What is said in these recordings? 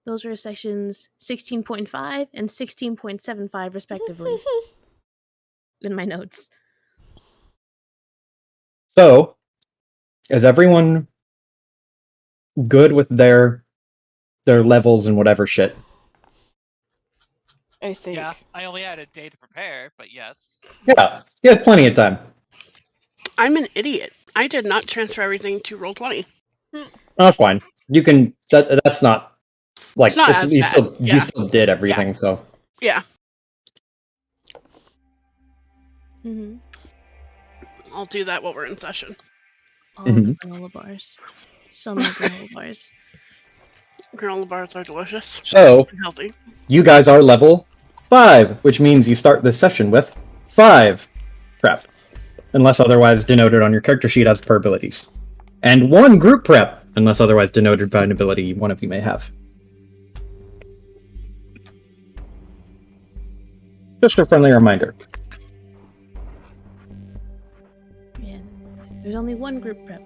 Those were sections 16.5 and 16.75 respectively in my notes. So, is everyone good with their levels and whatever shit? I think. Yeah, I only had a day to prepare, but yes. Yeah, you had plenty of time. I'm an idiot. I did not transfer everything to Roll20. That's fine. You can. That's not like It's not as you bad. still Yeah. you still did everything. So Yeah, Mm-hmm. I'll do that while we're in session. All the granola bars. So many granola bars. Granola bars are delicious so and healthy. you guys are level 5, which means you start this session with 5 prep, unless otherwise denoted on your character sheet as per abilities, and 1 group prep, unless otherwise denoted by an ability one of you may have. Just a friendly reminder. Yeah. There's only 1 group prep.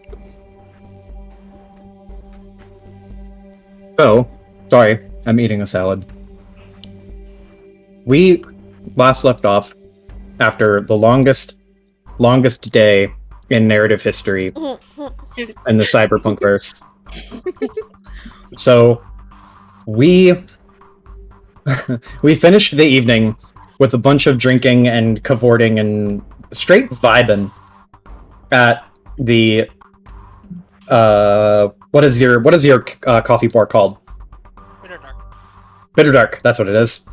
So, sorry, I'm eating a salad. We last left off after the longest day in narrative history in the cyberpunkverse. So we finished the evening with a bunch of drinking and cavorting and straight vibing at the what is your coffee bar called? Bitter Dark. Bitter Dark, that's what it is.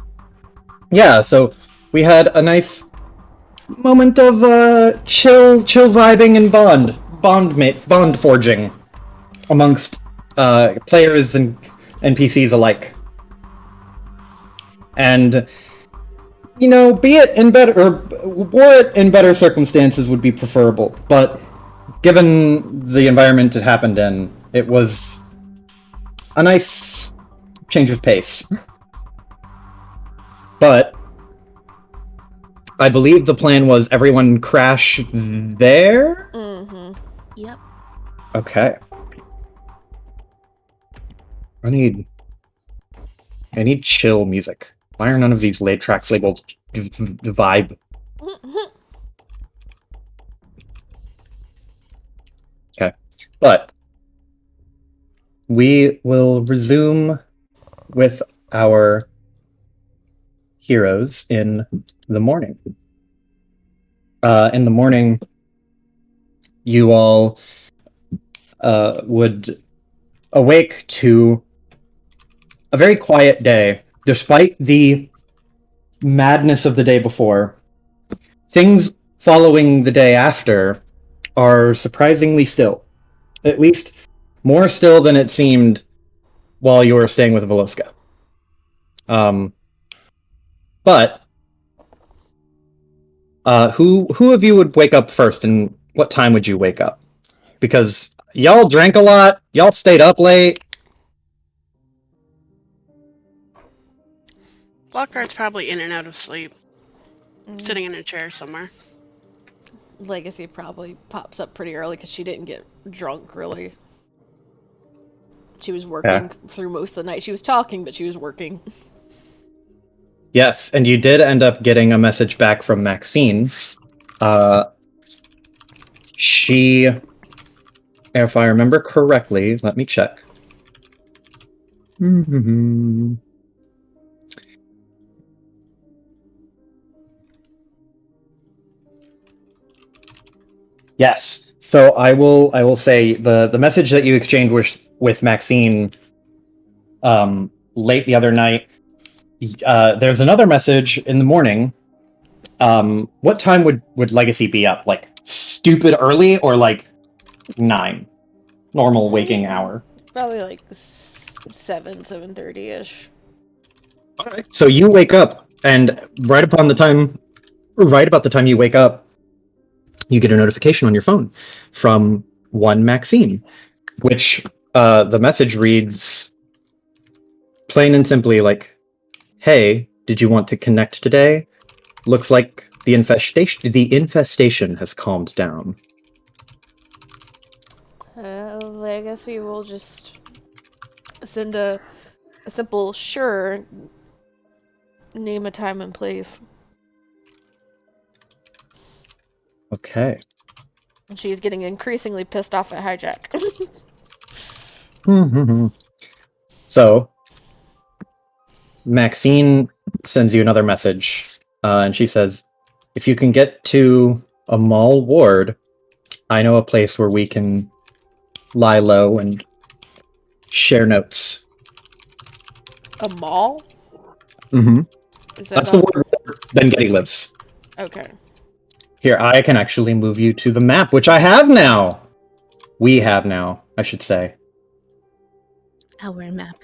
Yeah, so we had a nice moment of chill vibing and bond forging amongst players and NPCs alike. And you know, be it in better or were it in better circumstances would be preferable, but given the environment it happened in, it was a nice change of pace. But I believe the plan was everyone crash there? Mm-hmm. Yep. Okay. I need chill music. Why are none of these laid tracks labeled vibe? Okay. But we will resume with our heroes in the morning. In the morning, you all would awake to a very quiet day. Despite the madness of the day before, things following the day after are surprisingly still. At least more still than it seemed while you were staying with Veloska. But who of you would wake up first, and what time would you wake up? Because y'all drank a lot, y'all stayed up late. Blockguard's probably in and out of sleep, sitting in a chair somewhere. Legacy probably pops up pretty early because she didn't get drunk, really. She was working through most of the night. She was talking, but she was working. Yes, and you did end up getting a message back from Maxine. She, if I remember correctly, let me check. Yes. So I will say the message that you exchanged with Maxine late the other night. There's another message in the morning. What time would Legacy be up? Like stupid early or like 9? Normal waking hour. Probably like 7:30ish. Alright. So you wake up, and right about the time you wake up, you get a notification on your phone from one Maxine, which the message reads plain and simply like, "Hey, did you want to connect today? Looks like the infestation has calmed down." Legacy will just Send a simple sure. Name a time and place. Okay. She's getting increasingly pissed off at Hijack. So, Maxine sends you another message, and she says, if you can get to a mall ward, I know a place where we can lie low and share notes. A mall? Mm-hmm. Is that That's the ward where Ben Getty lives. Okay. Here, I can actually move you to the map, which I have now! We have now, I should say. Our map.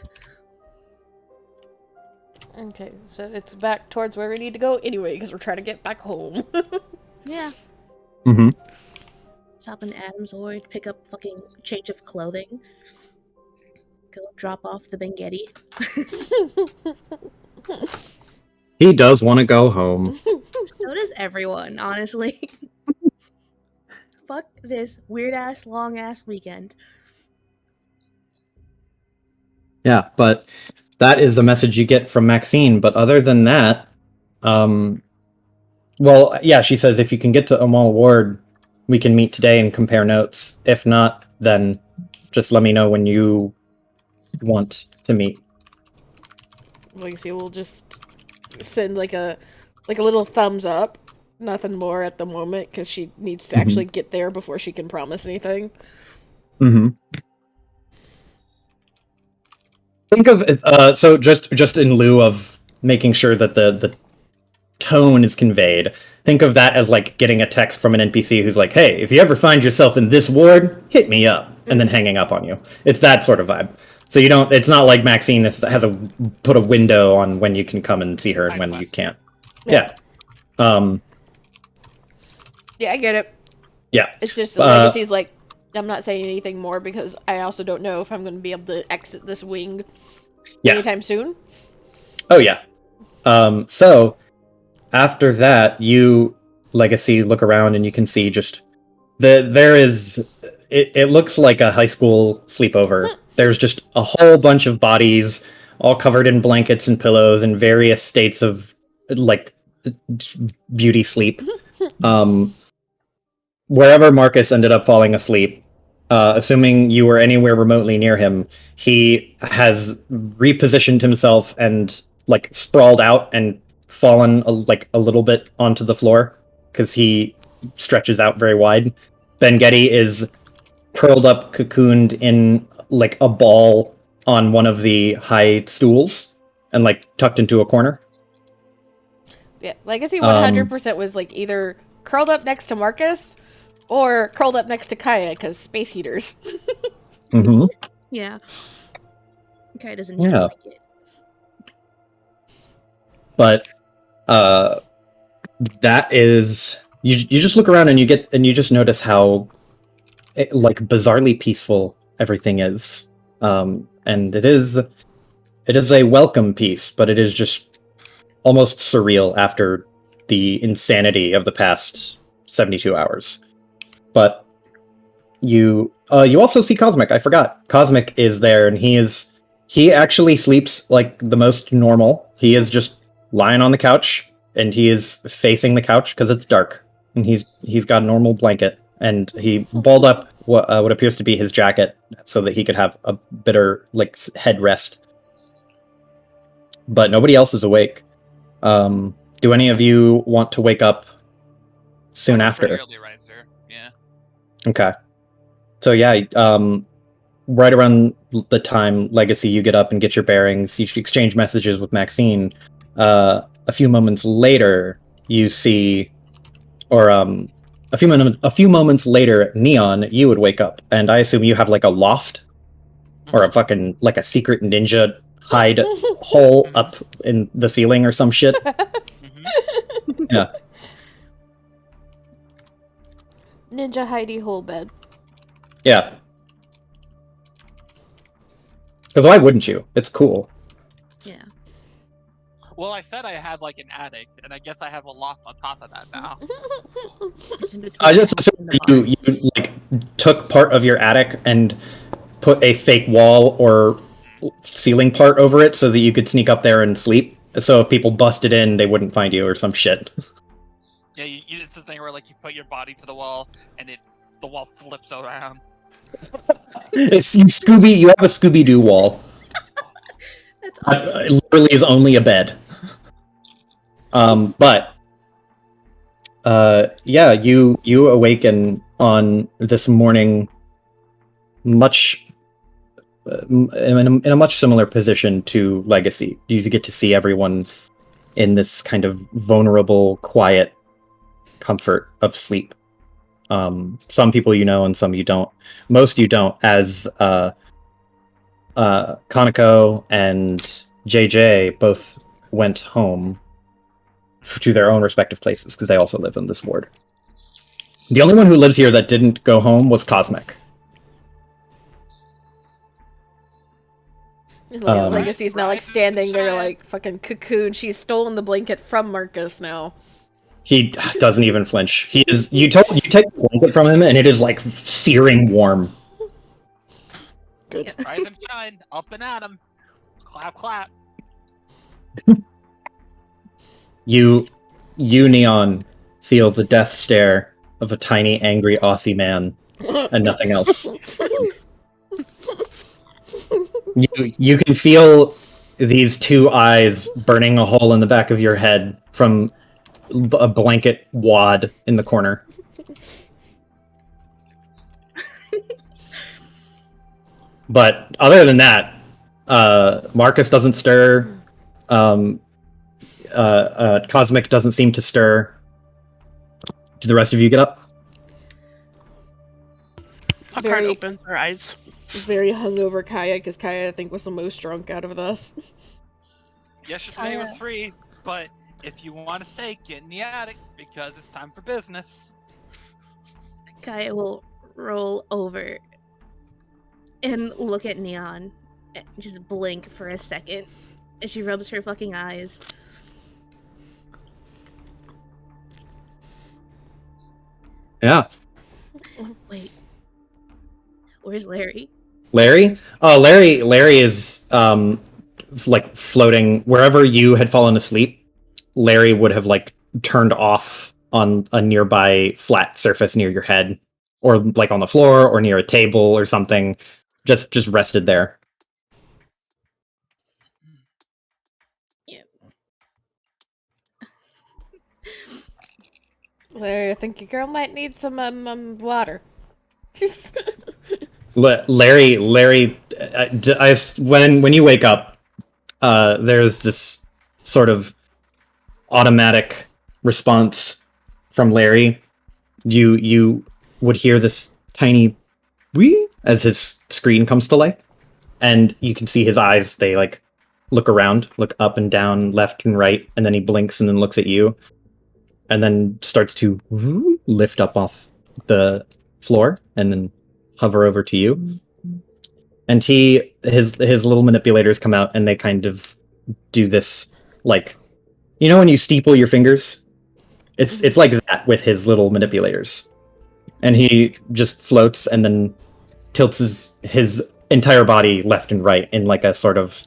Okay, so it's back towards where we need to go anyway, because we're trying to get back home. Yeah. Mm-hmm. Stop in Adam's Ward, pick up fucking change of clothing. Go drop off the Bengetti. He does want to go home. So does everyone, honestly. Fuck this weird ass, long ass weekend. Yeah, but that is the message you get from Maxine. But other than that, well, yeah, she says if you can get to Amal Ward, we can meet today and compare notes. If not, then just let me know when you want to meet. Like I see, we'll just send like a little thumbs up. Nothing more at the moment, because she needs to actually get there before she can promise anything. Mm-hmm. Think of so just in lieu of making sure that the tone is conveyed. Think of that as like getting a text from an NPC who's like, "Hey, if you ever find yourself in this ward, hit me up," and then hanging up on you. It's that sort of vibe. So you don't. It's not like Maxine has put a window on when you can come and see her and when you can't. Yeah. Yeah, I get it. Yeah. It's just Legacy's like, I'm not saying anything more because I also don't know if I'm going to be able to exit this wing anytime soon. Oh yeah. So after that, you Legacy look around and you can see just there is. It looks like a high school sleepover. There's just a whole bunch of bodies, all covered in blankets and pillows in various states of like beauty sleep. Wherever Marcus ended up falling asleep, assuming you were anywhere remotely near him, he has repositioned himself and like sprawled out and fallen a little bit onto the floor because he stretches out very wide. Ben Getty is curled up, cocooned in like a ball on one of the high stools and like tucked into a corner. Yeah, Legacy 100% was like either curled up next to Marcus or curled up next to Kaya because space heaters. Mm-hmm. Yeah. Kai doesn't need to like it. But that is you just look around and you just notice how like bizarrely peaceful everything is. And it is a welcome peace, but it is just almost surreal after the insanity of the past 72 hours. But you also see Cosmic. I forgot. Cosmic is there, and he actually sleeps like the most normal. He is just lying on the couch, and he is facing the couch because it's dark, and he's got a normal blanket, and he balled up what appears to be his jacket so that he could have a better like head rest. But nobody else is awake. Do any of you want to wake up soon after? Early riser. Yeah. Okay. So yeah, right around the time Legacy, you get up and get your bearings. You exchange messages with Maxine. A few moments later, you see, or a few moments later, Neon, you would wake up, and I assume you have like a loft or a fucking like a secret ninja hide hole up in the ceiling or some shit. Yeah. Ninja hidey hole bed. Yeah. Because why wouldn't you? It's cool. Yeah. Well, I said I had like an attic, and I guess I have a loft on top of that now. It's in between I just the house and assumed the you like took part of your attic and put a fake wall or ceiling part over it so that you could sneak up there and sleep. So if people busted in, they wouldn't find you or some shit. Yeah, it's the thing where like you put your body to the wall and the wall flips around. You have a Scooby-Doo wall. That's awesome. It literally is only a bed. Yeah, you awaken on this morning much in a much similar position to Legacy. You get to see everyone in this kind of vulnerable, quiet comfort of sleep. Some people you know and some you don't. Most you don't, as Kaneko and JJ both went home to their own respective places because they also live in this ward. The only one who lives here that didn't go home was Cosmic. Legacy's now like standing there like fucking cocoon. She's stolen the blanket from Marcus now. He doesn't even flinch. You take the blanket from him and it is like searing warm. Good. Rise and shine, up and at 'em. Clap, clap. You, Neon, feel the death stare of a tiny, angry Aussie man, and nothing else. You can feel these two eyes burning a hole in the back of your head from a blanket wad in the corner. But other than that, Marcus doesn't stir. Cosmic doesn't seem to stir. Do the rest of you get up? Lockhart opens her eyes. Very hungover Kaya, because Kaya I think was the most drunk out of us. Yesterday was free, but if you want to stay, get in the attic because it's time for business. Kaya will roll over and look at Neon and just blink for a second as she rubs her fucking eyes. Yeah. Wait. Where's Larry? Larry? Oh, Larry is like floating wherever you had fallen asleep. Larry would have like turned off on a nearby flat surface near your head, or like on the floor, or near a table or something. Just rested there. Yeah. Larry, I think your girl might need some water. Larry, when you wake up, there's this sort of automatic response from Larry. You would hear this tiny wee as his screen comes to life, and you can see his eyes. They like look around, look up and down, left and right, and then he blinks and then looks at you, and then starts to lift up off the floor and then hover over to you. And his little manipulators come out and they kind of do this, like, you know when you steeple your fingers? It's like that with his little manipulators. And he just floats and then tilts his entire body left and right in like a sort of,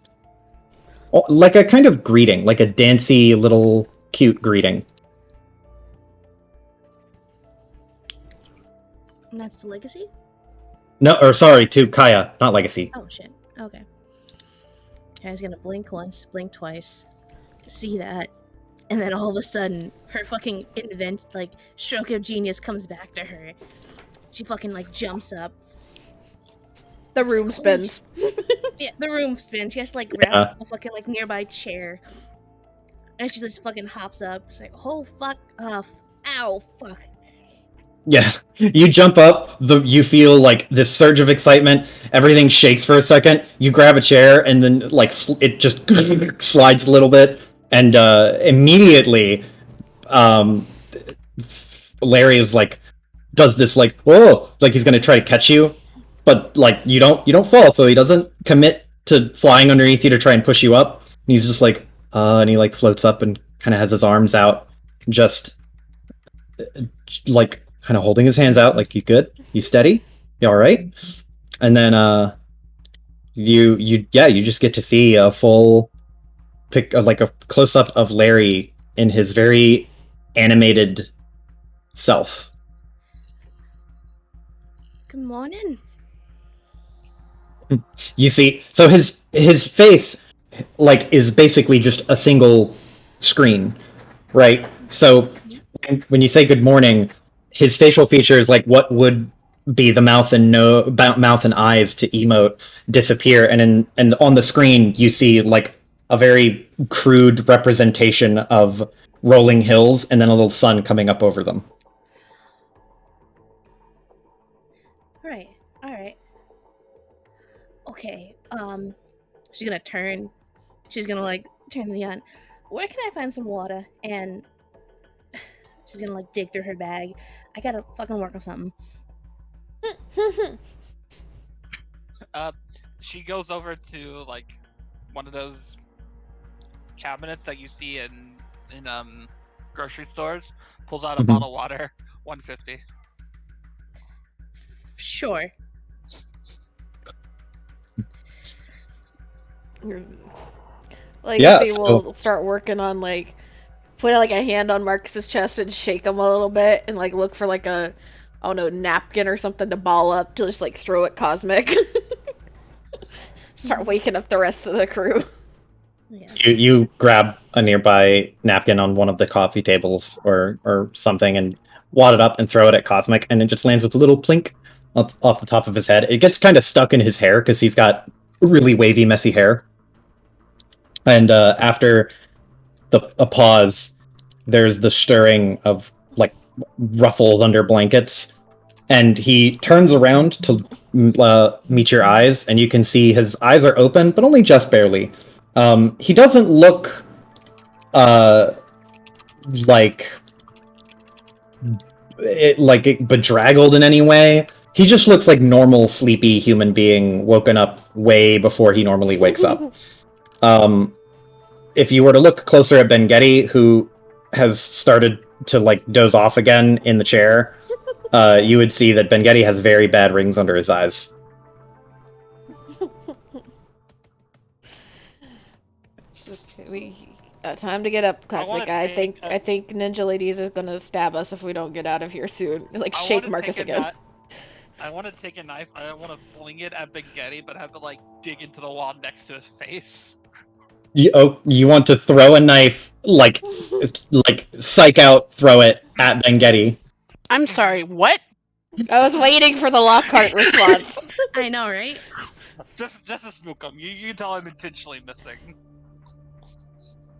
like a kind of greeting, like a dancy little cute greeting. And that's the Legacy? No, or sorry, to Kaya, not Legacy. Oh shit. Okay. Kaya's gonna blink once, blink twice, see that, and then all of a sudden, her fucking stroke of genius comes back to her. She fucking jumps up. The room spins. Yeah, the room spins. She has to grab a fucking nearby chair, and she just fucking hops up. She's like, "Oh fuck off! Ow, fuck!" Yeah, you jump up, you feel like this surge of excitement, everything shakes for a second, you grab a chair, and then it just slides a little bit, and immediately Larry is does this whoa, he's gonna try to catch you, but you don't fall, so he doesn't commit to flying underneath you to try and push you up. And he's just and he floats up and kind of has his arms out, just kind of holding his hands out, you good? You steady? You alright? And then, you just get to see a full pic, like a close up of Larry in his very animated self. Good morning. You see, so his face, like, is basically just a single screen, right? So when you say good morning, his facial features, like what would be the mouth and mouth and eyes to emote, disappear, and on the screen you see like a very crude representation of rolling hills and then a little sun coming up over them. All right. Okay, she's gonna turn. She's gonna like turn to Neon. Where can I find some water? And she's gonna like dig through her bag. I gotta fucking work on something. She goes over to like one of those cabinets that you see in grocery stores, pulls out a bottle of water, 150. Sure. Like, Yeah, see, we'll start working on like putting like a hand on Marcus's chest and shake him a little bit, and like look for like a, I don't know, napkin or something to ball up to just like throw at Cosmic. Start waking up the rest of the crew. Yeah. You grab a nearby napkin on one of the coffee tables or something and wad it up and throw it at Cosmic, and it just lands with a little plink off the top of his head. It gets kind of stuck in his hair because he's got really wavy, messy hair. And after a pause, there's the stirring of like ruffles under blankets, and he turns around to meet your eyes, and you can see his eyes are open, but only just barely. He doesn't look like bedraggled in any way. He just looks like normal, sleepy human being woken up way before he normally wakes up. If you were to look closer at Ben-Getty, who has started to like doze off again in the chair, you would see that Ben-Getty has very bad rings under his eyes. Time to get up, Cosmic. I take think Ninja Ladies is gonna stab us if we don't get out of here soon. Like, shake Marcus again. I want to take a knife. I want to fling it at Ben-Getty, but have to like dig into the wall next to his face. You want to throw a knife, like psych out, throw it at Ben-Getty. I'm sorry, what? I was waiting for the Lockhart response. I know, right? Just a smookum. You can tell I'm intentionally missing.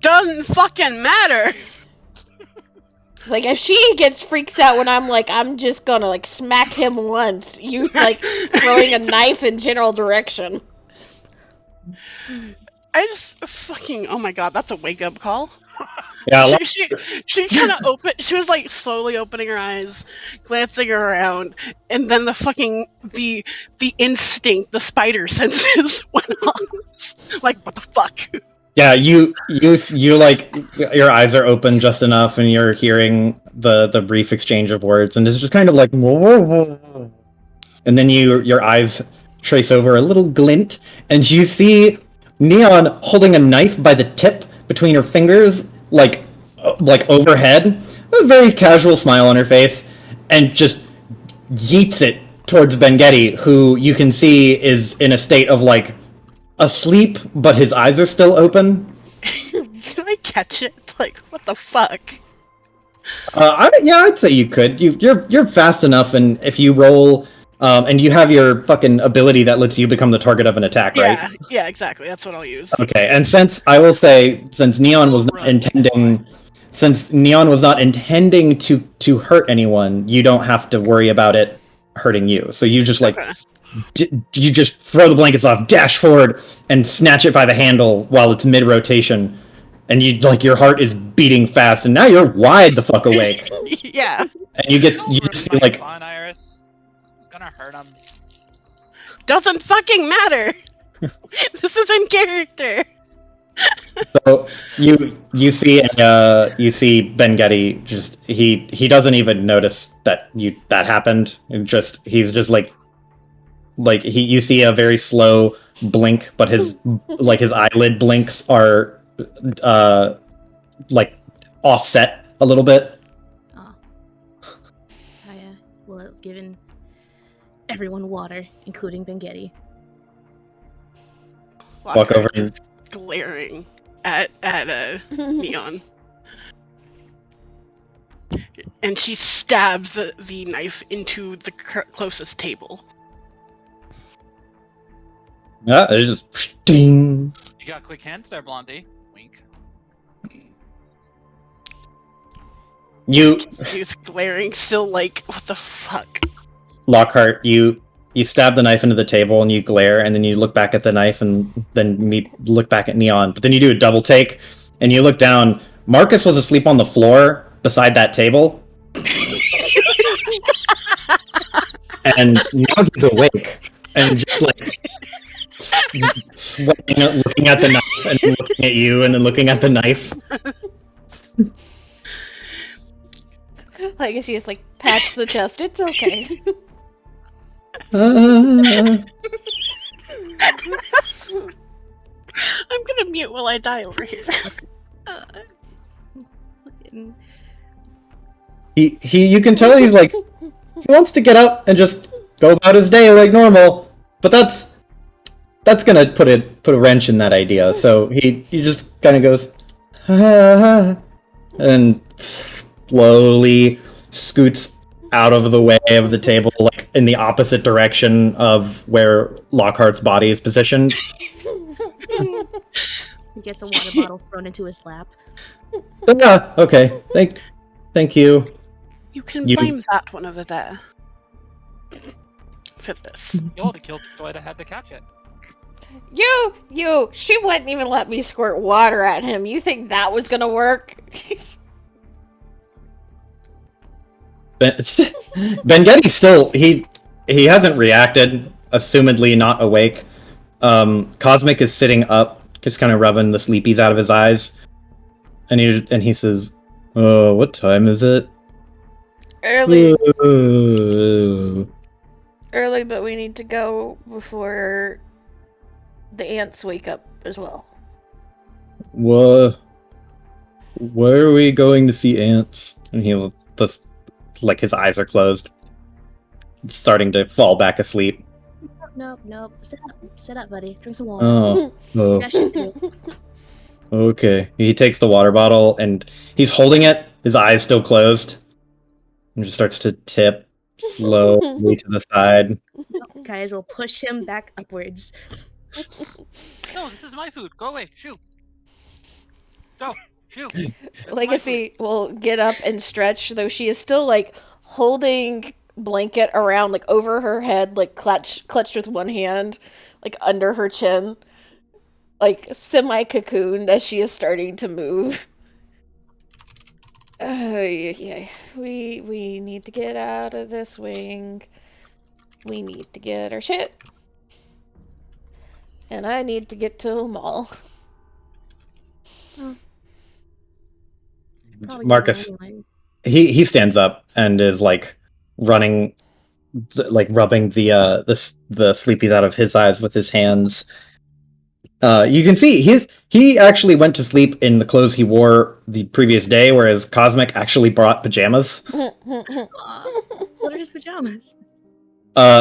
Doesn't fucking matter. It's like, if she freaks out when I'm just gonna like smack him once, you like throwing a knife in general direction. I just fucking, oh my god, that's a wake up call. Yeah, She kind of she was like slowly opening her eyes, glancing around, and then the instinct, the spider senses went off. Like, what the fuck? yeah. You like, your eyes are open just enough, and you're hearing the brief exchange of words, and it's just kind of like, and then your eyes trace over a little glint, and you see Neon holding a knife by the tip between her fingers, like overhead, with a very casual smile on her face, and just yeets it towards Ben-Getty, who you can see is in a state of like asleep, but his eyes are still open. Can I catch it? Like, what the fuck? I'd say you could. You're fast enough, and if you roll, and you have your fucking ability that lets you become the target of an attack, right? Yeah, exactly. That's what I'll use. Okay, and since Neon was not intending to hurt anyone, you don't have to worry about it hurting you. So you just like, you just throw the blankets off, dash forward, and snatch it by the handle while it's mid rotation, and your heart is beating fast, and now you're wide the fuck awake. Yeah. And you just see like, Fine, Iris. Gonna hurt him. Doesn't fucking matter. This is in character. so you see Ben-Getty just he doesn't even notice that happened. He's just like like you see a very slow blink, but his his eyelid blinks are like offset a little bit. Oh. I will have given everyone water, including Bengetti. Walk Lockhart over is and glaring at Neon. And she stabs the knife into the closest table. yeah, it's just ding. You got quick hands there, Blondie. Wink. You He's glaring, still like, what the fuck? Lockhart, you stab the knife into the table and you glare, and then you look back at the knife and then look back at Neon. But then you do a double take and you look down. Marcus was asleep on the floor beside that table. And now he's awake and just like sweating, looking at the knife and then looking at you and then looking at the knife. I guess he just like pats the chest. It's okay. I'm gonna mute while I die over here. Fucking- He you can tell he's like he wants to get up and just go about his day like normal, but that's gonna put a wrench in that idea. So he just kind of goes and slowly scoots out of the way of the table, like in the opposite direction of where Lockhart's body is positioned. He gets a water bottle thrown into his lap. Ah, okay, thank you. You can You- blame that one over there. For this. You ought to kill Toy had to catch it. She wouldn't even let me squirt water at him. You think that was gonna work? Bengetti still he hasn't reacted, assumedly not awake. Cosmic is sitting up, just kind of rubbing the sleepies out of his eyes, and he says, "Oh, what time is it?" Early, Uh, early, but we need to go before the ants wake up as well. What? Where are we going to see ants? And he just like his eyes are closed, starting to fall back asleep. Nope. Sit up, buddy. Drink some water. Oh, You got shit to do. okay. He takes the water bottle and he's holding it, his eyes still closed, and just starts to tip slowly to the side. Guys will push him back upwards. No, this is my food. Go away. Shoo. Go. Shoo. This is my Legacy will get up and stretch, though she is still like holding blanket around, like over her head, like clutched with one hand, like under her chin, like semi-cocooned as she is starting to move. Yeah. We need to get out of this wing. We need to get our shit. And I need to get to the mall. Probably Marcus, anyway. he stands up and is like running, like rubbing the sleepies out of his eyes with his hands. You can see he actually went to sleep in the clothes he wore the previous day, whereas Cosmic actually brought pajamas. Aw, what are his pajamas?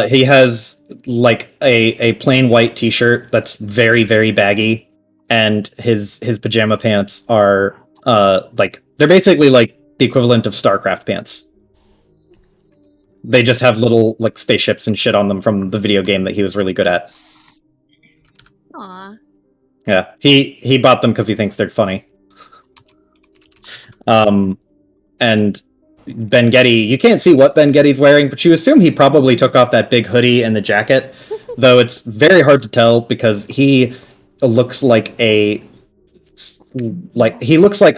He has like a plain white t-shirt that's very, very baggy, and his pajama pants are like they're basically like the equivalent of StarCraft pants. They just have little like spaceships and shit on them from the video game that he was really good at. Aw. Yeah, he bought them because he thinks they're funny. And Bengetti, you can't see what Bengetti's wearing, but you assume he probably took off that big hoodie and the jacket, though it's very hard to tell because he looks like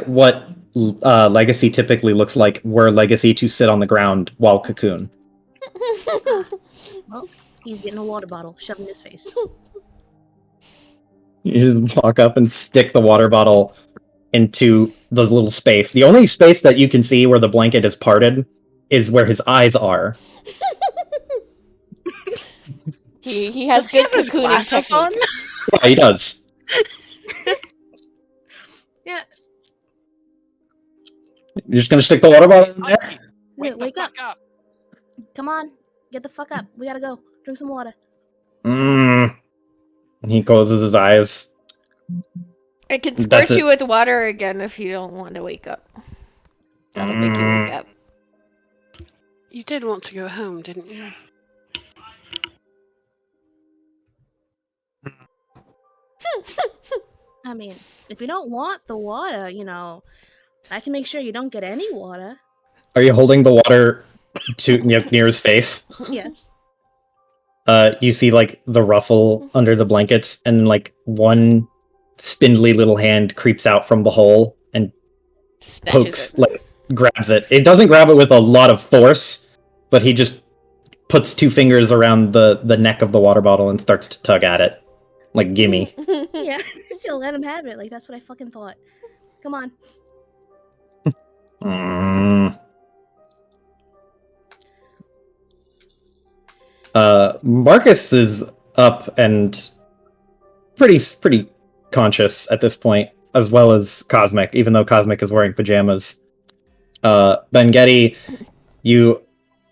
what Legacy typically looks like, were Legacy to sit on the ground while cocoon. Well, he's getting a water bottle shoved in his face. You just walk up and stick the water bottle into the little space. The only space that you can see where the blanket is parted is where his eyes are. He has Does he good have his cocooning glasses on? technique. Yeah, he does. Yeah. You're just gonna stick the water bottle in there? Mikey, wake the Wake up. fuck up. Come on. Get the fuck up. We gotta go. Drink some water. Mm. And he closes his eyes. I can That's squirt it. you with water again if you don't want to wake up. That'll make you wake up. You did want to go home, didn't you? I mean, if you don't want the water, I can make sure you don't get any water. Are you holding the water to near his face? Yes. You see like the ruffle under the blankets, and like one spindly little hand creeps out from the hole and Snatches pokes, it. like grabs it. It doesn't grab it with a lot of force, but he just puts two fingers around the neck of the water bottle and starts to tug at it, like gimme. Yeah. She'll let him have it. Like, that's what I fucking thought. Come on. Mm. Marcus is up and pretty conscious at this point, as well as Cosmic, even though Cosmic is wearing pajamas. Bengetti, you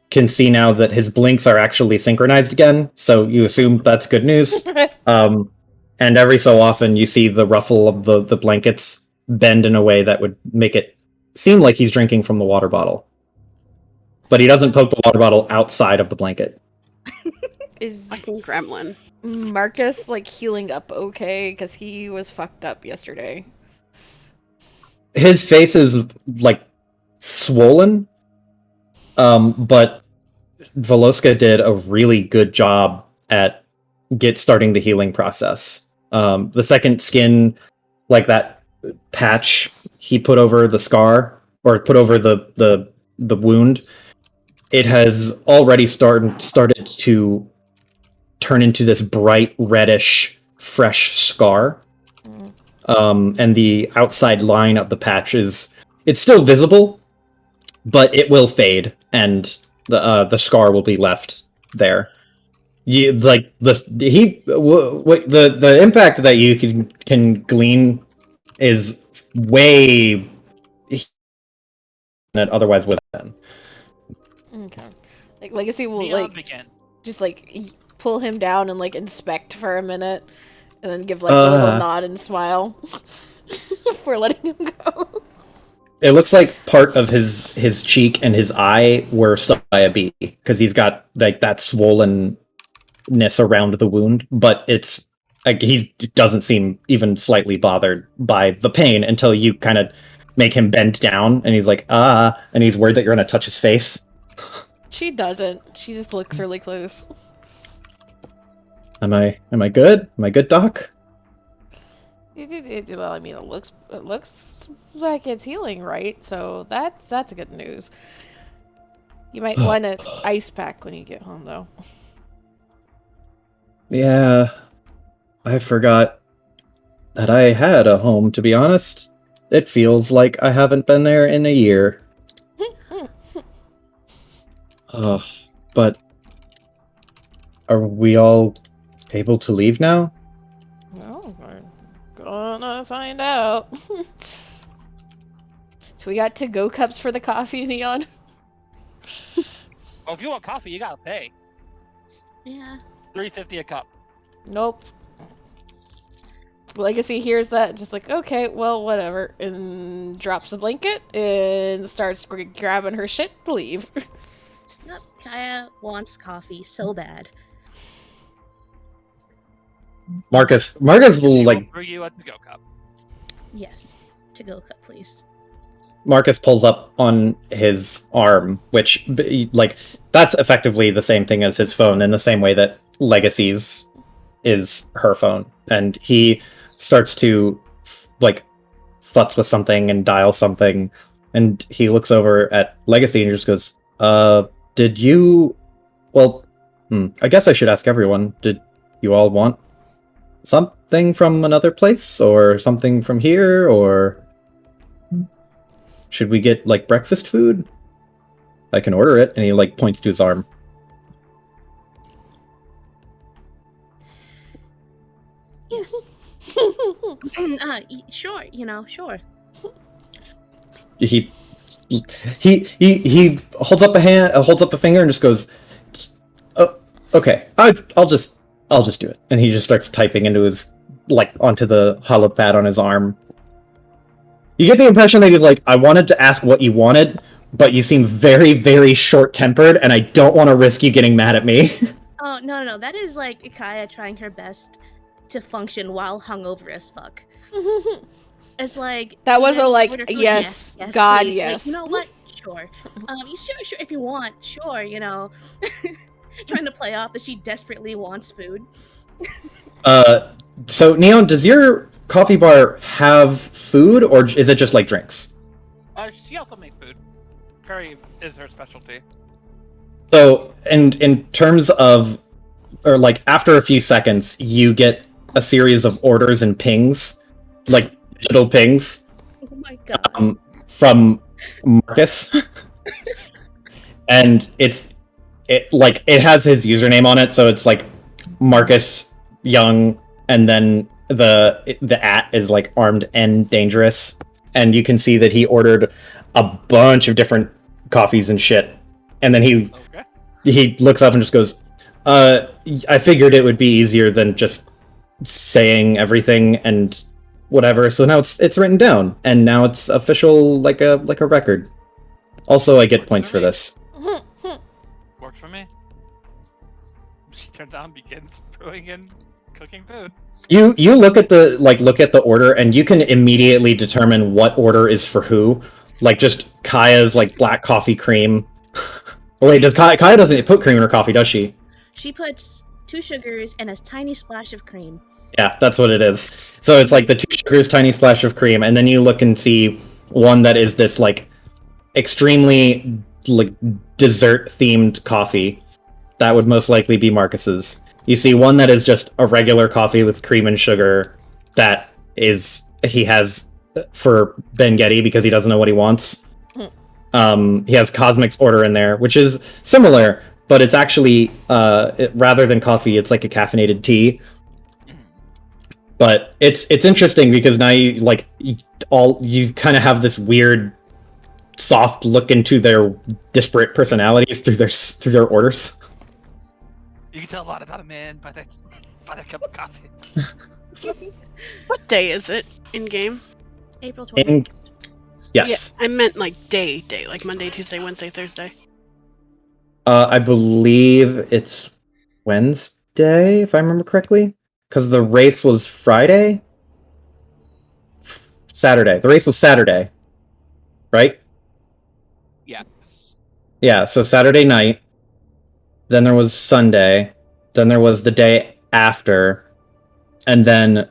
can see now that his blinks are actually synchronized again, so you assume that's good news. And every so often you see the ruffle of the blankets bend in a way that would make it seem like he's drinking from the water bottle. But he doesn't poke the water bottle outside of the blanket. Is Fucking gremlin. Marcus like healing up okay? Because he was fucked up yesterday. His face is like swollen, but Veloska did a really good job at starting the healing process. The second skin, like that patch he put over the scar or put over the wound, it has already started to turn into this bright reddish fresh scar. And the outside line of the patch it's still visible, but it will fade and the scar will be left there. You like the impact that you can glean is way than it otherwise would have been. Okay. Like Legacy will Neon like begin. just like pull him down and like inspect for a minute, and then give like a little nod and smile for letting him go. It looks like part of his cheek and his eye were stuck by a bee because he's got like that swollenness around the wound, but it's like he doesn't seem even slightly bothered by the pain until you kind of make him bend down, and he's like and he's worried that you're gonna touch his face. She doesn't. She just looks really close. Am I good? Am I good, Doc? Well, I mean, it looks like it's healing, right? So that's good news. You might want an ice pack when you get home, though. Yeah, I forgot that I had a home, to be honest. It feels like I haven't been there in a year. But are we all able to leave now? Well, we're gonna find out. So we got to-go cups for the coffee, Neon? Oh, if you want coffee, you gotta pay. Yeah. $3.50 a cup. Nope. Legacy hears that, just like, okay, well, whatever, and drops the blanket and starts grabbing her shit to leave. Nope. Kaya wants coffee so bad. Marcus will like brew you a to-go cup. Yes. To-go cup, please. Marcus pulls up on his arm, which like that's effectively the same thing as his phone in the same way that Legacy's is her phone, and he starts to like futz with something and dial something, and he looks over at Legacy and just goes, did you I guess I should ask everyone, did you all want something from another place or something from here, or should we get like breakfast food? I can order it. And he like points to his arm. Yes. Sure. Sure. He holds up a hand, holds up a finger, and just goes, "Oh, okay. I'll just do it." And he just starts typing into his onto the hollow pad on his arm. You get the impression that he's like, "I wanted to ask what you wanted, but you seem very, very short-tempered, and I don't want to risk you getting mad at me." Oh no. That is like Kaya trying her best to function while hungover as fuck. It's like That was a order food? yes, God, please. yes. Like, you know what? Sure. Sure. If you want, sure. Trying to play off that she desperately wants food. So Neon, does your coffee bar have food, or is it just like drinks? She also makes food. Curry is her specialty. So, in terms of, or after a few seconds, you get a series of orders and pings, digital pings, Oh my god. from Marcus, and it has his username on it, so it's Marcus Young, and then the @ is armed and dangerous, and you can see that he ordered a bunch of different coffees and shit, and then he looks up and just goes, I figured it would be easier than just saying everything and whatever, so now it's written down, and now it's official, like a record. Also, I get points for this. Works for me. She turns on, begins brewing and cooking food. You look at the order, and you can immediately determine what order is for who. Just Kaya's black coffee cream. Oh, wait, Kaya doesn't put cream in her coffee, does she? She puts 2 sugars and a tiny splash of cream. Yeah, that's what it is. So it's the 2 sugars, tiny splash of cream, and then you look and see one that is this extremely dessert themed coffee. That would most likely be Marcus's. You see one that is just a regular coffee with cream and sugar that he has for Ben Getty because he doesn't know what he wants. He has Cosmic's order in there, which is similar, but it's actually rather than coffee, it's like a caffeinated tea. But it's interesting because now you you kind of have this weird, soft look into their disparate personalities through their orders. You can tell a lot about a man by that cup of coffee. What day is it in game? April 20th. Yes. Yeah, I meant day, like Monday, Tuesday, Wednesday, Thursday. I believe it's Wednesday, if I remember correctly, because the race was Friday. Saturday. The race was Saturday, right? Yeah. Yeah. So Saturday night. Then there was Sunday. Then there was the day after, and then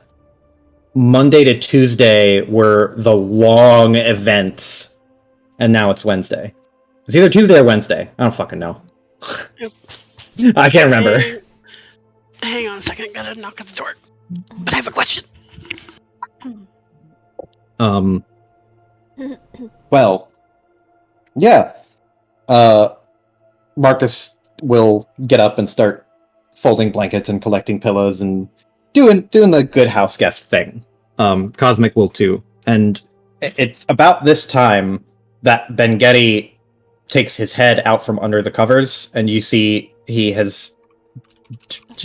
Monday to Tuesday were the long events, and now it's Wednesday. It's either Tuesday or Wednesday. I don't fucking know. I can't remember. Hang on a second, I gotta knock at the door. But I have a question. Well, yeah. Marcus will get up and start folding blankets and collecting pillows and doing the good house guest thing. Cosmic will too. And it's about this time that Ben Getty takes his head out from under the covers, and you see he has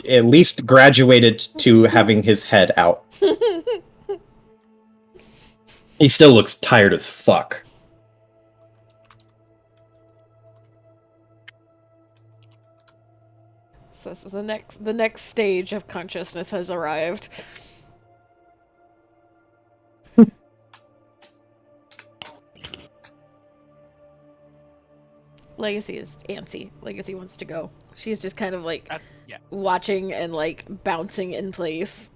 at least graduated to having his head out. He still looks tired as fuck. So this is the next stage of consciousness has arrived. Legacy is antsy. Legacy wants to go. She's just kind of Yeah. watching and bouncing in place.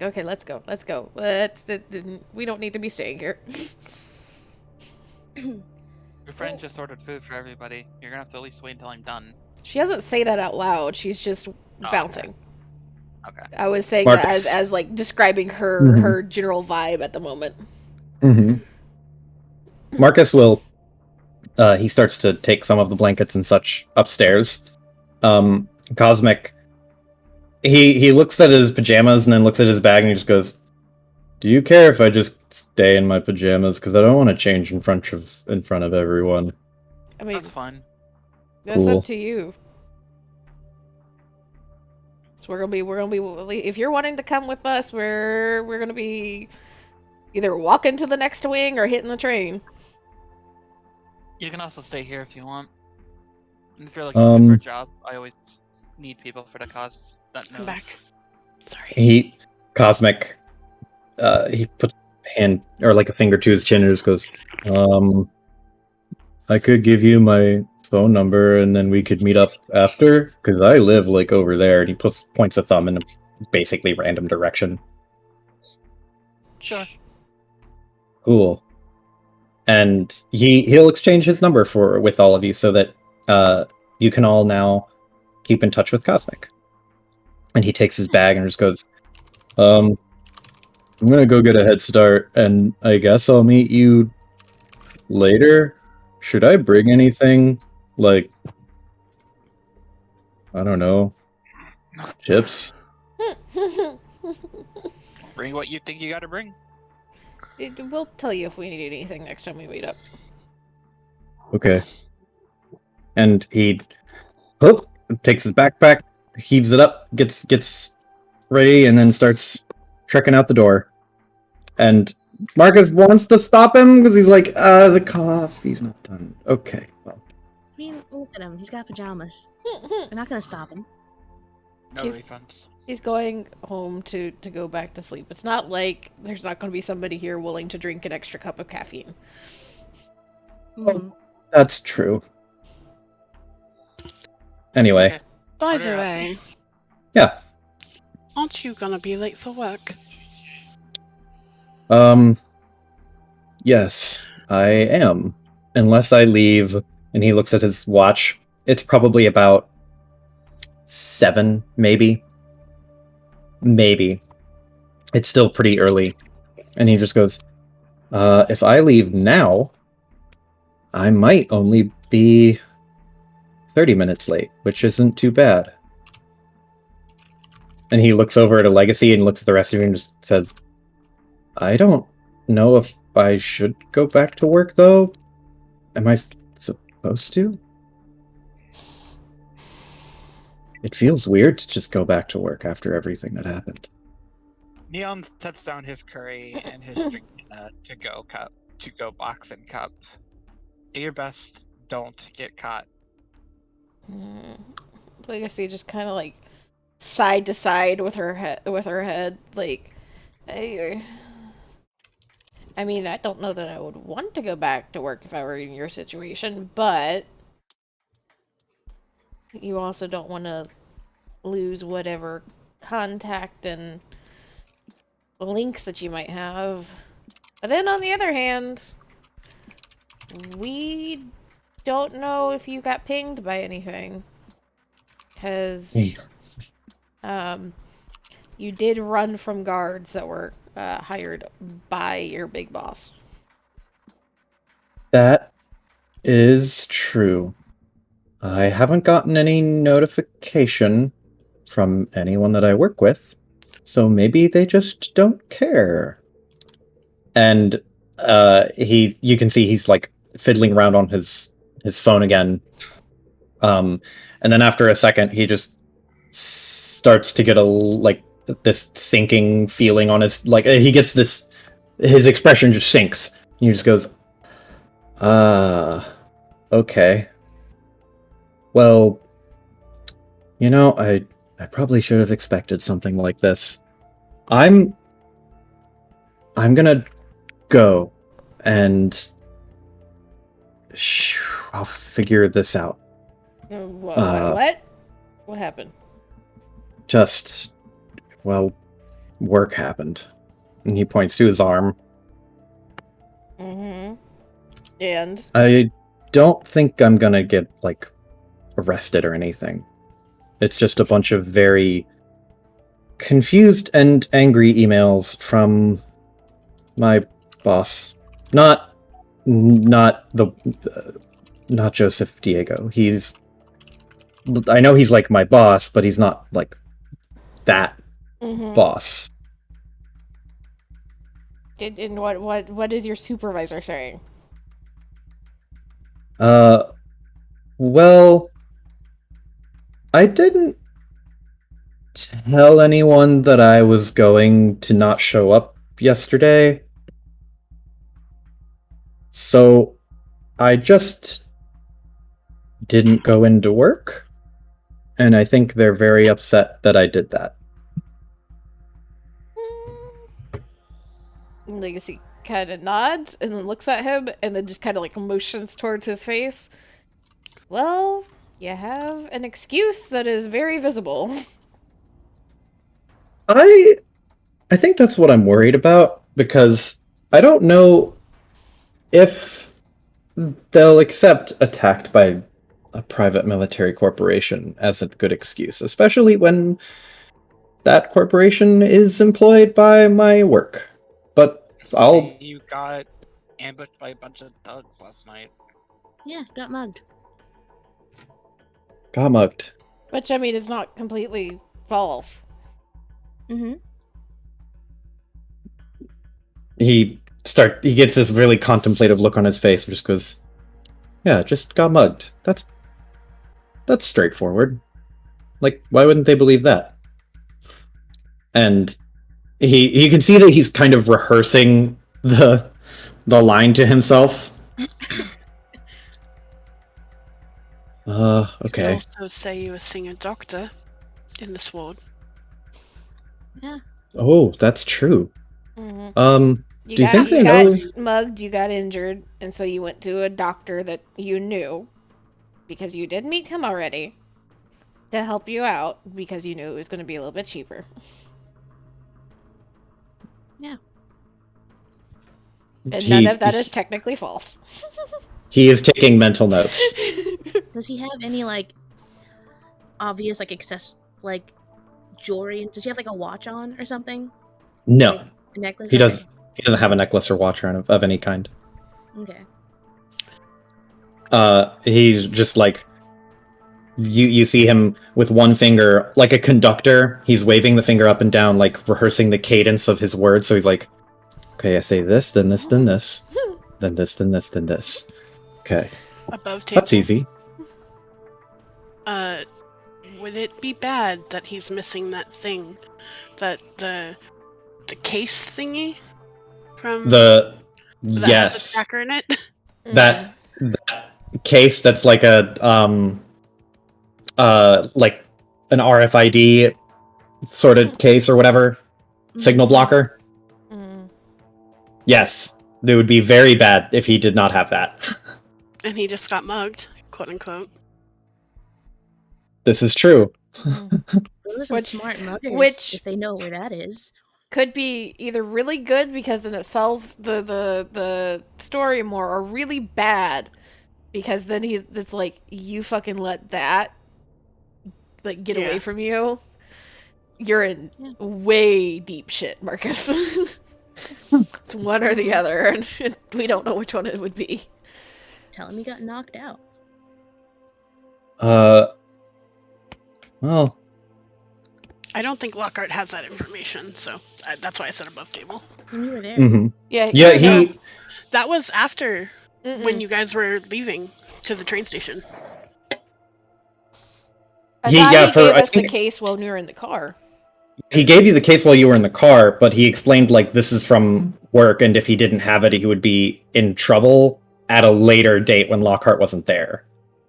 Okay, let's go. We don't need to be staying here. Your friend just ordered food for everybody. You're gonna have to at least wait until I'm done. She doesn't say that out loud. She's just bouncing. Okay. I was saying Marcus. that as describing her general vibe at the moment. Mm-hmm. Marcus will. He starts to take some of the blankets and such upstairs. Cosmic he looks at his pajamas and then looks at his bag and he just goes, "Do you care if I just stay in my pajamas? Because I don't want to change in front of everyone." I mean, That's fine. that's Cool. up to you. So we're gonna be. If you're wanting to come with us, we're gonna be either walking to the next wing or hitting the train. You can also stay here if you want. And if you're looking for a job, I always need people for the cause. That I'm knows. back. Sorry. He puts a hand or like a finger to his chin and just goes, "I could give you my phone number and then we could meet up after, because I live like over there." And he points a thumb in a basically random direction. Sure. Cool. And he'll exchange his number with all of you so that you can all now keep in touch with Cosmic. And he takes his bag and just goes, "I'm gonna go get a head start, and I guess I'll meet you later. Should I bring anything? Like, I don't know, chips?" Bring what you think you gotta bring. We'll tell you if we need anything next time we meet up. Okay. And he takes his backpack, heaves it up, gets ready, and then starts trekking out the door. And Marcus wants to stop him because he's like, the coffee's not done. Okay, well. I mean, look at him. He's got pajamas. We're not gonna stop him. No He's- refunds. He's going home to go back to sleep. It's not like there's not going to be somebody here willing to drink an extra cup of caffeine. Mhm. That's true. Anyway, Okay. By What the are way, yeah. aren't you gonna be late for work? Yes, I am. Unless I leave, and he looks at his watch, it's probably about 7, maybe. Maybe. It's still pretty early. And he just goes, if I leave now, I might only be 30 minutes late, which isn't too bad. And he looks over at a legacy and looks at the rest of you and just says, "I don't know if I should go back to work, though. Am I supposed to? It feels weird to just go back to work after everything that happened." Neon sets down his curry and his drink in a to-go box and cup. Do your best. Don't get caught. Legacy just kind of like side to side with her head, like, I mean, I don't know that I would want to go back to work if I were in your situation, but you also don't want to lose whatever contact and links that you might have. But then on the other hand, we don't know if you got pinged by anything. Because you did run from guards that were hired by your big boss. That is true. I haven't gotten any notification from anyone that I work with, so maybe they just don't care. And you can see he's like fiddling around on his phone again. And then after a second, he just starts to get this sinking feeling on his, like, he gets this, his expression just sinks. He just goes, okay. Well, I probably should have expected something like this. I'm gonna go, and I'll figure this out. What? What happened? Just, well, work happened. And he points to his arm. Mm-hmm. And? I don't think I'm gonna get, like, arrested or anything. It's just a bunch of very confused and angry emails from my boss. Not Joseph Diego. I know he's like my boss, but he's not like that Mhm. boss. And what is your supervisor saying? Well, I didn't tell anyone that I was going to not show up yesterday. So I just didn't go into work. And I think they're very upset that I did that. Legacy kind of nods and then looks at him and then just kind of like motions towards his face. Well, you have an excuse that is very visible. I think that's what I'm worried about, because I don't know if they'll accept attacked by a private military corporation as a good excuse, especially when that corporation is employed by my work. But I'll... You got ambushed by a bunch of thugs last night. Yeah, got mugged. got mugged. Which, I mean, is not completely false. Mm-hmm. He gets this really contemplative look on his face and just goes, yeah, just got mugged. That's straightforward. Like, why wouldn't they believe that? And you can see that he's kind of rehearsing the line to himself. You could Okay. also say you were seeing a doctor in this ward. Oh, that's true. Mm-hmm. Do you think they know? got mugged, you got injured, and so you went to a doctor that you knew because you did meet him already to help you out because you knew it was going to be a little bit cheaper. Yeah. And none of that is technically false. He is taking mental notes. Does he have any like obvious like like jewelry? Does he have like a watch on or something? No, Like, a necklace? he Okay. does. He doesn't have a necklace or watch of any kind. Okay. He's just like, you see him with one finger, like a conductor. He's waving the finger up and down, like rehearsing the cadence of his words. So he's like, okay, I say this, then this, then this, then this, then this, then this. Okay, Above table. that's easy. Would it be bad that he's missing that thing, that the case thingy from That has yes, a tracker in it? that case that's like a like an RFID sort of case or whatever, signal blocker. Mm. Yes, it would be very bad if he did not have that. And he just got mugged, quote unquote. This is true. Those are some Which- smart muggers which- if they know where that is. Could be either really good because then it sells the story more, or really bad because then it's like, you fucking let that like get Yeah. away from you. You're in way deep shit, Marcus. It's one or the other, and we don't know which one it would be. Tell him he got knocked out. Well, I don't think Lockhart has that information, so that's why I said above table. And you were there. mhm. Yeah, Yeah, he That was after Mm-mm. when you guys were leaving to the train station. I he- thought yeah, he for- gave I us the think- case while we were in the car. gave you the case while you were in the car, but he explained like this is from work, and if he didn't have it, he would be in trouble at a later date when Lockhart wasn't there.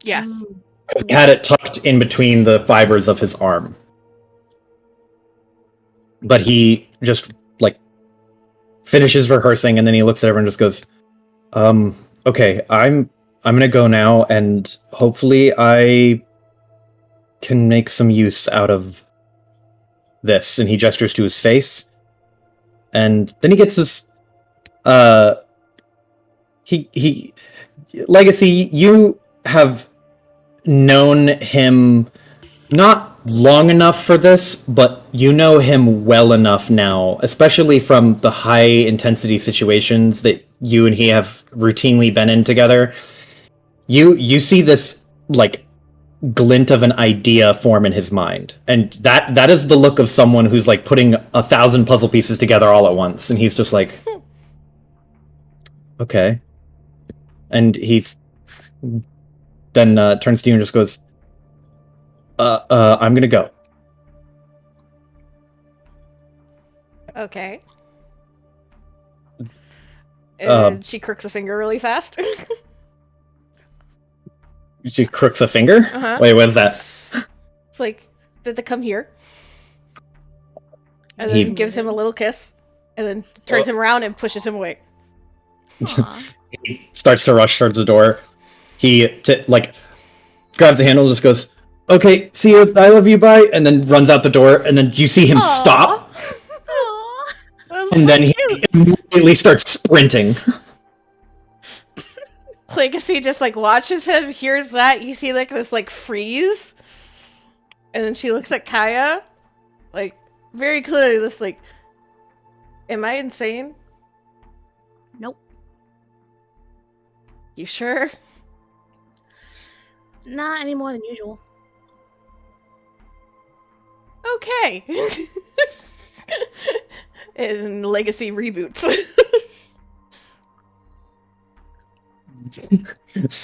Yeah. Mm. He had it tucked in between the fibers of his arm. But he just like finishes rehearsing, and then he looks at everyone and just goes, okay, I'm gonna go now, and hopefully I can make some use out of this. And he gestures to his face, and then he gets this he Legacy, you have known him not long enough for this, but you know him well enough now, especially from the high intensity situations that you and he have routinely been in together. You see this like glint of an idea form in his mind, and that is the look of someone who's like putting 1,000 puzzle pieces together all at once, and he's just like, okay, and he's then turns to you and just goes, I'm gonna go. Okay. And she crooks a finger really fast. She crooks a finger? Uh-huh. Wait, what is that? It's like, did they come here? And then gives him a little kiss, and then turns him around and pushes him away. Aw. He starts to rush towards the door. He grabs the handle and just goes, okay, see you, I love you, bye, and then runs out the door, and then you see him stop, Aw. and then he immediately starts sprinting. Legacy just like watches him, hears that, you see like this like freeze, and then she looks at Kaya, like very clearly this like, am I insane? Nope. You sure? Not any more than usual. Okay. And Legacy reboots.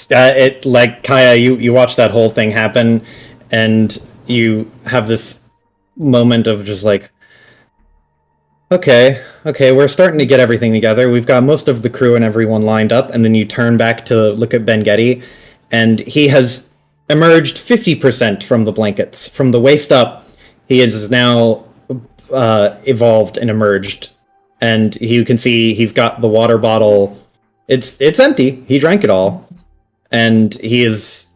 It like Kaya, you watch that whole thing happen, and you have this moment of just like, okay, we're starting to get everything together. We've got most of the crew and everyone lined up, and then you turn back to look at Ben-Geddy, and he has emerged 50% from the blankets. From the waist up, he is now evolved and emerged, and you can see he's got the water bottle. It's empty. He drank it all, and he is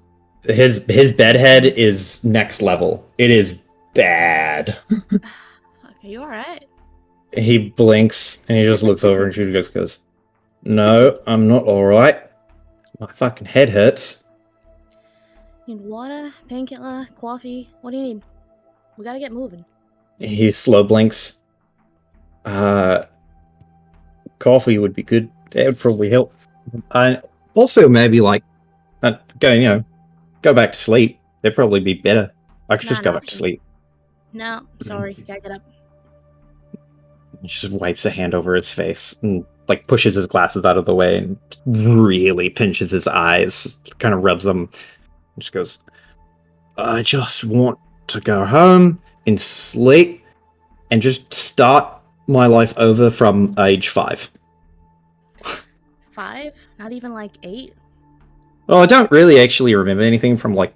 his bedhead is next level. It is bad. Okay, you alright? He blinks and he just looks over and she just goes, "No, I'm not all right. My fucking head hurts." Need water, painkiller, coffee. What do you need? We gotta get moving. He slow blinks. Coffee would be good. That would probably help. I also maybe like go back to sleep. That'd probably be better. I could just Not go an back to option. sleep. No, sorry, you gotta get up. He just wipes a hand over his face and like pushes his glasses out of the way and really pinches his eyes, kind of rubs them. And just goes, "I just want to go home and sleep and just start my life over from age 5. 5? Not even like 8? Well, I don't really actually remember anything from like,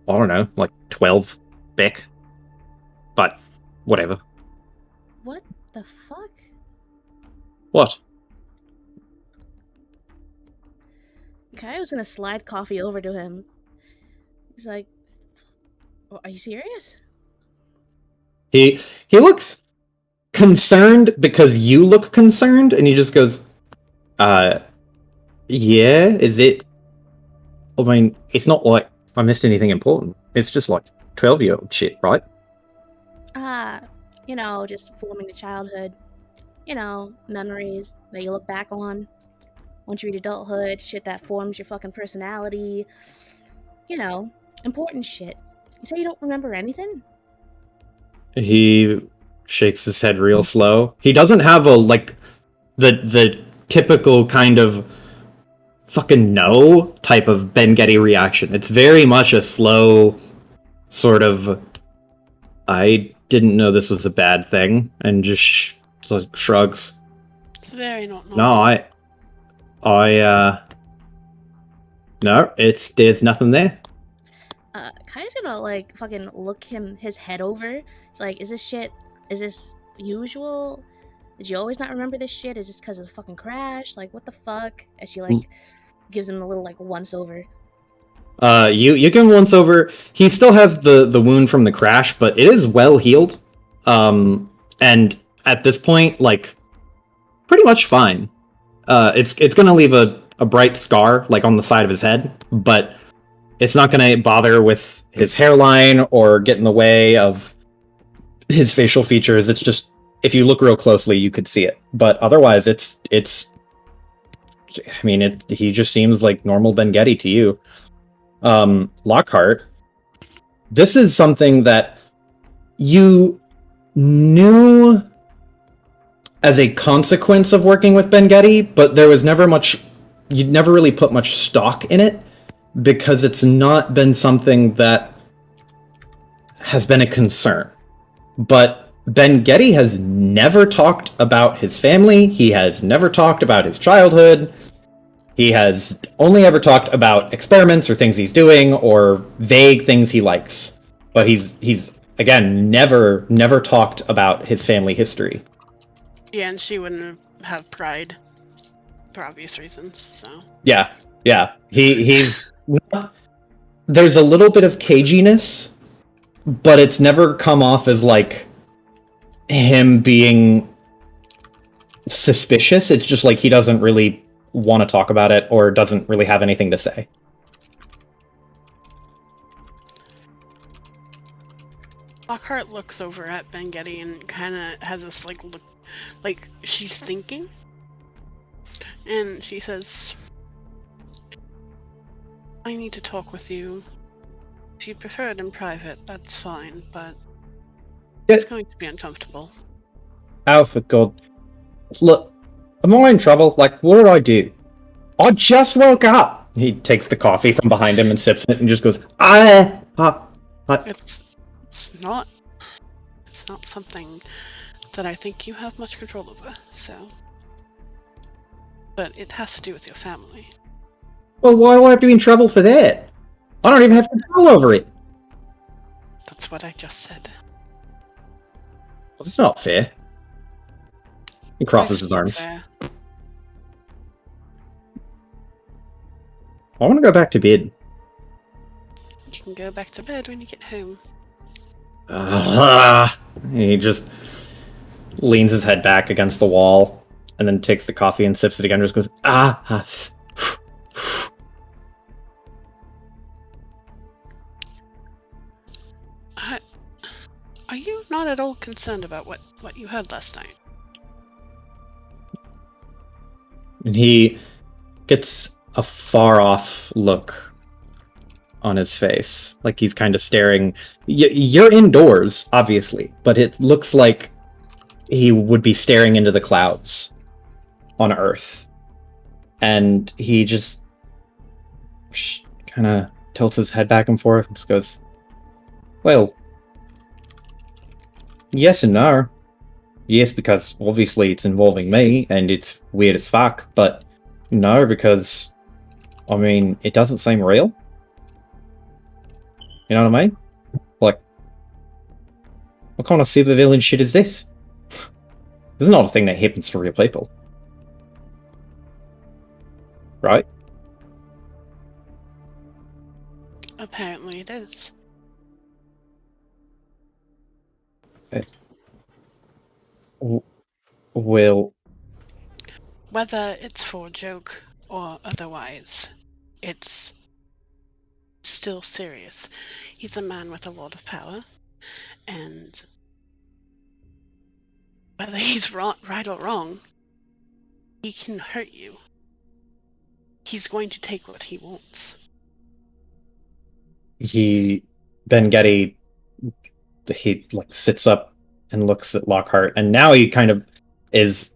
I don't know, like 12 back. But whatever. What the fuck? What? Kai was gonna slide coffee over to him. He's like, are you serious? He looks concerned because you look concerned, and he just goes, yeah, is it? I mean, it's not like I missed anything important. It's just like 12-year-old shit, right? Just forming the childhood. Memories that you look back on. Once you reach adulthood, shit that forms your fucking personality. Important shit. You say you don't remember anything? He shakes his head real slow. He doesn't have the typical kind of fucking no type of Ben-Geddy reaction. It's very much a slow sort of, I didn't know this was a bad thing, and just shrugs. It's very not No, no, there's nothing there. Kai's gonna fucking look his head over. It's like, is this usual? Did you always not remember this shit? Is this because of the fucking crash? Like, what the fuck? As she gives him a little once over. You give him once over. He still has the wound from the crash, but it is well healed. And at this point, pretty much fine. It's gonna leave a bright scar on the side of his head, but it's not gonna bother with his hairline or get in the way of his facial features. It's just, if you look real closely, you could see it. But otherwise, he just seems like normal Ben-Geddy to you. Lockhart, this is something that you knew as a consequence of working with Ben Getty, but there was never much, you'd never really put much stock in it because it's not been something that has been a concern. But Ben Getty has never talked about his family. He has never talked about his childhood. He has only ever talked about experiments or things he's doing or vague things he likes. But he's again never talked about his family history. Yeah, and she wouldn't have pride for obvious reasons. So Yeah. He's there's a little bit of caginess, but it's never come off as like him being suspicious. It's just like he doesn't really want to talk about it or doesn't really have anything to say. Lockhart looks over at Ben Getty and kind of has this like look, like she's thinking, and she says, "I need to talk with you. If you prefer it in private, that's fine, but it's going to be uncomfortable." Oh, for God. Look, am I in trouble? Like, what did I do? I just woke up. He takes the coffee from behind him and sips it and just goes, It's not something that I think you have much control over, so. But it has to do with your family. Well, why do I have to be in trouble for that? I don't even have control over it. That's what I just said. Well, that's not fair. He crosses his arms. Fair. I want to go back to bed. You can go back to bed when you get home. He just leans his head back against the wall and then takes the coffee and sips it again and just goes, Are you not at all concerned about what you heard last night? And he gets a far off look on his face. Like he's kind of staring. You're indoors, obviously, but it looks like he would be staring into the clouds on Earth. And he just kind of tilts his head back and forth and just goes, well, yes and no. Yes, because obviously it's involving me and it's weird as fuck, but no, because, I mean, it doesn't seem real. You know what I mean? Like, what kind of supervillain shit is this? This is not a thing that happens to real people. Right? Apparently it is. Well, Whether it's for a joke or otherwise, it's still serious. He's a man with a lot of power, and whether he's right or wrong, he can hurt you. He's going to take what he wants. Ben Getty, he like sits up and looks at Lockhart, and now he kind of is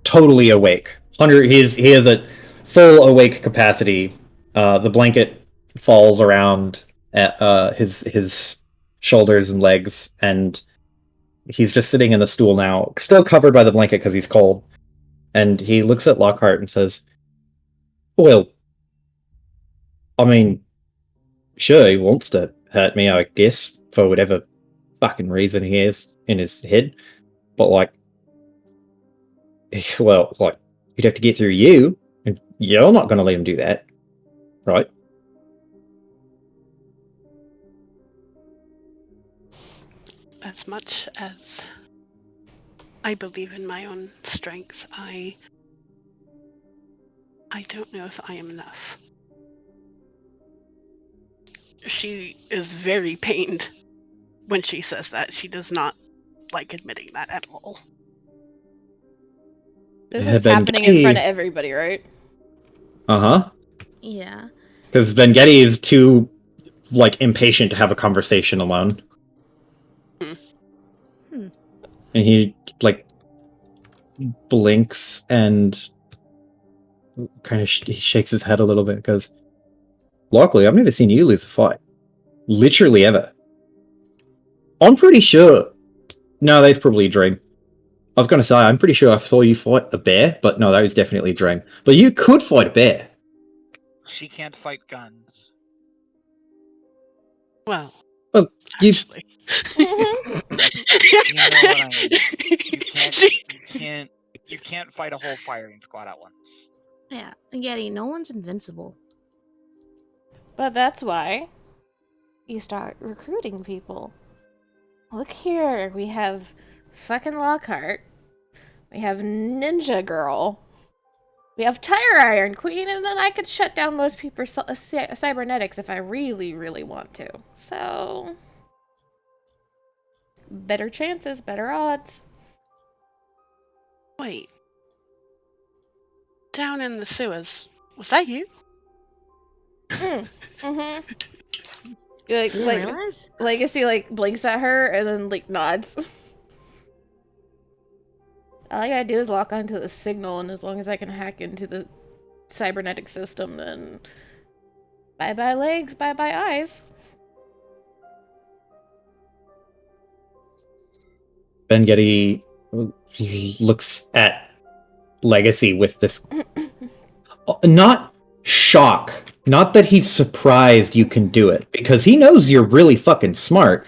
totally awake. He has a full awake capacity. The blanket falls around at his shoulders and legs, and he's just sitting in the stool now, still covered by the blanket because he's cold. And he looks at Lockhart and says, well, I mean, sure, he wants to hurt me, I guess, for whatever fucking reason he has in his head. But, like, well, like, he'd have to get through you, and you're not going to let him do that, right? As much as I believe in my own strength, I don't know if I am enough. She is very pained when she says that. She does not like admitting that at all. This is happening in front of everybody, right? Uh-huh. Yeah. because Vengetti is too like impatient to have a conversation alone. Hmm. And he like blinks and kind of he shakes his head a little bit. Goes, "Luckily, I've never seen you lose a fight. Literally ever. I'm pretty sure. No, that's probably a dream. I was going to say, I'm pretty sure I saw you fight a bear, but no, that was definitely a dream. But you could fight a bear. She can't fight guns. Well, Well, you- actually. You know what I mean. You can't fight a whole firing squad at once. Yeah, Getty, no one's invincible. But that's why you start recruiting people. Look here, we have fucking Lockhart. We have Ninja Girl. We have Tire Iron Queen, and then I could shut down most people's cybernetics if I really, really want to. So, better chances, better odds. Wait. Down in the sewers. Was that you? Mm-hmm. You didn't realize? Legacy like blinks at her and then like nods. All I gotta do is lock onto the signal, and as long as I can hack into the cybernetic system, then bye-bye legs, bye-bye eyes. Vengetti looks at Legacy with this not shock, not that he's surprised you can do it, because he knows you're really fucking smart,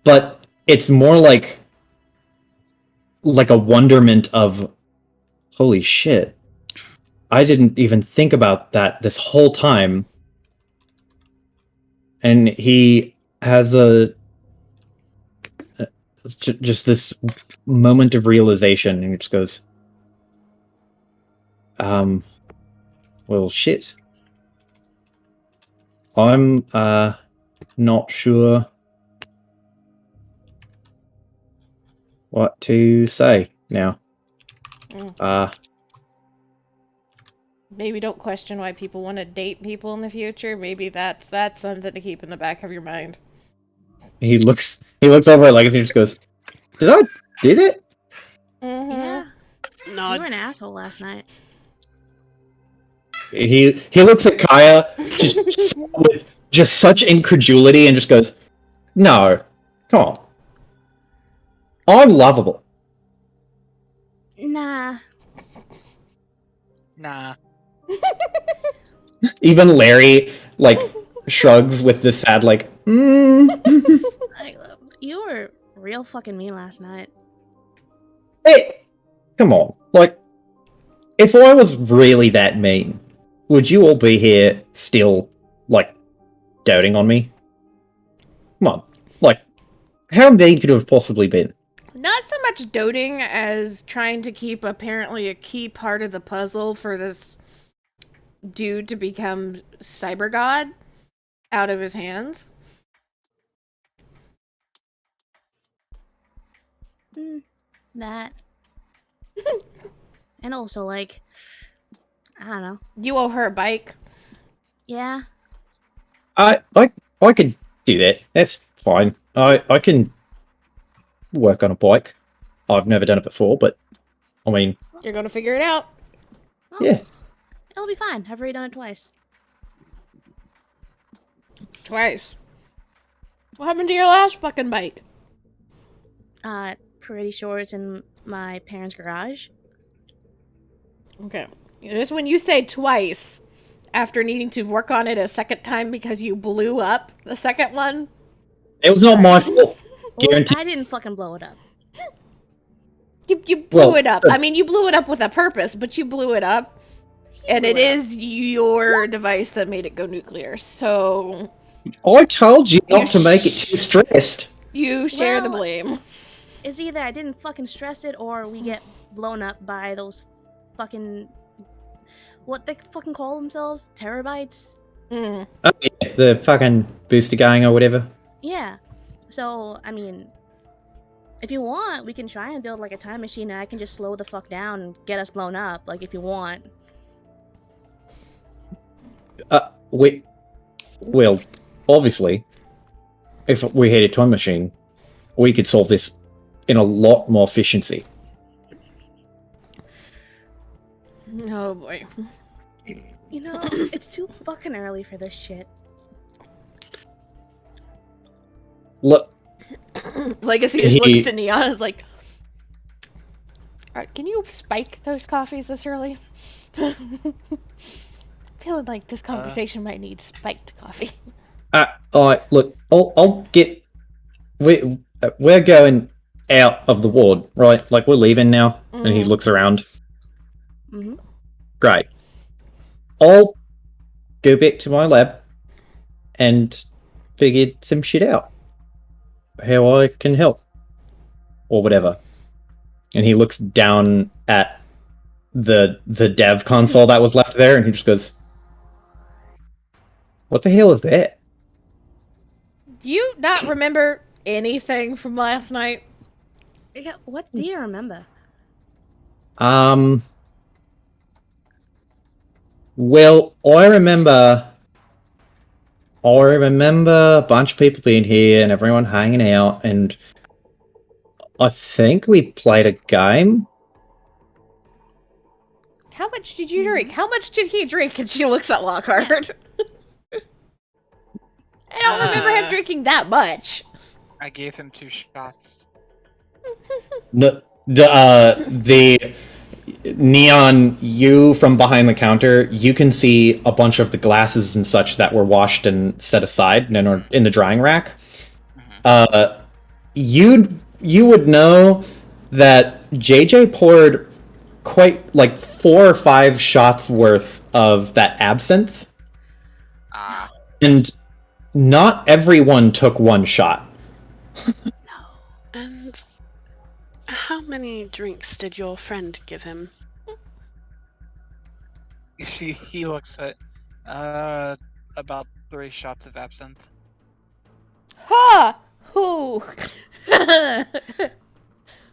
but it's more like a wonderment of, holy shit, I didn't even think about that this whole time. And he has just this moment of realization, and he just goes, well, shit. I'm not sure what to say now. Maybe don't question why people want to date people in the future. Maybe that's something to keep in the back of your mind. He looks over at Legacy and just goes, "Did I do that?" Mm-hmm. Yeah. No, You were an asshole last night. He looks at Kaya with just such incredulity and just goes, "No, come on. I'm lovable." Nah. Nah. Even Larry like shrugs with this sad like, You were real fucking mean last night. Hey, come on. Like, if I was really that mean, would you all be here still, like, doting on me? Come on. Like, how mean could it have possibly been? Not so much doting as trying to keep apparently a key part of the puzzle for this dude to become Cyber God out of his hands. That. And also, like, I don't know. You owe her a bike. Yeah. I could do that. That's fine. I can work on a bike. I've never done it before, but I mean, You're gonna figure it out. Well, yeah. It'll be fine. I've already done it twice. Twice. What happened to your last fucking bike? Pretty sure it's in my parents' garage. Okay. Just when you say twice, after needing to work on it a second time because you blew up the second one. It was not my fault. Well, Guaranteed. I didn't fucking blow it up. You blew Well, it up. I mean, you blew it up with a purpose, but you blew it up. And it is your device that made it go nuclear. So I told you not to make it too stressed. you share the Well, blame. It's either I didn't fucking stress it or we get blown up by those fucking... What they fucking call themselves? Terabytes? Mm. Oh, yeah, the fucking booster gang or whatever. Yeah. So, I mean... If you want, we can try and build like a time machine and I can just slow the fuck down and get us blown up, like if you want. Well, obviously, if we had a time machine, we could solve this in a lot more efficiency. Oh boy. You know, it's too fucking early for this shit. Look, Legacy just looks to Neon and is like, alright, can you spike those coffees this early? Feeling like this conversation might need spiked coffee. look, I'll get. We're going out of the ward, right? Like we're leaving now, and he looks around. Mm-hmm. Great. I'll go back to my lab and figure some shit out. How I can help, or whatever. And he looks down at the dev console that was left there, and he just goes, "What the hell is that?" Do you not remember anything from last night? Yeah, what do you remember? Well, I remember a bunch of people being here and everyone hanging out, and I think we played a game. How much did you drink? How much did he drink? And she looks at Lockhart. I don't remember him drinking that much. I gave him 2 shots. The Neon, you from behind the counter, you can see a bunch of the glasses and such that were washed and set aside and are in the drying rack. You would know that JJ poured quite like 4 or 5 shots worth of that absinthe, and not everyone took 1 shot. And how many drinks did your friend give him? He looks at about 3 shots of absinthe. Ha! Who?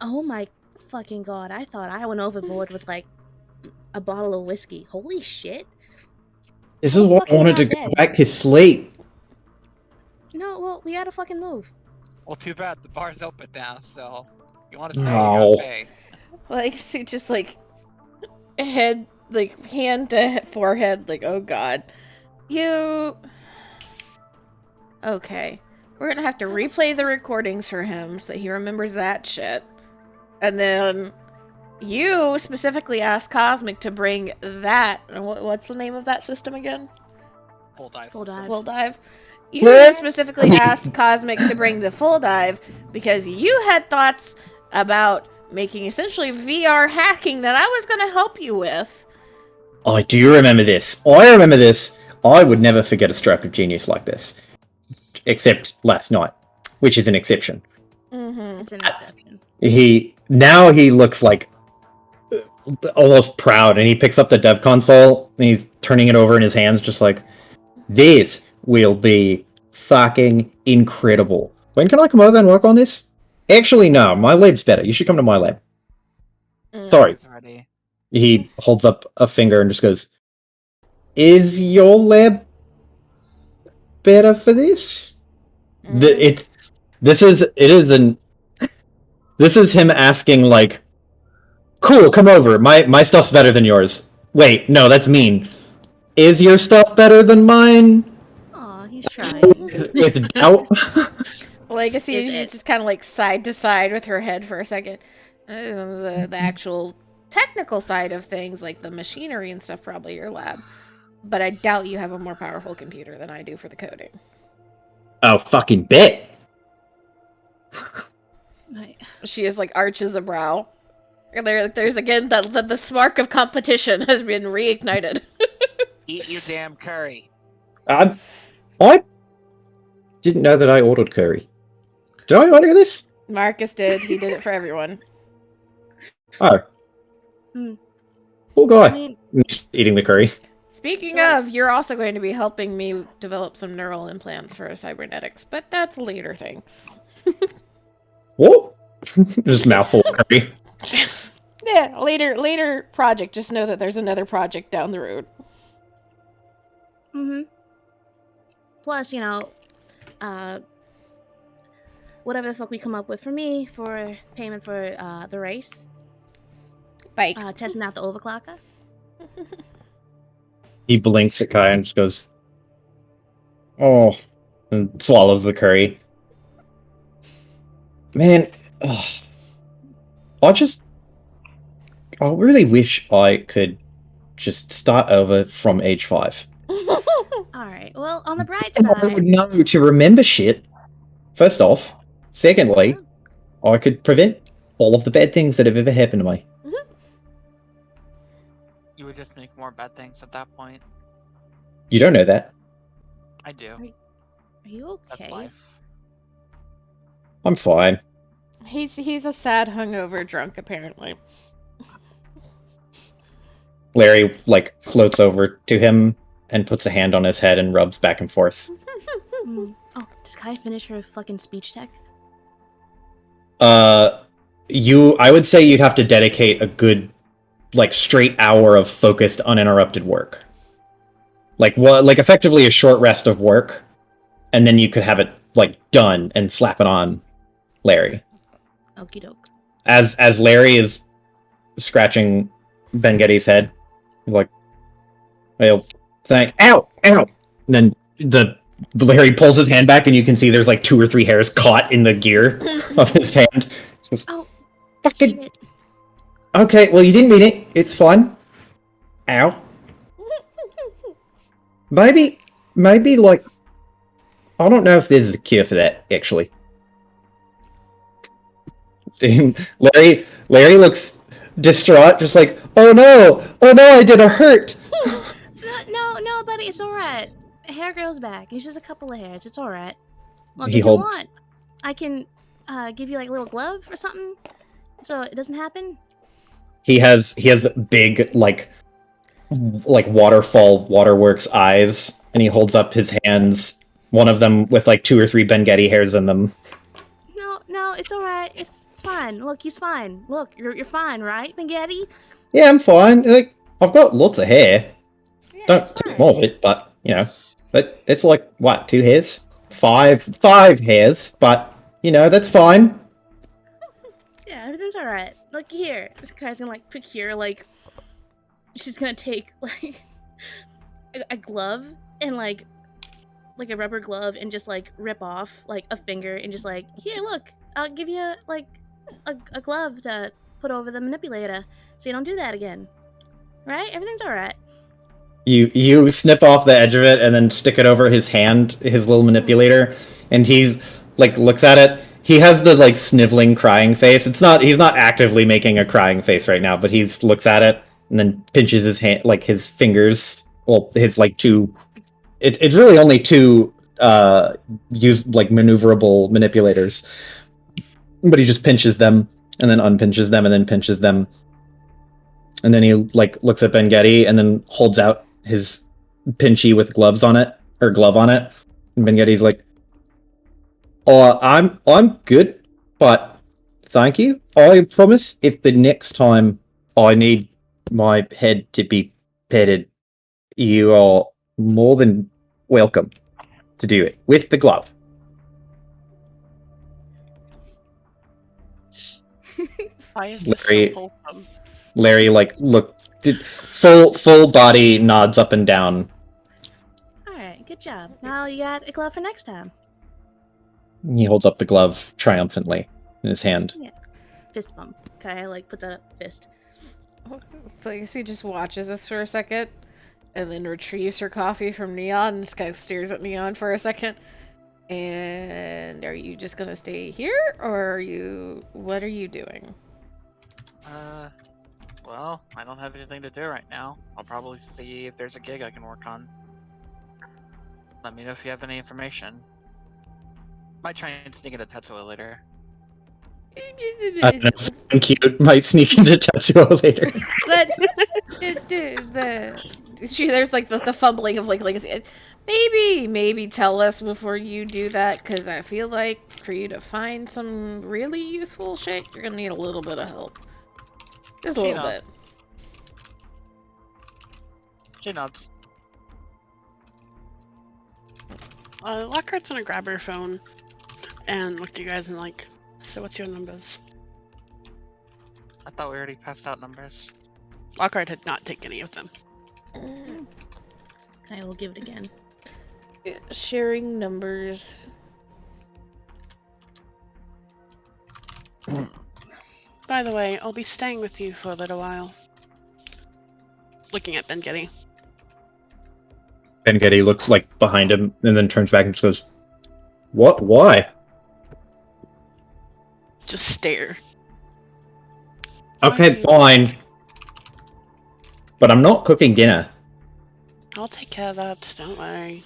Oh my fucking god, I thought I went overboard with like a bottle of whiskey. Holy shit. This is why I wanted to go back to sleep. No, well, we gotta fucking move. Well, too bad. The bar's open now, so you want to stay? No. You gotta pay. Like, so just like head, like hand to forehead, like, oh god. You. Okay. We're gonna have to replay the recordings for him so that he remembers that shit. And then you specifically asked Cosmic to bring that. What's the name of that system again? Full dive. Full dive. Full dive. You specifically asked Cosmic to bring the full dive because you had thoughts about making essentially VR hacking that I was going to help you with. I do remember this. I would never forget a stroke of genius like this. Except last night, which is an exception. Mm-hmm. It's an exception. He looks like almost proud, and he picks up the dev console and he's turning it over in his hands just like, this will be fucking incredible. When can I come over and work on this? Actually, no, my lab's better. You should come to my lab. Sorry. It's ready. He holds up a finger and just goes, is your lab better for this? This is him asking like, cool, come over. My stuff's better than yours. Wait, no, that's mean. Is your stuff better than mine? Aw, he's trying. With doubt. Legacy is just kind of like side to side with her head for a second. The actual technical side of things, like the machinery and stuff, probably your lab. But I doubt you have a more powerful computer than I do for the coding. Oh, fucking bet. She is like arches a brow. And there's again the spark of competition has been reignited. Eat your damn curry. I didn't know that I ordered curry. Did I order this? Marcus did. He did it for everyone. Oh. Hmm. Cool guy. I mean, Eating the curry. Speaking of, you're also going to be helping me develop some neural implants for cybernetics, but that's a later thing. What? Just mouthful of curry. Yeah, later project. Just know that there's another project down the road. mm-hmm. Plus, you know, whatever the fuck we come up with for me for payment for the race, Bike. testing out the overclocker. He blinks at Kai and just goes, "Oh," and swallows the curry. Man, ugh. I really wish I could just start over from age 5. Alright, well, on the bright And I would side, know to remember shit, first off. Secondly, I could prevent all of the bad things that have ever happened to me. You would just make more bad things at that point. You don't know that. I do. are you That's okay? life. I'm fine. He's a sad hungover drunk apparently. Larry, like, floats over to him and puts a hand on his head and rubs back and forth. Oh, does Kai finish her fucking speech tech? I would say you'd have to dedicate a good, like, straight hour of focused, uninterrupted work. Like, effectively a short rest of work, and then you could have it, like, done and slap it on Larry. Okie doke. As Larry is scratching Ben Getty's head, like, well, ow! And then Larry pulls his hand back, and you can see there's like 2 or 3 hairs caught in the gear of his hand. Just, Oh, fucking. shit. Okay, well, you didn't mean it. It's fine. Ow. Maybe, like, I don't know if there's a cure for that, actually. Larry looks distraught, just like, oh no, I did a hurt. No, buddy, it's alright. Hair grows back. It's just a couple of hairs. It's alright. Look, He if holds- you want, I can give you like a little glove or something, so it doesn't happen. He has big, like waterworks eyes, and he holds up his hands, one of them with like 2 or 3 Ben Getty hairs in them. No, it's alright. It's fine. Look, he's fine. Look, you're fine, right, Bengetti? Yeah, I'm fine. Like, I've got lots of hair. Yeah, Don't it's take fine. more of it, but you know, but it's like what, 2 hairs, 5 hairs, but you know that's fine. Yeah, everything's alright. Look here. This guy's gonna like procure like she's gonna take like a glove and like a rubber glove and just like rip off like a finger and just like, here, look, I'll give you like a glove to put over the manipulator so you don't do that again. Right? Everything's alright. You snip off the edge of it and then stick it over his hand, his little manipulator, and he's like looks at it. He has the like sniveling crying face. He's not actively making a crying face right now, but he looks at it and then pinches his hand, like his fingers. Well, his like 2. It's really only 2 used like maneuverable manipulators, but he just pinches them and then unpinches them and then pinches them, and then he like looks at Ben Getty and then holds out his pinchy with glove on it, and Ben Getty's like, "Oh, I'm good, but thank you. I promise if the next time I need my head to be petted, you are more than welcome to do it with the glove." Why is this Larry- so wholesome? Larry full body nods up and down. Alright, good job. Now you got a glove for next time. He holds up the glove triumphantly in his hand. Fist bump. Okay, like put that fist. Legacy just watches us for a second and then retrieves her coffee from Neon and just kind of stares at Neon for a second. And are you just gonna stay here or what are you doing? Well, I don't have anything to do right now. I'll probably see if there's a gig I can work on. Let me know if you have any information. Might try and sneak into Tetsuo later. I don't know, cute might sneak into Tetsuo later. There's like the fumbling of like Legacy. Maybe tell us before you do that, because I feel like for you to find some really useful shit, you're gonna need a little bit of help. Just a little bit. She nods. Lockhart's gonna grab her phone and look at you guys and like, so what's your numbers? I thought we already passed out numbers. Lockhart had not taken any of them. I will give it again. Sharing numbers. By the way, I'll be staying with you for a little while. Looking at Ben Getty. Ben Getty looks like behind him and then turns back and just goes, "What? Why?" Just stare. Okay, fine. But I'm not cooking dinner. I'll take care of that, don't worry.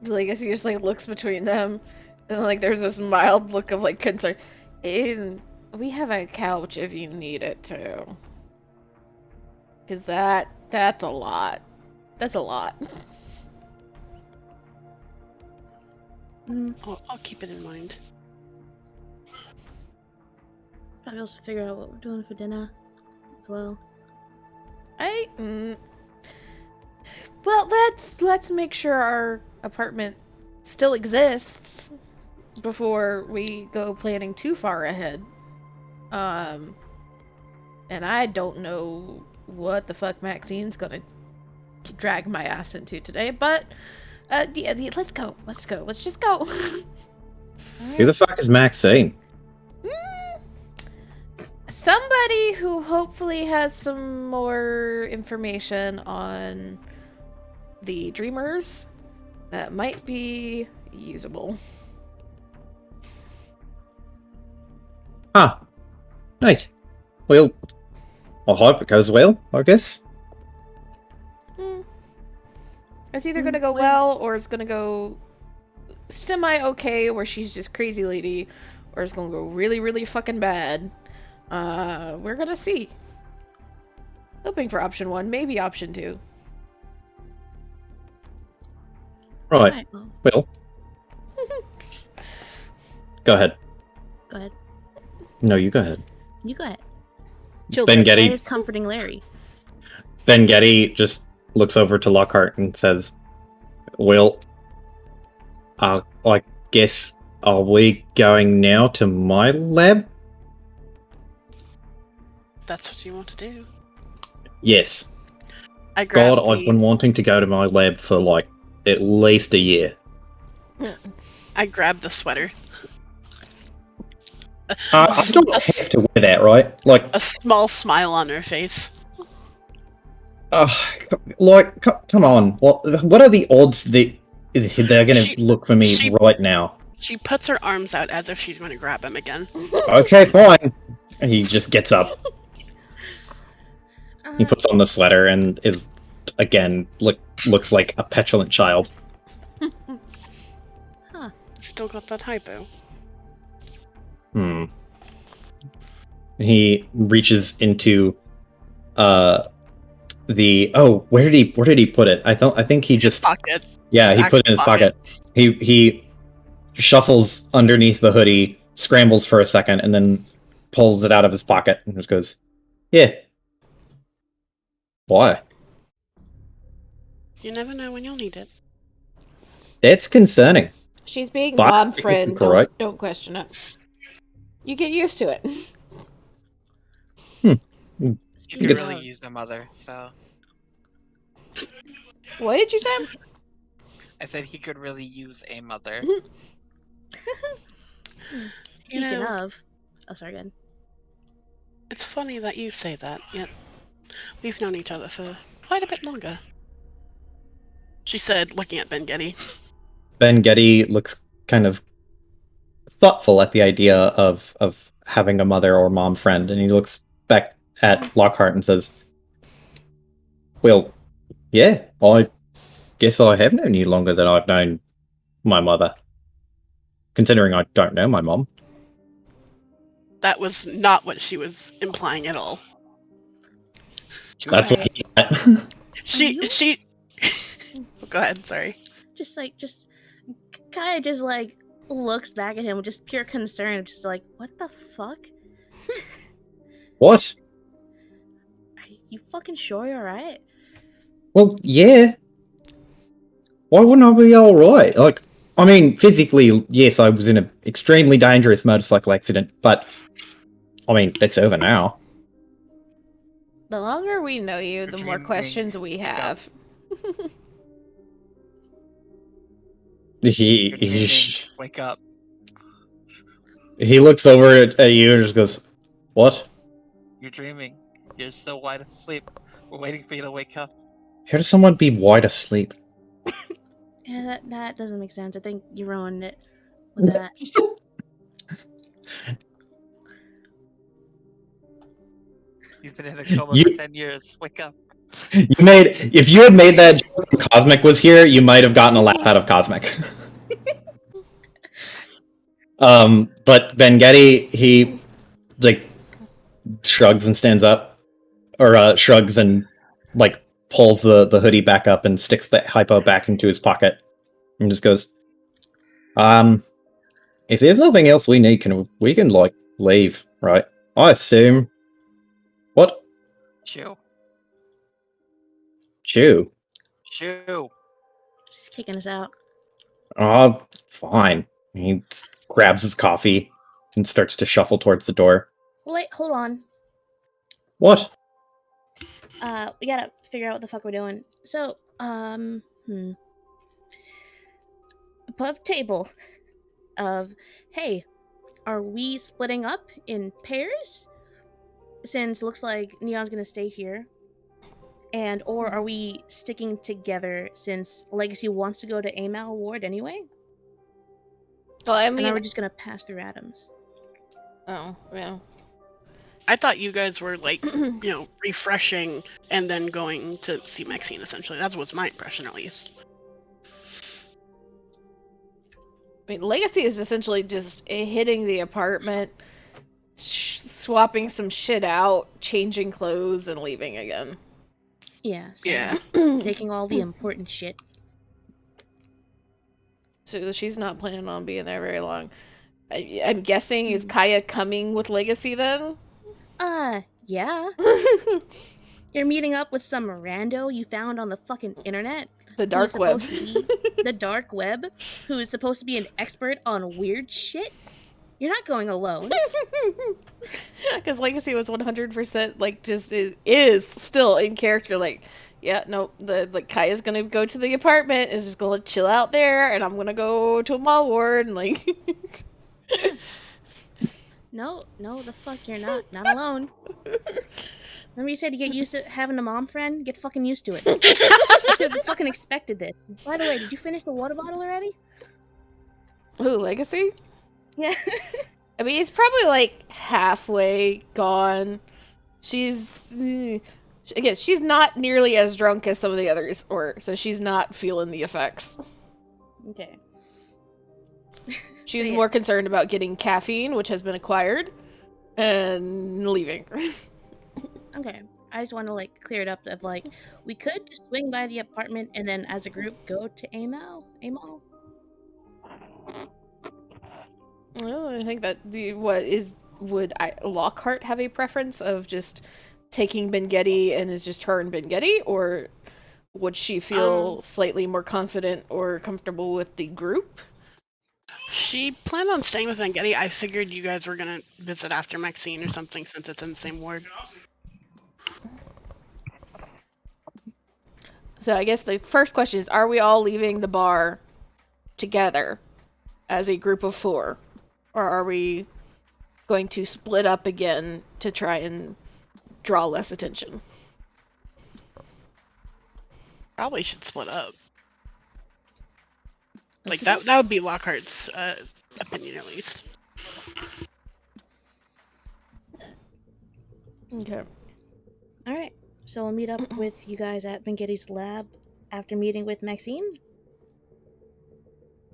Like, as he just like looks between them, and like there's this mild look of like concern. And we have a couch if you need it to. Cause that's a lot. That's a lot. I'll keep it in mind. Probably also figure out what we're doing for dinner as well. Well, let's make sure our apartment still exists before we go planning too far ahead. And I don't know what the fuck Maxine's gonna drag my ass into today, but yeah, let's go. Let's just go. Who the fuck is Maxine? Somebody who hopefully has some more information on the Dreamers that might be usable. Huh. Right. Well, I hope it goes well, I guess. It's either gonna go well, or it's gonna go semi-okay, where she's just crazy lady, or it's gonna go really, really fucking bad. We're gonna see. Hoping for option 1, maybe option 2. Right. Alright, well, Well, go ahead. go ahead. No, you go ahead. You go ahead. Ben I Getty. was comforting Larry. Ben Getty just looks over to Lockhart and says, "Well, I guess, are we going now to my lab?" That's what you want to do. Yes. I grabbed God, I've been wanting to go to my lab for like at least a year. I grabbed the sweater. I don't have to wear that, right? Like, A small smile on her face. come on. What are the odds that they're going to look for me right now? She puts her arms out as if she's going to grab him again. Okay, fine. And he just gets up. He puts on the sweater and is, again, looks like a petulant child. Still got that hypo. He reaches into where did he put it? I think he just Pocket. Yeah, he put it in his pocket. He shuffles underneath the hoodie, scrambles for a second, and then pulls it out of his pocket and just goes, "Yeah." Why? You never know when you'll need it. It's concerning. She's being But mom friend. correct. Don't question it. You get used to it. You think could it's- really use the mother, so What did you say? I said he could really use a mother. You Speaking know, of... Oh, sorry, go ahead. it's funny that you say that, yet we've known each other for quite a bit longer. She said, looking at Ben Getty. Ben Getty looks kind of thoughtful at the idea of having a mother or mom friend, and he looks back at Lockhart and says, "Well, yeah, I guess I have known you longer than I've known my mother, considering I don't know my mom." That was not what she was implying at all. That's what he meant. She Go ahead, sorry. Just kind of just looks back at him with just pure concern, just like, what the fuck? What? Are you fucking sure you're alright? Well, yeah. Why wouldn't I be all right? Like, I mean, physically, yes, I was in an extremely dangerous motorcycle accident, but I mean, it's over now. The longer we know you, You're the more dreaming. questions we have. You're He dreaming. Wake up. he looks over at you and just goes, "What? You're dreaming. You're still wide asleep. We're waiting for you to wake up. How does someone be wide asleep?" Yeah, that doesn't make sense. I think you ruined it with that. You've been in a coma You- for 10 years. Wake up. If you had made that joke and Cosmic was here, you might have gotten a laugh out of Cosmic. But Vengetti, he like shrugs and stands up, or shrugs and like pulls the hoodie back up and sticks the hypo back into his pocket, and just goes, if there's nothing else we need, we can like leave, right? I assume. What? Chew. Chew. Chew. Just kicking us out. Oh, fine. He grabs his coffee and starts to shuffle towards the door. Wait, hold on. What? We gotta figure out what the fuck we're doing. So, above table of, hey, are we splitting up in pairs? Since looks like Neon's gonna stay here. And, or are we sticking together since Legacy wants to go to Amal Ward anyway? Well, I And now we're mean, just gonna pass through Adams. oh yeah. I thought you guys were like, refreshing and then going to see Maxine. Essentially, that was my impression, at least. I mean, Legacy is essentially just hitting the apartment, swapping some shit out, changing clothes, and leaving again. Yeah. So Yeah. taking all the important shit. So she's not planning on being there very long. I'm guessing, is Kaya coming with Legacy then? Yeah. You're meeting up with some rando you found on the fucking internet. The dark who's web. supposed to be the dark web, who is supposed to be an expert on weird shit. You're not going alone. Because Legacy was 100% like just is still in character. Like, yeah, no, Kaya's gonna go to the apartment, is just gonna chill out there, and I'm gonna go to a mall ward and like. No, the fuck, you're not alone. Remember you said you get used to having a mom friend? Get fucking used to it. You should have fucking expected this. By the way, did you finish the water bottle already? Ooh, Legacy? Yeah. I mean, it's probably like halfway gone. She's again, she's not nearly as drunk as some of the others, so she's not feeling the effects. Okay. She's So, yeah. more concerned about getting caffeine, which has been acquired, and leaving. Okay. I just want to like clear it up of like we could just swing by the apartment and then as a group go to Amal. Well, I think that would Lockhart have a preference of just taking Bengetti and is just her and Bengetti, or would she feel slightly more confident or comfortable with the group? She planned on staying with Vengetti. I figured you guys were gonna visit after Maxine or something, since it's in the same ward. So I guess the first question is, are we all leaving the bar together as a group of 4? Or are we going to split up again to try and draw less attention? Probably should split up. Like that would be Lockhart's opinion, at least. Okay. All right. So we'll meet up with you guys at Bengetti's lab after meeting with Maxine.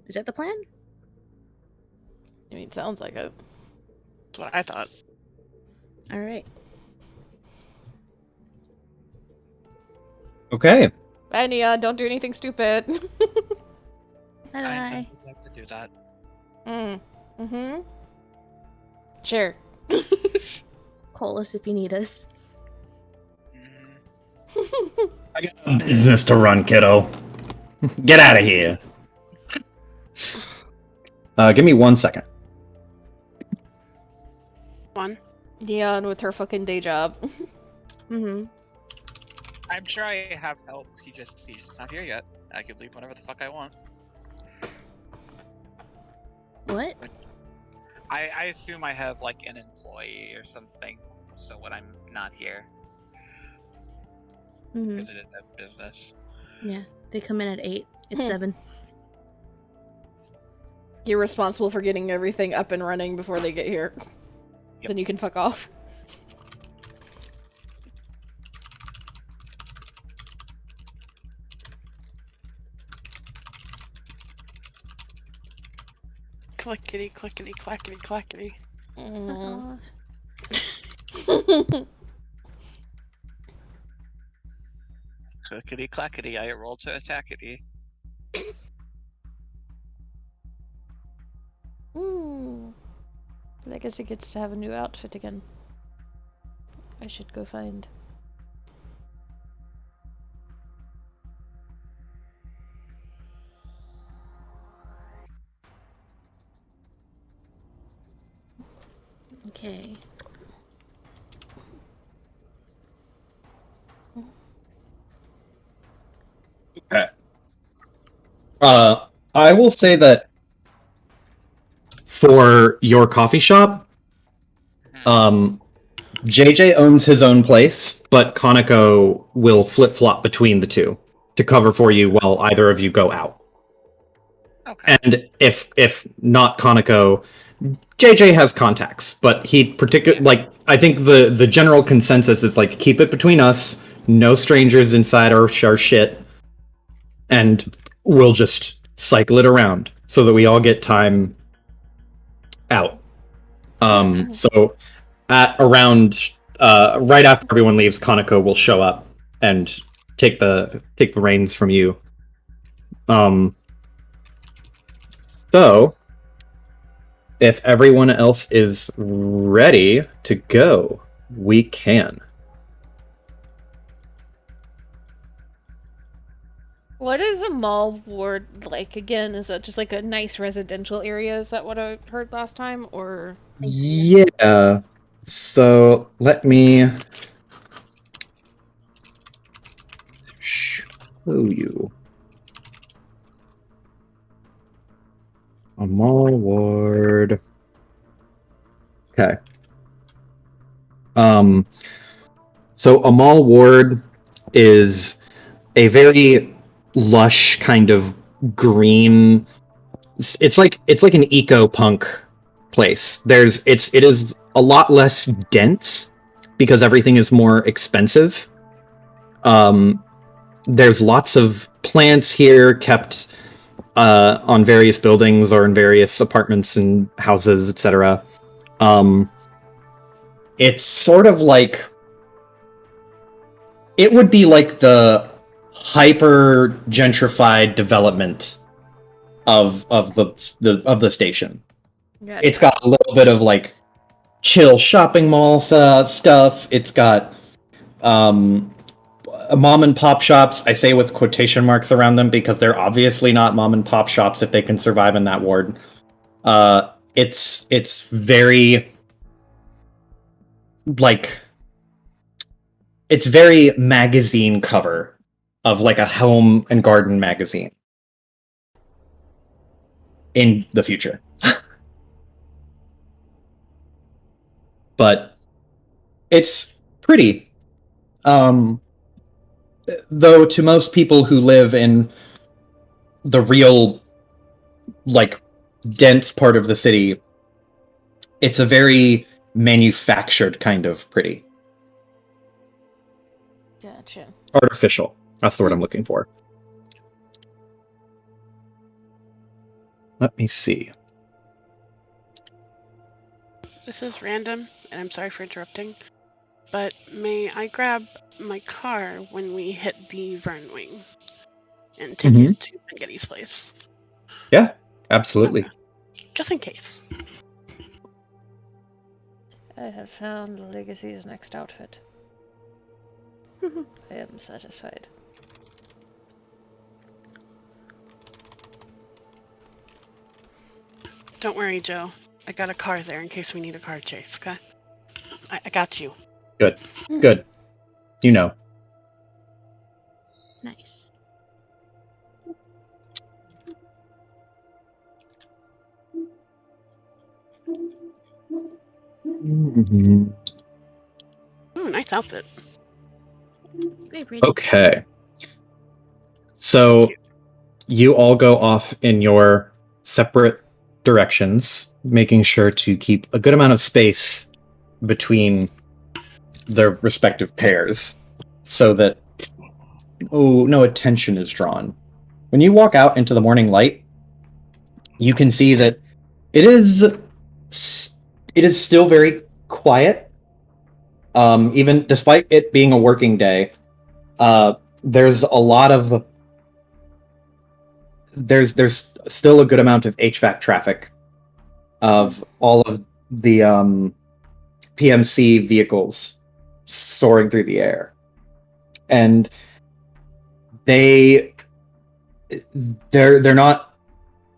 Is that the plan? I mean, it sounds like it. That's what I thought. All right. Okay. Bye, Neon. Don't do anything stupid. Bye bye. I'd like to do that. Mm-hmm. Sure. Call us if you need us. Mm, Business to run, kiddo. Get out of here. Give me 1 second. One. Neon with her fucking day job. Mm-hmm. I'm sure I have help. He's just not here yet. I can leave whenever the fuck I want. What? I assume I have like an employee or something. So when I'm not here, Mm-hmm. because it is a business. Yeah, they come in at 8. It's 7. You're responsible for getting everything up and running before they get here. Yep. Then you can fuck off. Clickety, clickety, clackety, clackety. Mm. Clickety clackety, I roll to attackety. Ooh. I guess it gets to have a new outfit again. I should go find. Okay. Okay. I will say that for your coffee shop, JJ owns his own place, but Konako will flip-flop between the two to cover for you while either of you go out. Okay. And if not Konako, JJ has contacts, but he I think the general consensus is like keep it between us, no strangers inside our shit, and we'll just cycle it around so that we all get time out. So at around right after everyone leaves, Konako will show up and take the reins from you. So if everyone else is ready to go, we can. What is a mall ward like again? Is that just like a nice residential area? Is that what I heard last time? Or Yeah. So let me show you. A mall ward. Okay. So a mall ward is a very lush kind of green. It's like an eco punk place. It is a lot less dense because everything is more expensive. There's lots of plants here kept on various buildings or in various apartments and houses, etc. It's sort of like it would be like the hyper gentrified development of the station. gotcha. It's got a little bit of like chill shopping mall stuff. It's got mom and pop shops. I say with quotation marks around them because they're obviously not mom and pop shops if they can survive in that ward. It's very like it's very magazine cover of like a home and garden magazine in the future. But it's pretty. Though to most people who live in the real like dense part of the city, it's a very manufactured kind of pretty. Gotcha. Artificial. That's the word I'm looking for. Let me see. This is random, and I'm sorry for interrupting. But may I grab my car when we hit the Vern Wing and take it to Getty's place? Yeah, absolutely. Okay. Just in case. I have found Legacy's next outfit. I am satisfied. Don't worry, Joe. I got a car there in case we need a car chase, okay? I got you. Good. You know. Nice. Mhm. Ooh, nice outfit. Very pretty. Okay. So you all go off in your separate directions, making sure to keep a good amount of space between their respective pairs so that no attention is drawn. When you walk out into the morning light, you can see that it is still very quiet. Even despite it being a working day, there's a lot of there's still a good amount of HVAC traffic of all of the PMC vehicles soaring through the air, and they're not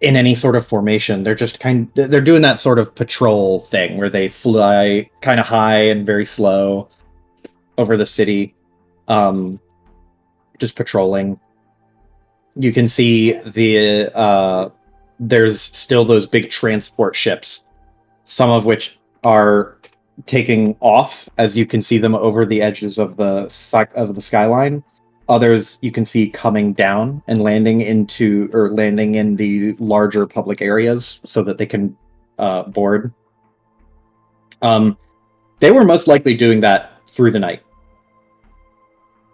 in any sort of formation. They're just they're doing that sort of patrol thing where they fly kind of high and very slow over the city, just patrolling. You can see there's still those big transport ships, some of which are taking off as you can see them over the edges of the skyline. Others you can see coming down and landing in the larger public areas so that they can board. They were most likely doing that through the night,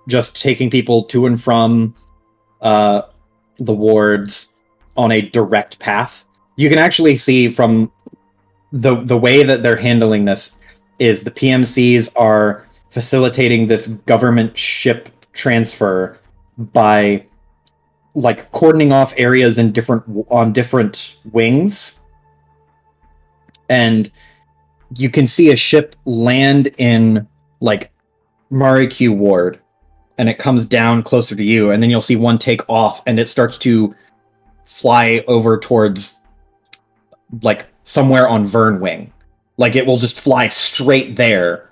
just taking people to and from the wards on a direct path. You can actually see from the way that they're handling this is the PMCs are facilitating this government ship transfer by like cordoning off areas on different wings, and you can see a ship land in like Murray Q Ward, and it comes down closer to you, and then you'll see one take off, and it starts to fly over towards like somewhere on Vern Wing. Like it will just fly straight there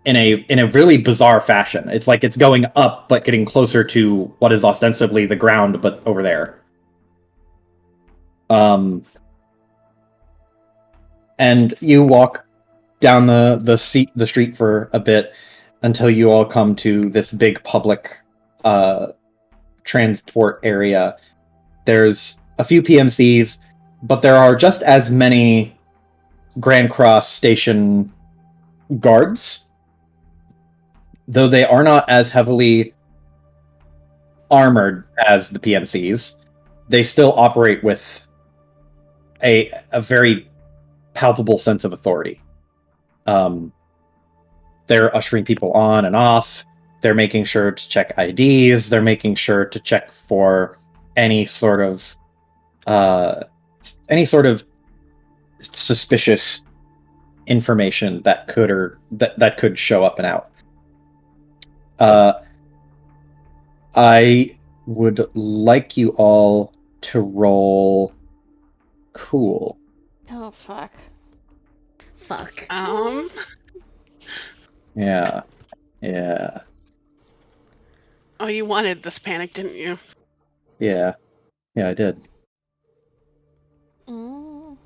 in a really bizarre fashion. It's like it's going up but getting closer to what is ostensibly the ground, but over there. And you walk down the street for a bit until you all come to this big public transport area. There's a few PMCs, but there are just as many Grand Cross Station guards, though they are not as heavily armored as the PMCs. They still operate with a very palpable sense of authority. They're ushering people on and off. They're making sure to check IDs. They're making sure to check for any sort of suspicious information that could show up and out. I would like you all to roll cool. Oh, fuck. Fuck. Yeah. Oh, you wanted this panic, didn't you? Yeah, I did. Mm.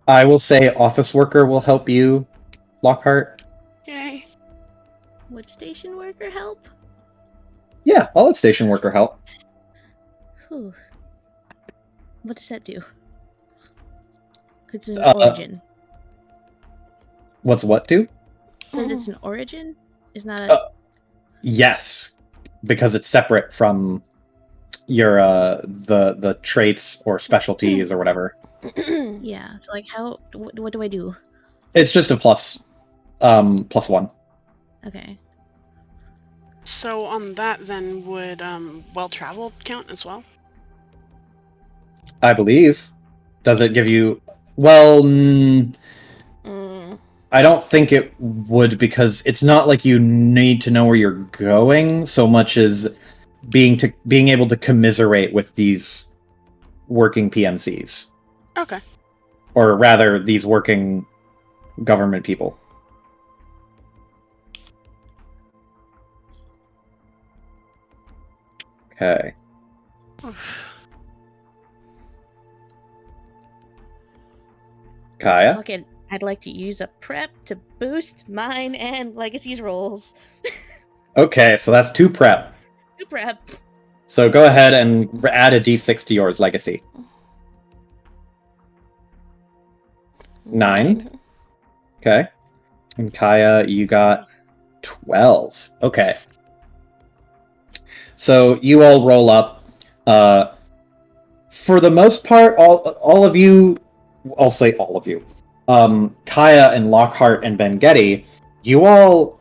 I will say office worker will help you, Lockhart. Yay. Would station worker help? Yeah, I'll let station worker help. Whew. What does that do? Because it's an Uh, origin. What's what do? Because it's an origin? It's not a... Yes, because it's separate from your the traits or specialties or whatever. Yeah, so like how... What do I do? It's just a plus one. Okay. So on that, then, would well-traveled count as well? I believe. Does it give you... Well, I don't think it would, because it's not like you need to know where you're going so much as being able to commiserate with these working PMCs, Okay. or rather, these working government people. Okay. Kaya? Fucking, I'd like to use a prep to boost mine and Legacy's rolls. Okay, so that's 2 prep. New prep. So go ahead and add a d6 to yours, Legacy. 9. Okay. And Kaya, you got 12. Okay. So you all roll up. For the most part, all of you, I'll say all of you, Kaya and Lockhart and Ben Getty, you all,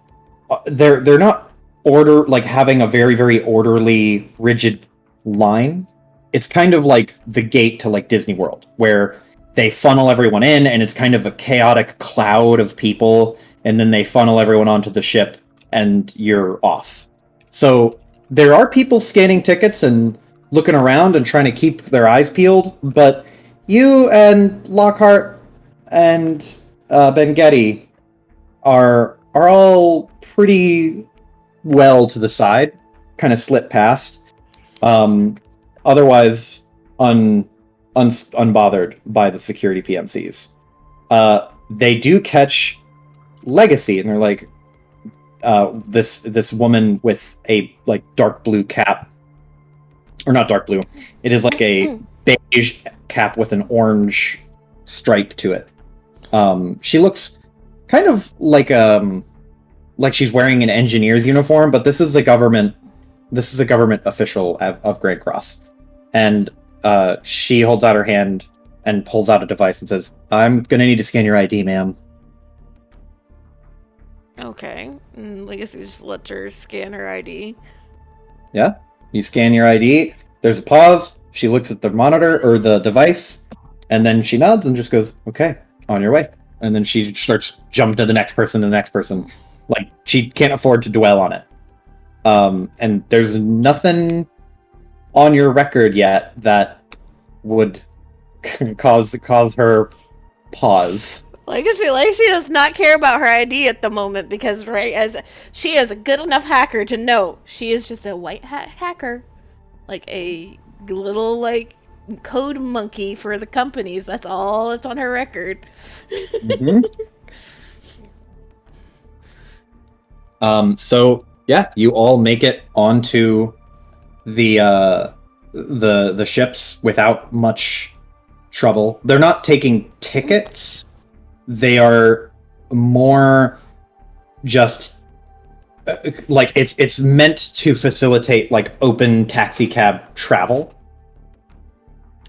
they're not having a very, very orderly, rigid line. It's kind of like the gate to like Disney World, where they funnel everyone in and it's kind of a chaotic cloud of people, and then they funnel everyone onto the ship and you're off. So there are people scanning tickets and looking around and trying to keep their eyes peeled, but you and Lockhart and Ben Getty are all pretty well to the side, kind of slip past. Otherwise, unbothered by the security PMCs. They do catch Legacy, and they're like, this woman with a like dark blue cap, or not dark blue. It is like a beige cap with an orange stripe to it. She looks kind of like she's wearing an engineer's uniform, but this is a government official of Grand Cross. And she holds out her hand and pulls out a device and says, "I'm gonna need to scan your ID, ma'am." Okay. Legacy just lets her scan her ID. Yeah. You scan your ID. There's a pause. She looks at the monitor or the device, and then she nods and just goes, "Okay, on your way." And then she starts jumping to the next person, Like, she can't afford to dwell on it. And there's nothing on your record yet that would cause her pause. Legacy does not care about her ID at the moment because, right, as she is a good enough hacker to know she is just a white hat hacker, like a little like code monkey for the companies. That's all that's on her record. Mm-hmm. So yeah, you all make it onto the ships without much trouble. They're not taking tickets. They are more just like it's meant to facilitate like open taxi cab travel.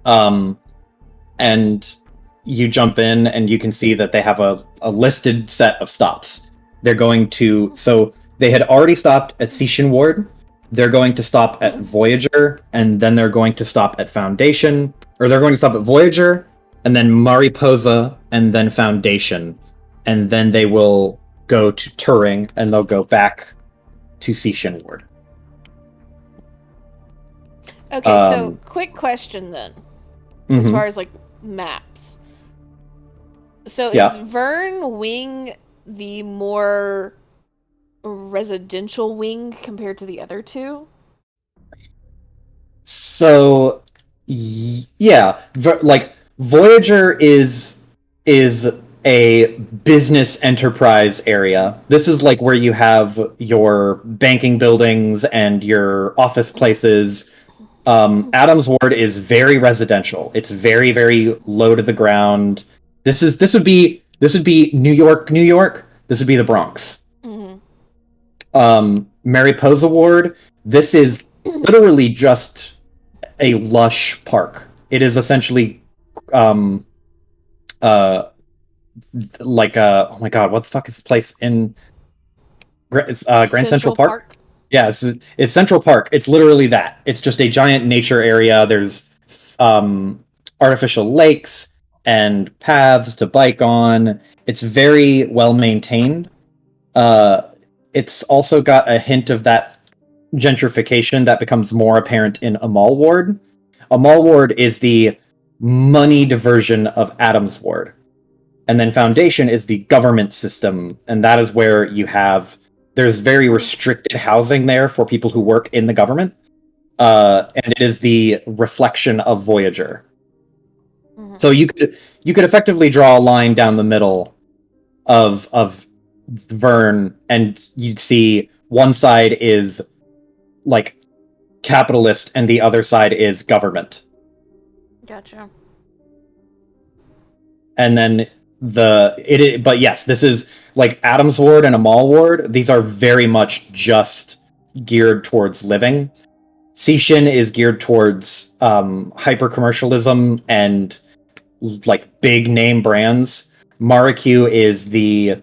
And you jump in and you can see that they have a listed set of stops. They're going to, so they had already stopped at Seaton Ward. They're going to stop at Voyager, and then they're going to stop at Foundation, or they're going to stop at Voyager, and then Mariposa, and then Foundation, and then they will go to Turing, and they'll go back to Seaton Ward. Okay, so quick question then, as Mhm. far as like maps. So Yeah. is Vern Wing the more residential wing compared to the other two? So, yeah, like Voyager is a business enterprise area. This is like where you have your banking buildings and your office places. Adams Ward is very residential. It's very, very low to the ground. This would be New York. This would be the Bronx. Mm-hmm. Mariposa Ward, this is literally just a lush park. It is essentially oh my god, what the fuck is this place in Grand Central Park? Yeah, it's Central Park. It's literally that. It's just a giant nature area. There's artificial lakes and paths to bike on. It's very well maintained. It's also got a hint of that gentrification that becomes more apparent in Amal Ward. Amal Ward is the moneyed version of Adams Ward. And then Foundation is the government system, and that is where there's very restricted housing there for people who work in the government. And it is the reflection of Voyager. Mhm. So you could effectively draw a line down the middle of Vern, and you'd see one side is like capitalist and the other side is government. Gotcha. And then but yes, this is like Adams Ward and Amal Ward. These are very much just geared towards living. Seishin is geared towards hyper commercialism and like big name brands. Marikyu is the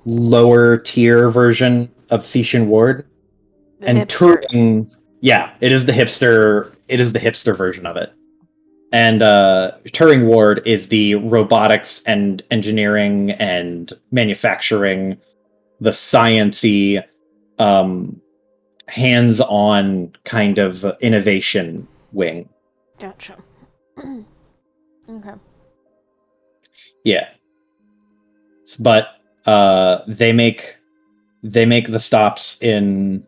lower tier version of Seishin Ward. The And hipster. Turing, yeah, it is the hipster version of it. And Turing Ward is the robotics and engineering and manufacturing, the science-y, hands-on kind of innovation wing. Gotcha. Okay. Yeah. But they make the stops in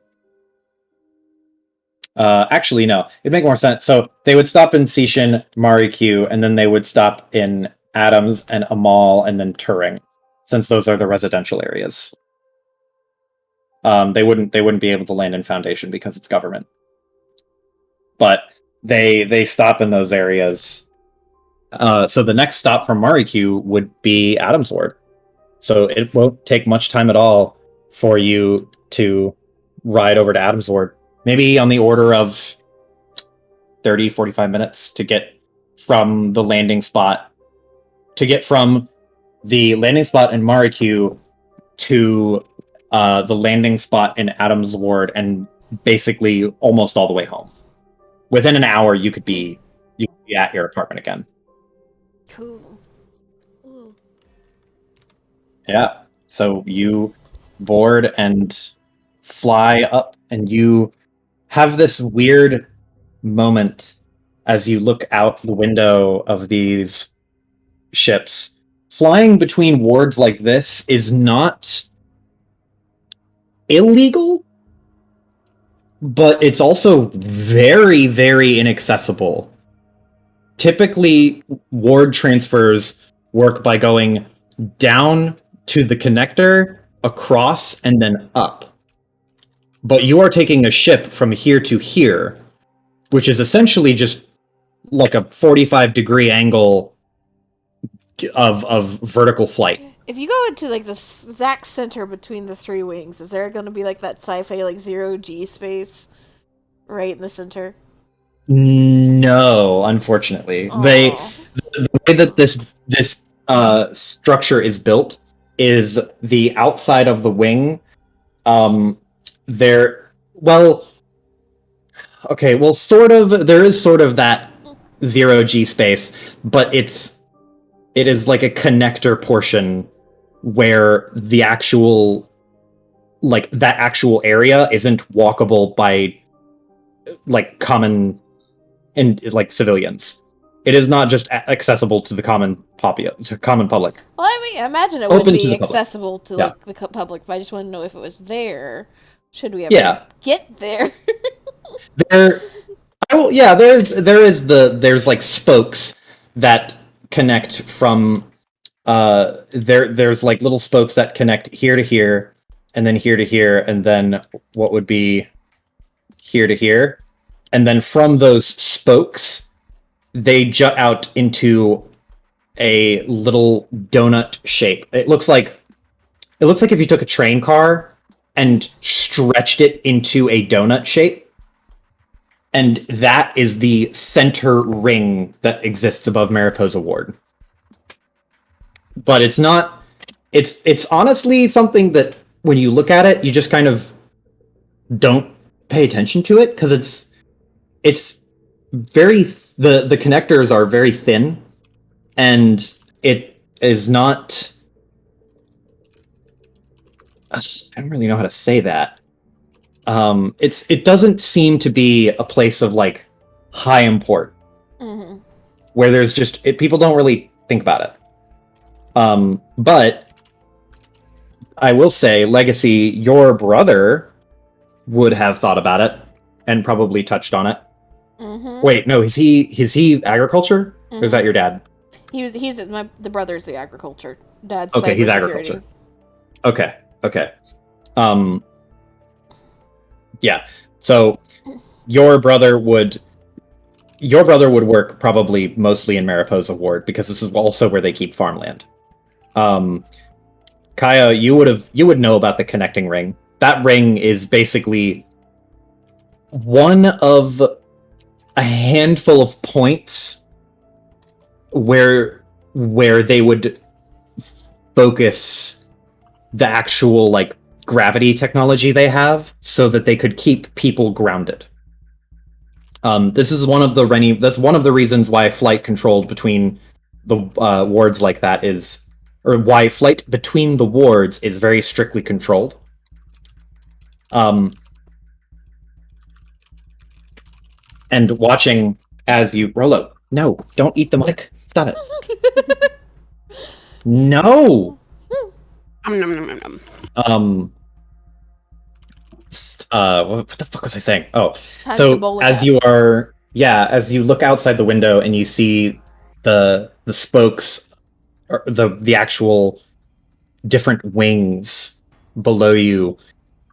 actually, no. It'd make more sense. So they would stop in Seishin, Marikyu, and then they would stop in Adams and Amal, and then Turing, since those are the residential areas. They wouldn't be able to land in Foundation because it's government. But they stop in those areas. So the next stop from Marikyu would be Adams Ward. So it won't take much time at all for you to ride over to Adams Ward. Maybe on the order of 30, 45 minutes to get from the landing spot. To get from the landing spot in Marikyu to the landing spot in Adams Ward, and basically almost all the way home. Within an hour, you could be at your apartment again. Cool. Ooh. Yeah. So you board and fly up, and you have this weird moment as you look out the window of these ships. Flying between wards like this is not illegal, but it's also very, very inaccessible. Typically, ward transfers work by going down to the connector, across, and then up. But you are taking a ship from here to here, which is essentially just like a 45-degree angle of vertical flight. If you go into like the exact center between the three wings, is there going to be like that sci-fi like 0G space right in the center? No, unfortunately. Aw. The way that this structure is built is the outside of the wing. There is sort of that 0G space, but it is like a connector portion where the actual, like, that actual area isn't walkable by like common and like civilians. It is not just accessible to the common public. Well, I mean, I imagine it Open would to be the public. accessible to Yeah. like the public, but I just want to know if it was there. Should we ever Yeah. get there? There's like spokes that connect from there's like little spokes that connect here to here, and then here to here, and then what would be here to here. And then from those spokes, they jut out into a little donut shape. It looks like if you took a train car and stretched it into a donut shape. And that is the center ring that exists above Mariposa Ward. But it's not... It's honestly something that, when you look at it, you just kind of don't pay attention to it, because it's very... The connectors are very thin, and it is not... I don't really know how to say that. it doesn't seem to be a place of like high import, Mm-hmm. where there's just people don't really think about it. But I will say, Legacy, your brother would have thought about it and probably touched on it. Mm-hmm. Wait, no, is he agriculture? Or is that your dad? He's the brother's the agriculture. Dad's Okay, he's cybersecurity. agriculture. Okay. Yeah. So your brother would work probably mostly in Mariposa Ward, because this is also where they keep farmland. Kaya, you would know about the connecting ring. That ring is basically one of a handful of points where they would focus the actual like gravity technology they have, so that they could keep people grounded. This is one of the that's one of the reasons why flight controlled between the wards like that is, or why flight between the wards is very strictly controlled. And watching as you Rolo, no, don't eat the mic. Stop it. No. What the fuck was I saying? Oh, Time to so bowl it as out. you are, as you look outside the window and you see the spokes, or the actual different wings below you,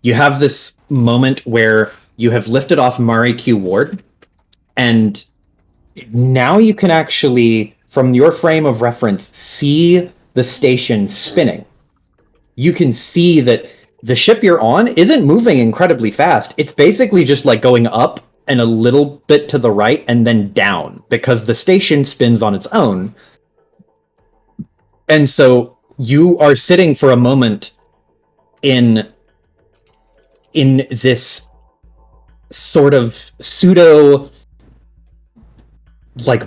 you have this moment where you have lifted off Mari Q Ward, and now you can actually, from your frame of reference, see the station spinning. You can see that the ship you're on isn't moving incredibly fast. It's basically just like going up and a little bit to the right and then down, because the station spins on its own. And so you are sitting for a moment in this sort of pseudo like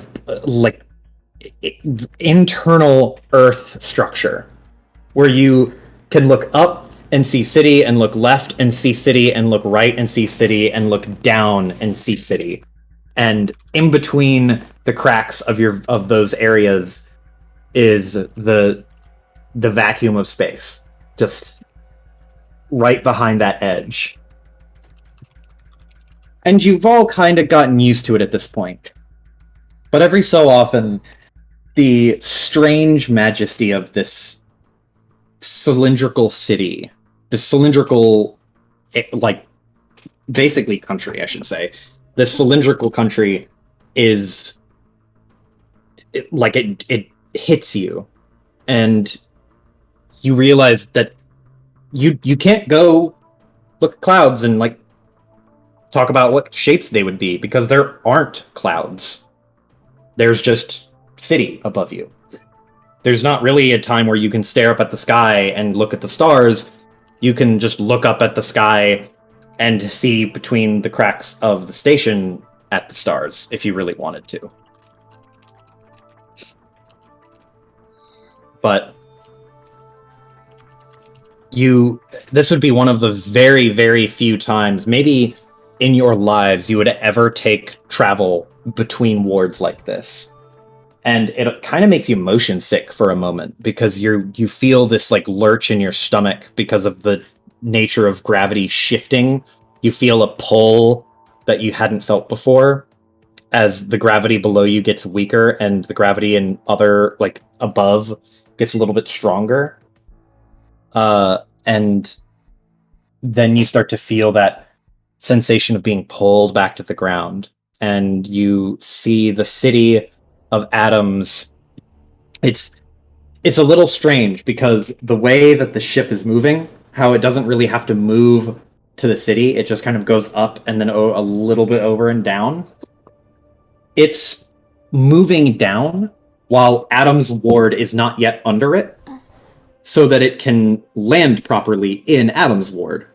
internal Earth structure, where you can look up and see city, and look left and see city, and look right and see city, and look down and see city. And in between the cracks of those areas is the vacuum of space, just right behind that edge. And you've all kind of gotten used to it at this point. But every so often, the strange majesty of this cylindrical city, the cylindrical, like, basically country, I should say. This cylindrical country is, it hits you, and you realize that you can't go look at clouds and, like, talk about what shapes they would be, because there aren't clouds. There's just city above you. There's not really a time where you can stare up at the sky and look at the stars. You can just look up at the sky and see between the cracks of the station at the stars, if you really wanted to. But this would be one of the very, very few times, maybe in your lives, you would ever take travel between wards like this. And it kind of makes you motion sick for a moment, because you feel this like lurch in your stomach because of the nature of gravity shifting. You feel a pull that you hadn't felt before, as the gravity below you gets weaker and the gravity in other, like, above gets a little bit stronger. And then you start to feel that sensation of being pulled back to the ground, and you see the city of atoms. It's a little strange, because the way that the ship is moving, how it doesn't really have to move to the city, it just kind of goes up and then a little bit over and down. It's moving down while Adam's ward is not yet under it, so that it can land properly in Adam's ward.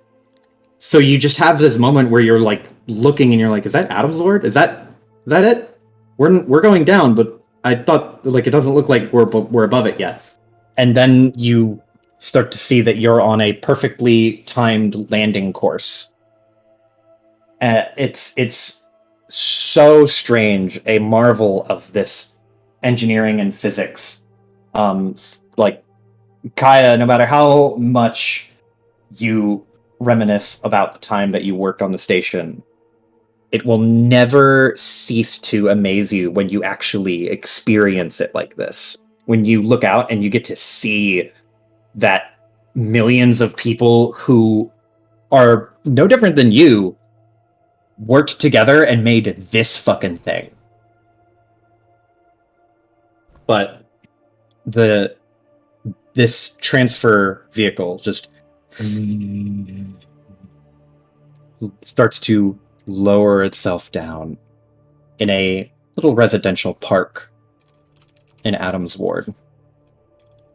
So you just have this moment where you're like looking and you're like, is that Adam's ward? Is that it? We're going down, but I thought, like, it doesn't look like we're above it yet. And then you start to see that you're on a perfectly timed landing course It's so strange, a marvel of this engineering and physics. Like Kaya, no matter how much you reminisce about the time that you worked on the station, it will never cease to amaze you when you actually experience it like this. When you look out and you get to see that millions of people who are no different than you worked together and made this fucking thing. But this transfer vehicle just starts to lower itself down in a little residential park in Adams Ward.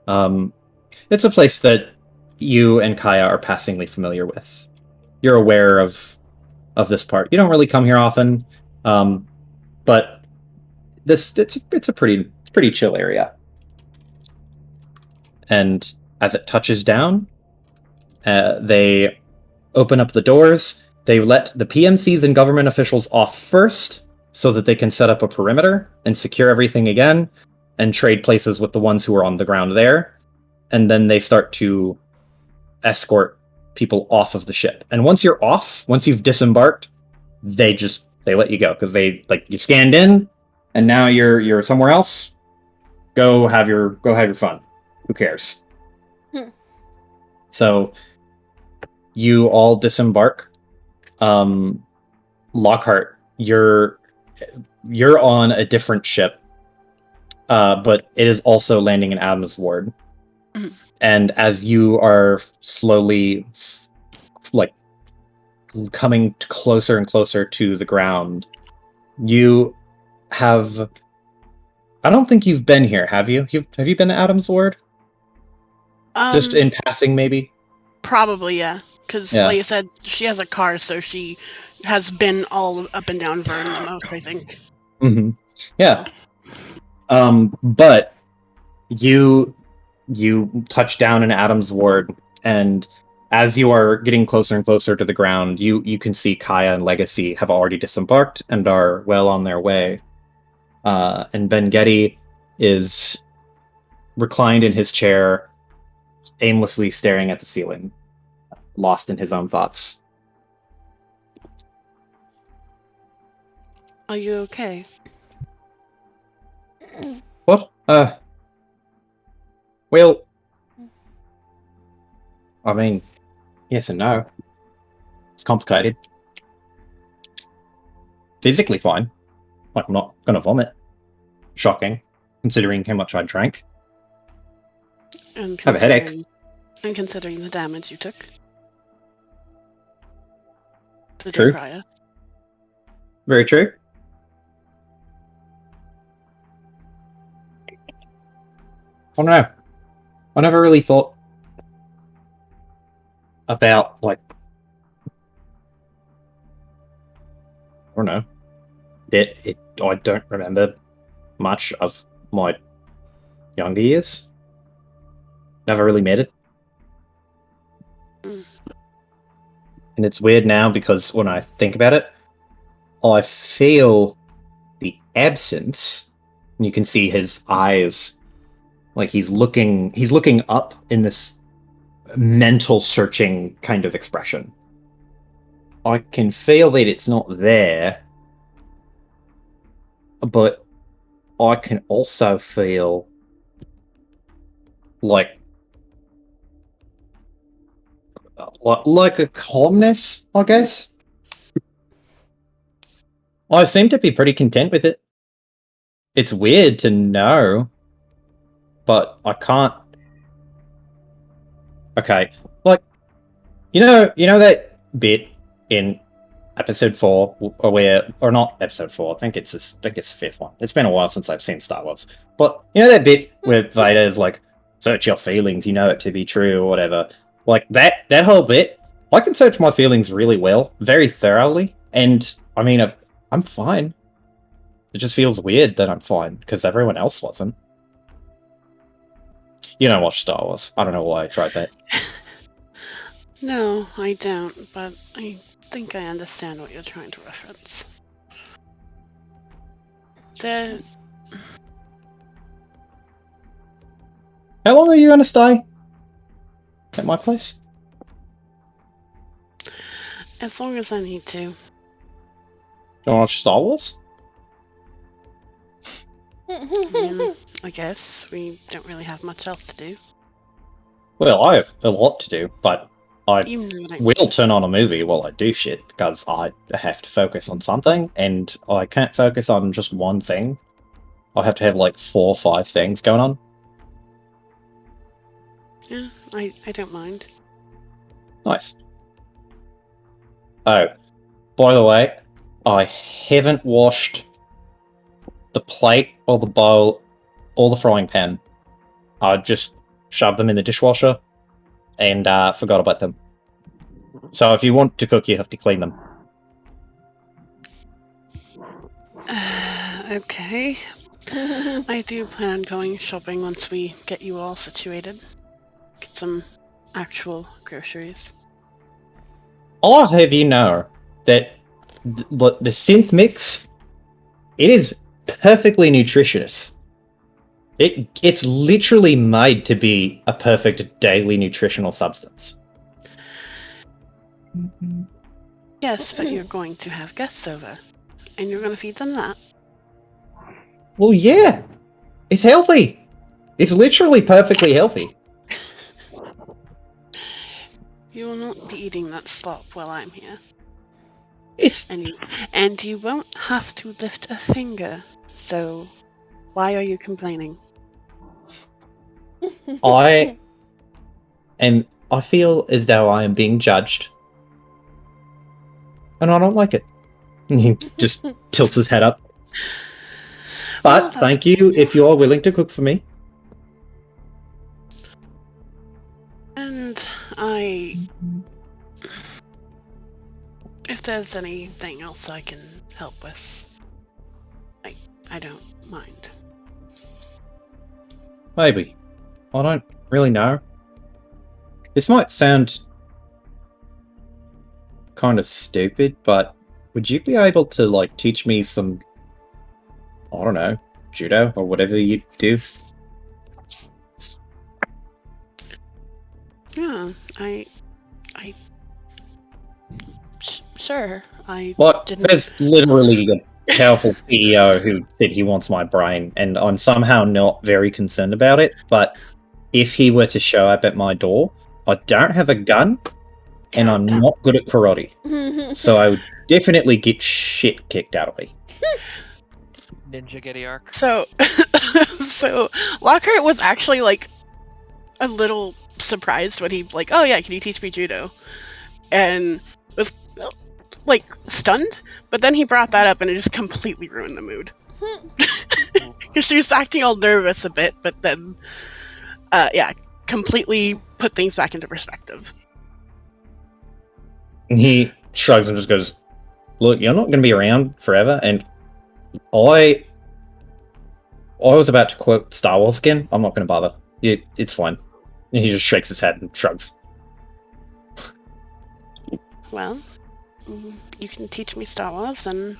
It's a place that you and Kaya are passingly familiar with. You're aware of this part. You don't really come here often, but it's a pretty chill area. And as it touches down, they open up the doors. They let the PMCs and government officials off first so that they can set up a perimeter and secure everything again and trade places with the ones who are on the ground there. And then they start to escort people off of the ship. And once you're off, once you've disembarked, they let you go because you scanned in and now you're somewhere else. Go have your fun. Who cares? So you all disembark. Lockhart, you're on a different ship, but it is also landing in Adams Ward. And as you are slowly coming closer and closer to the ground, you have... I don't think you've been here, have you? Have you been to Adams Ward? Just in passing, maybe? Probably, yeah. Because, Yeah. like I said, she has a car, so she has been all up and down Vern the most, I think. Mm-hmm. Yeah. But you touch down in Adams Ward, and as you are getting closer and closer to the ground, you can see Kaya and Legacy have already disembarked and are well on their way. And Ben Getty is reclined in his chair, aimlessly staring at the ceiling, lost in his own thoughts. Are you okay? What? Well, I mean, yes and no. It's complicated. Physically fine. Like, I'm not gonna vomit. Shocking, considering how much I drank. And Have a headache. And considering the damage you took. The True. day prior. Very true. I don't know. I never really thought about, I don't know. I don't remember much of my younger years. Never really met it. Mm. And it's weird now because when I think about it, I feel the absence. And you can see his eyes, like he's looking up in this mental searching kind of expression. I can feel that it's not there, but I can also feel like a calmness, I guess. I seem to be pretty content with it. It's weird to know, but I can't. Okay, you know that bit in episode 4, or not episode 4. I think it's the 5th one. It's been a while since I've seen Star Wars, but you know that bit where Vader is like, "Search your feelings, you know it to be true," or whatever. Like that whole bit, I can search my feelings really well, very thoroughly, and I mean, I'm fine. It just feels weird that I'm fine because everyone else wasn't. You don't watch Star Wars. I don't know why I tried that. No, I don't, but think I understand what you're trying to reference. The How long are you gonna stay at my place? as long as I need to. You wanna watch Star Wars? I guess we don't really have much else to do. Well, I have a lot to do, but I You know what I will turn on a movie while I do shit because I have to focus on something, and I can't focus on just one thing. I have to have like 4 or 5 things going on. Yeah, I don't mind. Nice. Oh, by the way, I haven't washed the plate or the bowl or the frying pan. I just shoved them in the dishwasher and forgot about them. So if you want to cook, you have to clean them. Okay. I do plan on going shopping once we get you all situated. Get some actual groceries. I'll have you know that the synth mix, it is perfectly nutritious. It's literally made to be a perfect daily nutritional substance. Yes, but you're going to have guests over. And you're going to feed them that. Well, yeah. It's healthy. It's literally perfectly healthy. You will not be eating that slop while I'm here. It's And you won't have to lift a finger. So, why are you complaining? I feel as though I am being judged. And I don't like it. He just tilts his head up. But Well, thank you if you are willing to cook for me. And if there's anything else I can help with, I don't mind. Maybe. I don't really know. This might sound kind of stupid, but would you be able to, like, teach me some, I don't know, judo or whatever you do? Yeah, sure. Like, didn't. there's literally a powerful CEO who said he wants my brain, and I'm somehow not very concerned about it, but if he were to show up at my door, I don't have a gun, and I'm not good at karate, so I would definitely get shit kicked out of me. Ninja Getty arc. So, so Lockhart was actually like a little surprised when he like, oh yeah, can you teach me judo? And was like stunned, but then he brought that up and it just completely ruined the mood. Because she was acting all nervous a bit, but then, yeah, completely put things back into perspective. And he shrugs and just goes, look, you're not going to be around forever, and I was about to quote Star Wars again. I'm not going to bother. It's fine. And he just shakes his head and shrugs. Well, you can teach me Star Wars, and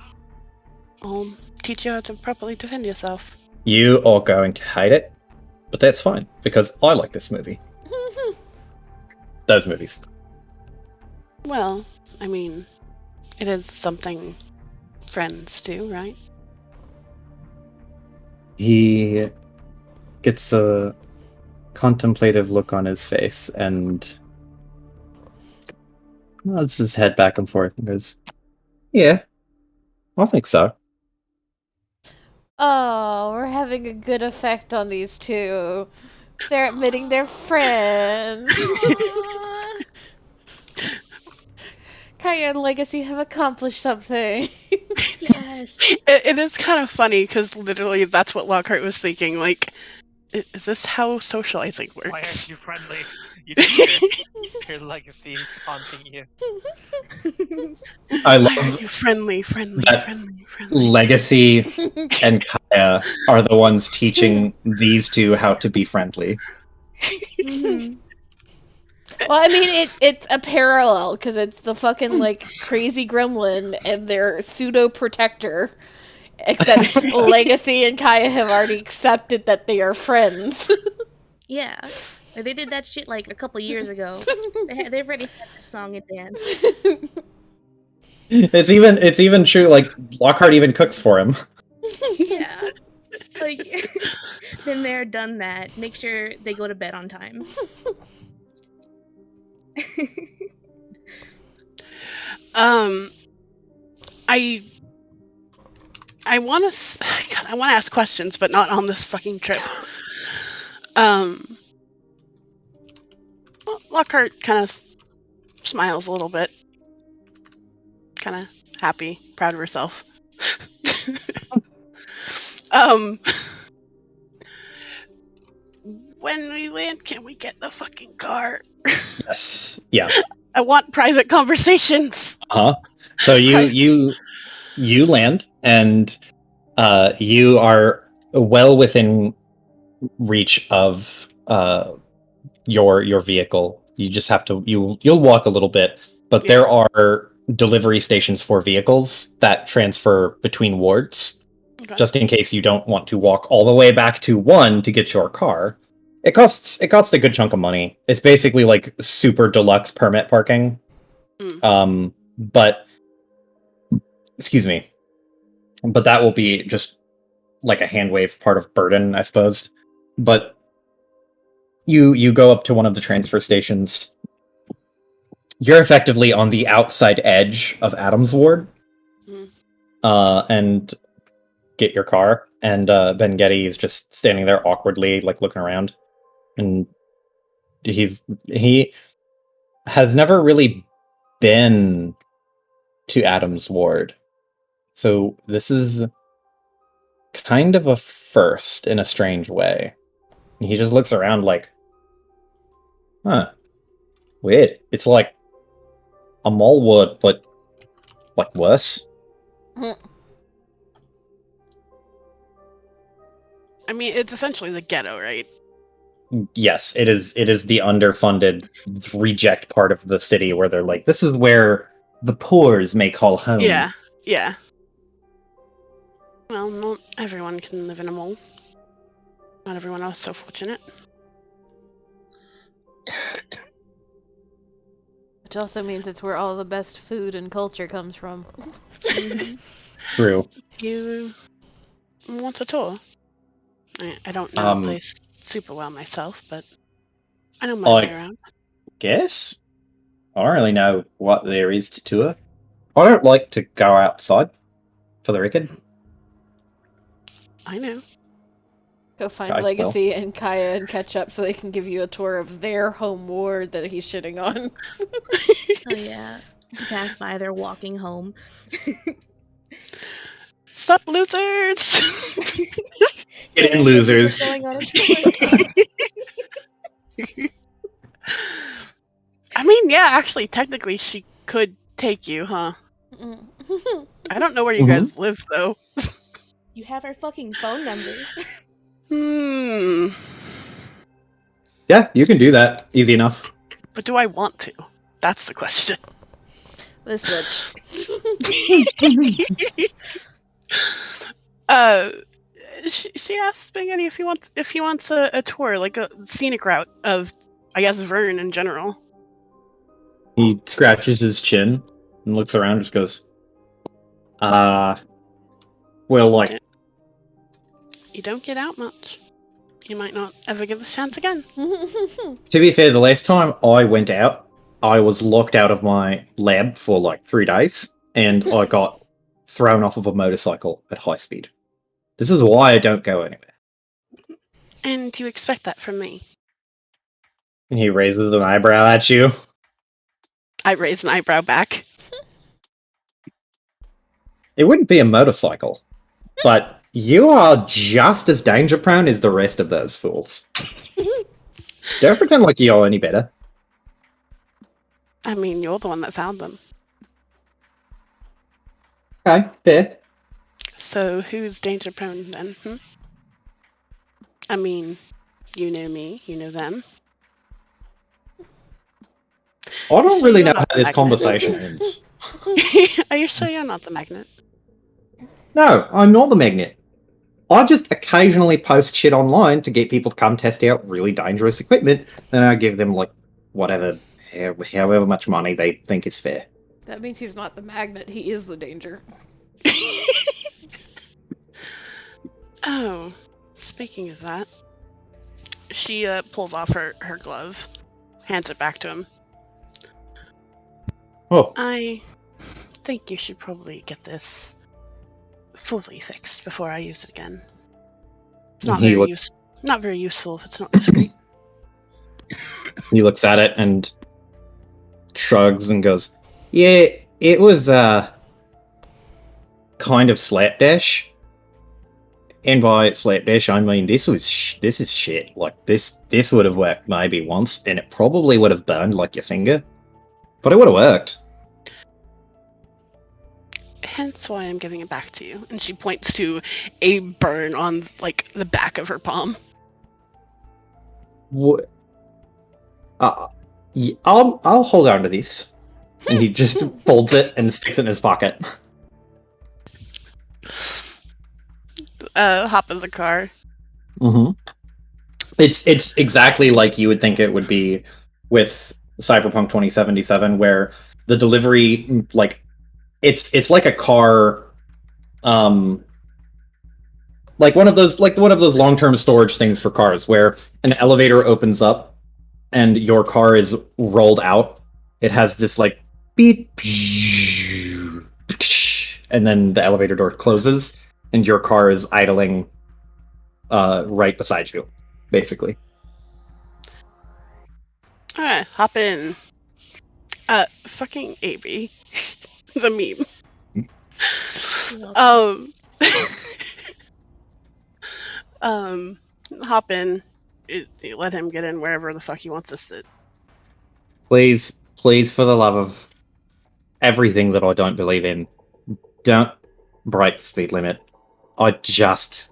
I'll teach you how to properly defend yourself. You are going to hate it, but that's fine, because I like this movie. Those movies. Well, I mean, it is something friends do, right? He gets a contemplative look on his face and nods his head back and forth and goes, yeah, I think so. Oh, we're having a good effect on these two. They're admitting they're friends. Kaya and Legacy have accomplished something. Yes. It is kind of funny because literally that's what Lockhart was thinking. Like, is this how socializing works? Why aren't you friendly? You think your legacy haunting you. I Why love are you friendly? that Legacy and Kaya are the ones teaching these two how to be friendly. Mhm. Well, I mean, it's a parallel because it's the fucking like crazy gremlin and their pseudo protector. Except Legacy and Kaya have already accepted that they are friends. Yeah. They did that shit like a couple years ago. They've already had this song and dance. It's even true. Like Lockhart even cooks for him. Yeah. Like, been there, done that. Make sure they go to bed on time. I want to. I want to ask questions, but not on this fucking trip. Well, Lockhart kind of smiles a little bit, kind of happy, proud of herself. When we land, can we get the fucking car? Yes. Yeah. I want private conversations. So you land, and you are well within reach of your vehicle. You just have to you'll walk a little bit, but Yeah. there are delivery stations for vehicles that transfer between wards, Okay. just in case you don't want to walk all the way back to one to get your car. It costs a good chunk of money. It's basically like super deluxe permit parking. But excuse me. But that will be just like a hand wave part of burden, I suppose. But you go up to one of the transfer stations. You're effectively on the outside edge of Adams Ward, and get your car. And Ben Getty is just standing there awkwardly, like looking around, and he has never really been to Adams Ward, so this is kind of a first in a strange way. He just looks around like, huh, weird. It's like a mall ward, but like worse. I mean, it's essentially the ghetto, right? Yes, it is. It is the underfunded reject part of the city where they're like, this is where the poors may call home. Yeah, yeah. Well, not everyone can live in a mall. Not everyone else is so fortunate. Which also means it's where all the best food and culture comes from. True. You want a tour? I don't know the place super well myself, but I know my way around. Guess? I don't really know what there is to tour. I don't like to go outside, for the record. I know. Go find I Legacy and Kaya and catch up so they can give you a tour of their home ward that he's shitting on. Oh yeah. You pass by, they're walking home. Sup, losers! Get in, losers. Going on a tour. I mean, yeah, actually, technically, she could take you, huh? I don't know where you guys live, though. You have our fucking phone numbers. Yeah, you can do that. Easy enough. But do I want to? That's the question. This bitch. She asked Spaghetti if he wants a tour, like a scenic route of, I guess, Vern in general. He scratches his chin and looks around and just goes, well, like... You don't get out much. You might not ever get this chance again. To be fair, the last time I went out, I was locked out of my lab for like 3 days, and I got thrown off of a motorcycle at high speed. This is why I don't go anywhere. And you expect that from me? And he raises an eyebrow at you. I raise an eyebrow back. It wouldn't be a motorcycle, but you are just as danger prone as the rest of those fools. Don't pretend like you're any better. I mean, you're the one that found them. Okay, fair. So who's danger prone then? I mean, you know me, you know them. I don't So really you're know not how the this magnet. conversation ends. Are you sure you're not the magnet? No, I'm not the magnet. I just occasionally post shit online to get people to come test out really dangerous equipment, and I give them like whatever, however much money they think is fair. That means he's not the magnet, he is the danger. Oh, speaking of that, she pulls off her glove, hands it back to him. Oh, I think you should probably get this fully fixed before I use it again. It's not He very look- not very useful if it's not discreet. he looks at it and shrugs and goes, "Yeah, it was kind of slapdash." And by slapdash, I mean this is shit. Like this would have worked maybe once, and it probably would have burned like your finger, but it would have worked. Hence why I'm giving it back to you. And she points to a burn on like the back of her palm. What? I'll hold on to this. And he just folds it and sticks it in his pocket. Hop in the car. Mm-hmm. It's exactly like you would think it would be with Cyberpunk 2077, where the delivery, like, it's like a car, like one of those long-term storage things for cars, where an elevator opens up and your car is rolled out. It has this like beep, and then the elevator door closes, and your car is idling right beside you, basically. Alright, hop in. Fucking AB. The meme. Hop in. Let him get in wherever the fuck he wants to sit. Please, for the love of everything that I don't believe in, don't break the speed limit. I just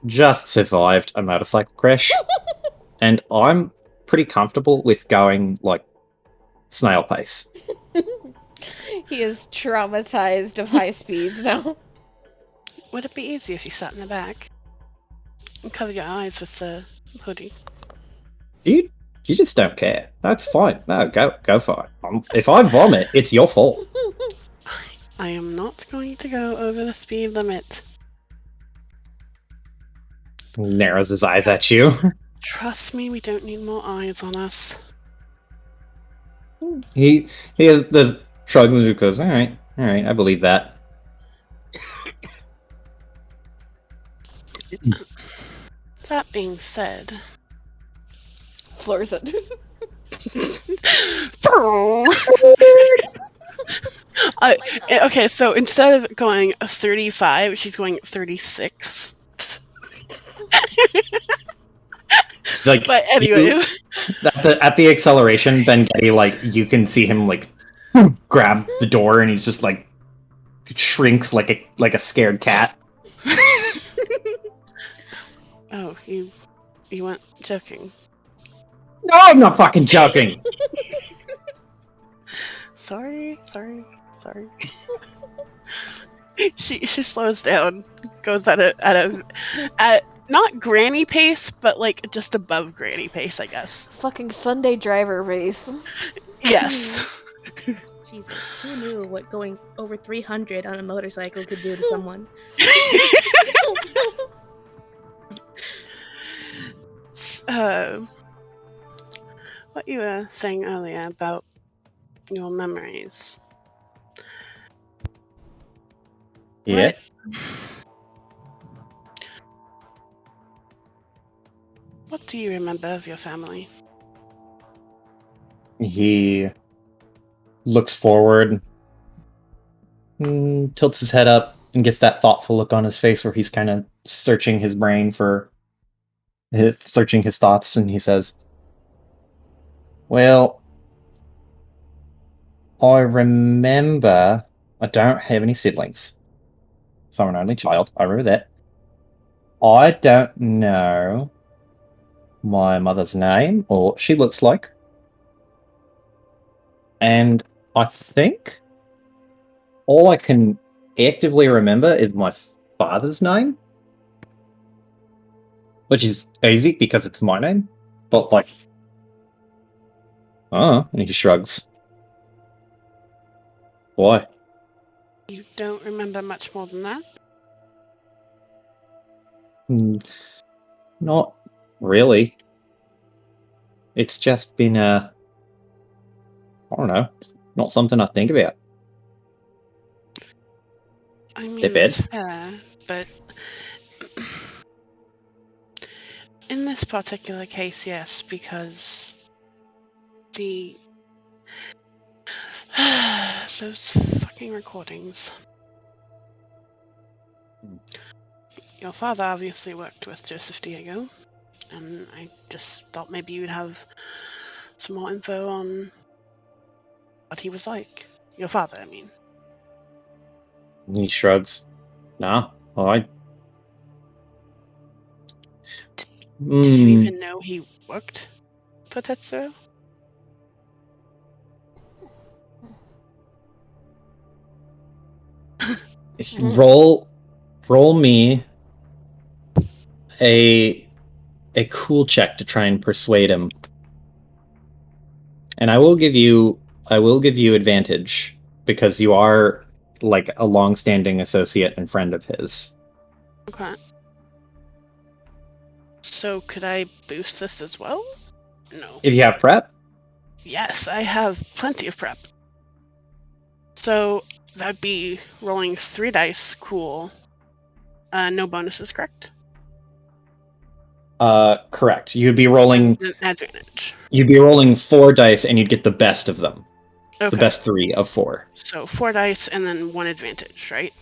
survived a motorcycle crash, and I'm pretty comfortable with going like snail pace. He is traumatized of high speeds now. Would it be easy if you sat in the back? And cover your eyes with the hoodie. You just don't care. That's fine. No, go for it. If I vomit, it's your fault. I am not going to go over the speed limit. Narrows his eyes at you. Trust me, we don't need more eyes on us. He has the shrugs and goes, all right, I believe that. That being said, Floors it. Okay, so instead of going 35, she's going 36. Like, But anyway, at the acceleration, Ben Getty, like, you can see him like grab the door, and he's just like shrinks like a scared cat. oh, you weren't joking. No, I'm not fucking joking. Sorry. She slows down, goes at not granny pace, but like just above granny pace, I guess. Fucking Sunday driver race. Yes. Jesus, who knew what going over 300 on a motorcycle could do to someone? What you were saying earlier about your memories. Yeah. What do you remember of your family? He looks forward, tilts his head up, and gets that thoughtful look on his face where he's kind of searching his brain searching his thoughts, and he says, well, I remember I don't have any siblings, so I'm an only child. I remember that. I don't know my mother's name or what she looks like. And I think all I can actively remember is my father's name, which is easy because it's my name. But like, oh, and he shrugs. Why? You don't remember much more than that? Not really. It's just been I don't know, not something I think about. I mean, Bit that's bad. fair, but in this particular case, yes, because those fucking recordings. Your father obviously worked with Joseph Diego, and I just thought maybe you'd have some more info on what he was like. Your father, I mean. He shrugs. Nah, I. Did you even know he worked for Tetsuo? Roll me a cool check to try and persuade him, and I will give you advantage because you are like a long-standing associate and friend of his. Okay. So could I boost this as well? No. If you have prep. Yes, I have plenty of prep. So that'd be rolling 3 dice. Cool. No bonuses, correct? Correct. You'd be rolling. An advantage. You'd be rolling 4 dice, and you'd get the best of them. Okay. The best 3 of 4. So 4 dice and then 1 advantage, right?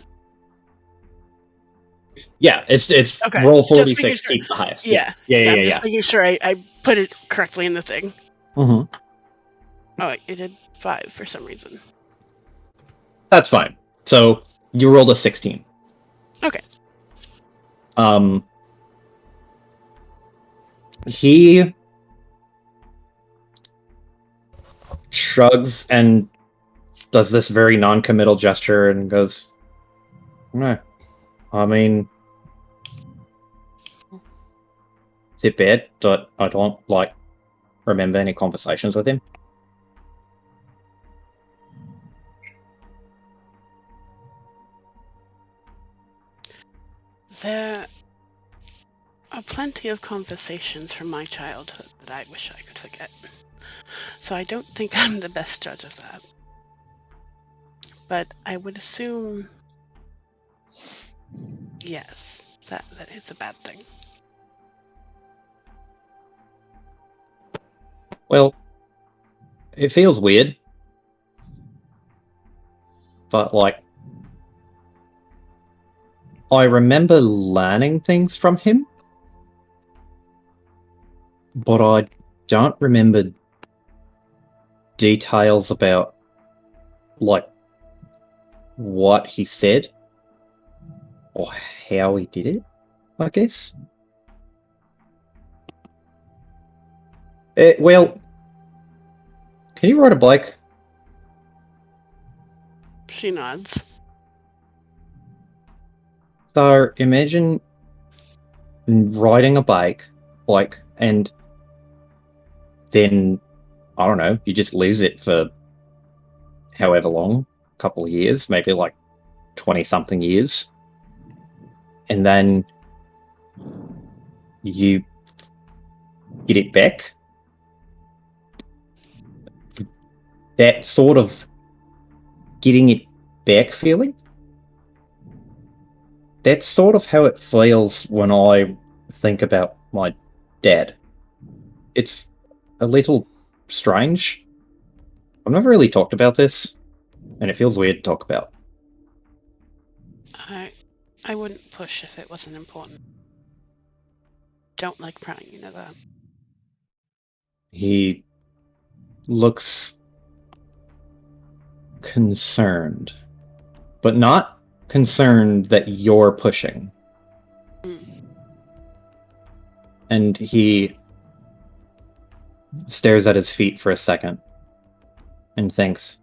Yeah, it's Okay. roll Just 46, making sure. keep the highest. Yeah. Yeah. Just making sure I put it correctly in the thing. Mm-hmm. Oh, wait, it did 5 for some reason. That's fine. So you rolled a 16. Okay. He shrugs and does this very non-committal gesture and goes, "No, I mean, it's a bit, but I don't like remember any conversations with him." There are plenty of conversations from my childhood that I wish I could forget. So I don't think I'm the best judge of that. But I would assume, yes, that it's a bad thing. Well, it feels weird, but like, I remember learning things from him, but I don't remember details about like what he said or how he did it, I guess. Well, can you ride a bike? She nods. So imagine riding a bike, like, and then, I don't know, you just lose it for however long, couple of years, maybe like 20-something years. And then you get it back. That sort of getting it back feeling, that's sort of how it feels when I think about my dad. It's a little strange. I've never really talked about this, and it feels weird to talk about. I wouldn't push if it wasn't important. Don't like prying, you know that. He looks concerned, but not concerned that you're pushing. And he stares at his feet for a second and thinks,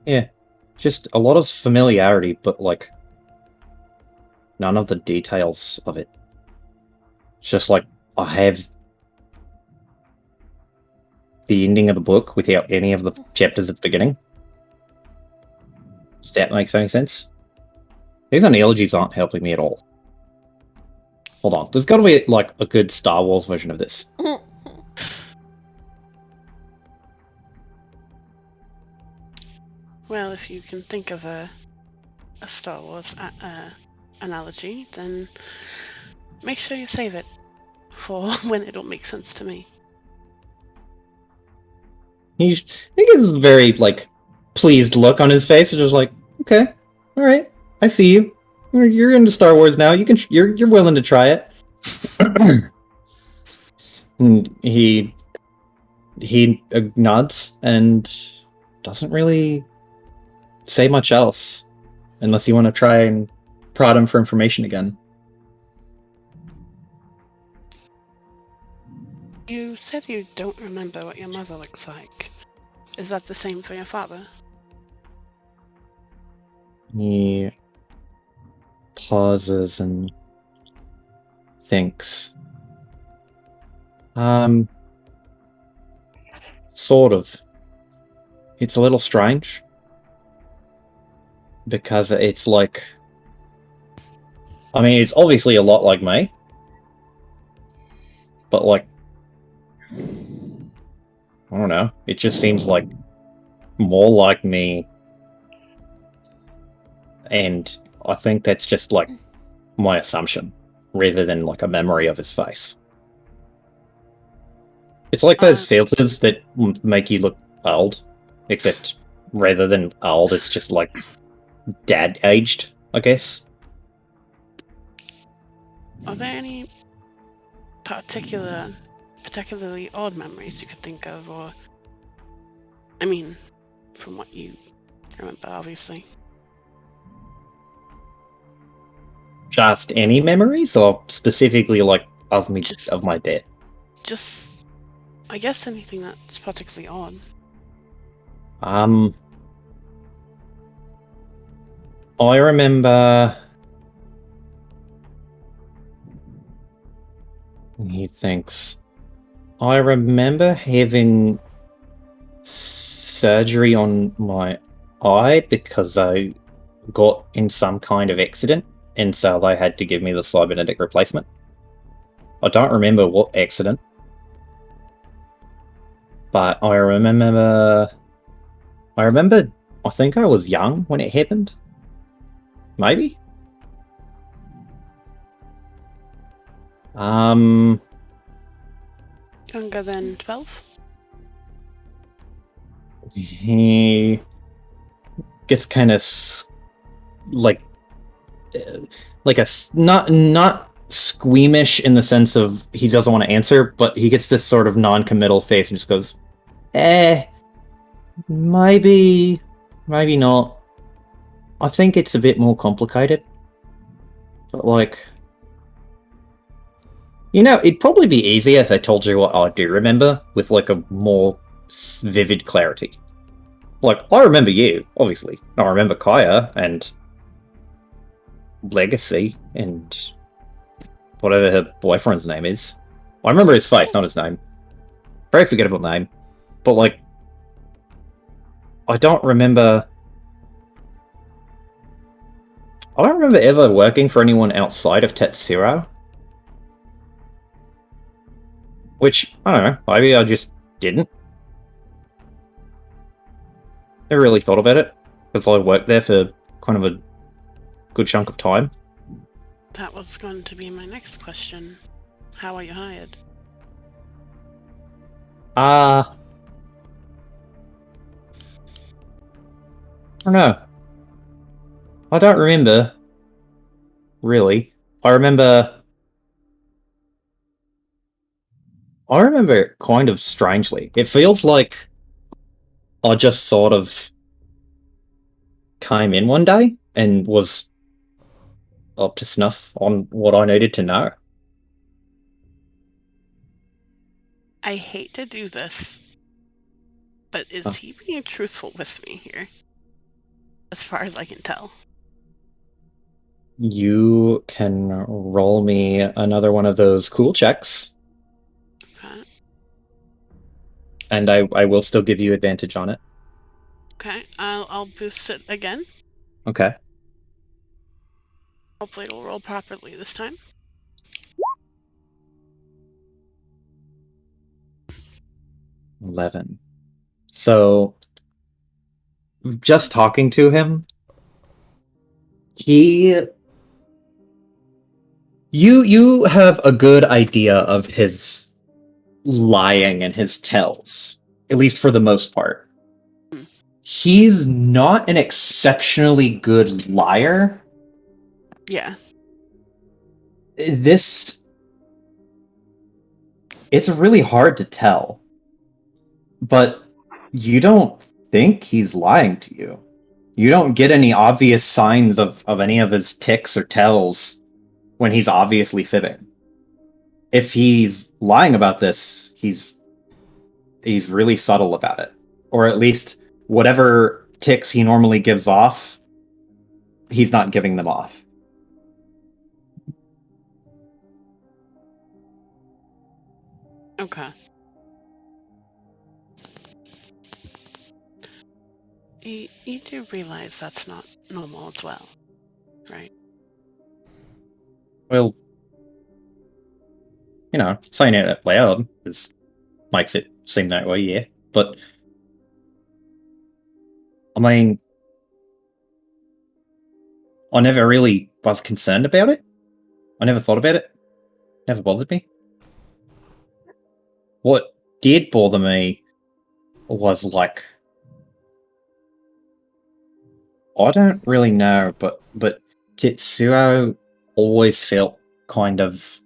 yeah, just a lot of familiarity, but like none of the details of it. It's just like I have the ending of the book without any of the chapters at the beginning. Does that make any sense? These analogies aren't helping me at all. Hold on, there's got to be like a good Star Wars version of this. Well, if you can think of a Star Wars analogy, then make sure you save it for when it'll make sense to me. He gets a very like pleased look on his face, and just like, okay, all right, I see you. You're into Star Wars now. You're willing to try it. And he nods and doesn't really say much else, unless you want to try and prod him for information again. You said you don't remember what your mother looks like. Is that the same for your father? He pauses and thinks. Sort of. It's a little strange. Because it's like... I mean, it's obviously a lot like me. But like... I don't know. It just seems like more like me. And I think that's just like my assumption, rather than like a memory of his face. It's like those filters that make you look old, except rather than old, it's just like dad aged, I guess. Are there any particularly odd memories you could think of, or... I mean, from what you remember, obviously. Just any memories, or specifically like of me, Just- of my dad? Just, I guess anything that's particularly odd. I remember... He thinks... I remember having surgery on my eye because I got in some kind of accident, and so they had to give me the cybernetic replacement. I don't remember what accident, but I remember... I think I was young when it happened. Maybe? Younger than 12? He gets kind of like not squeamish in the sense of he doesn't want to answer, but he gets this sort of non-committal face and just goes, maybe not. I think it's a bit more complicated. But like, you know, it'd probably be easier if I told you what I do remember with like a more vivid clarity. Like, I remember you, obviously. I remember Kaya and Legacy and whatever her boyfriend's name is. I remember his face, not his name. Very forgettable name. But like, I don't remember ever working for anyone outside of Tetsuro. Which, I don't know, maybe I just didn't. Never really thought about it, because I worked there for kind of a good chunk of time. That was going to be my next question. How are you hired? I don't know. I don't remember, really. I remember it kind of strangely. It feels like I just sort of came in one day and was up to snuff on what I needed to know. I hate to do this, But is Oh. he being truthful with me here? As far as I can tell. You can roll me another one of those cool checks, Okay. and I will still give you advantage on it. Okay. I'll boost it again. Okay. Hopefully it'll roll properly this time. $11. So, just talking to him, you have a good idea of his lying and his tells, at least for the most part. Hmm. He's not an exceptionally good liar. Yeah. It's really hard to tell, but you don't think he's lying to you. You don't get any obvious signs of any of his tics or tells when he's obviously fibbing. If he's lying about this, he's really subtle about it. Or at least whatever tics he normally gives off, he's not giving them off. Okay. You do realize that's not normal as well, right? Well, saying it out loud makes it seem that way, yeah. But I mean, I never really was concerned about it. I never thought about it. Never bothered me. What did bother me was like, I don't really know, but Tetsuo always felt kind of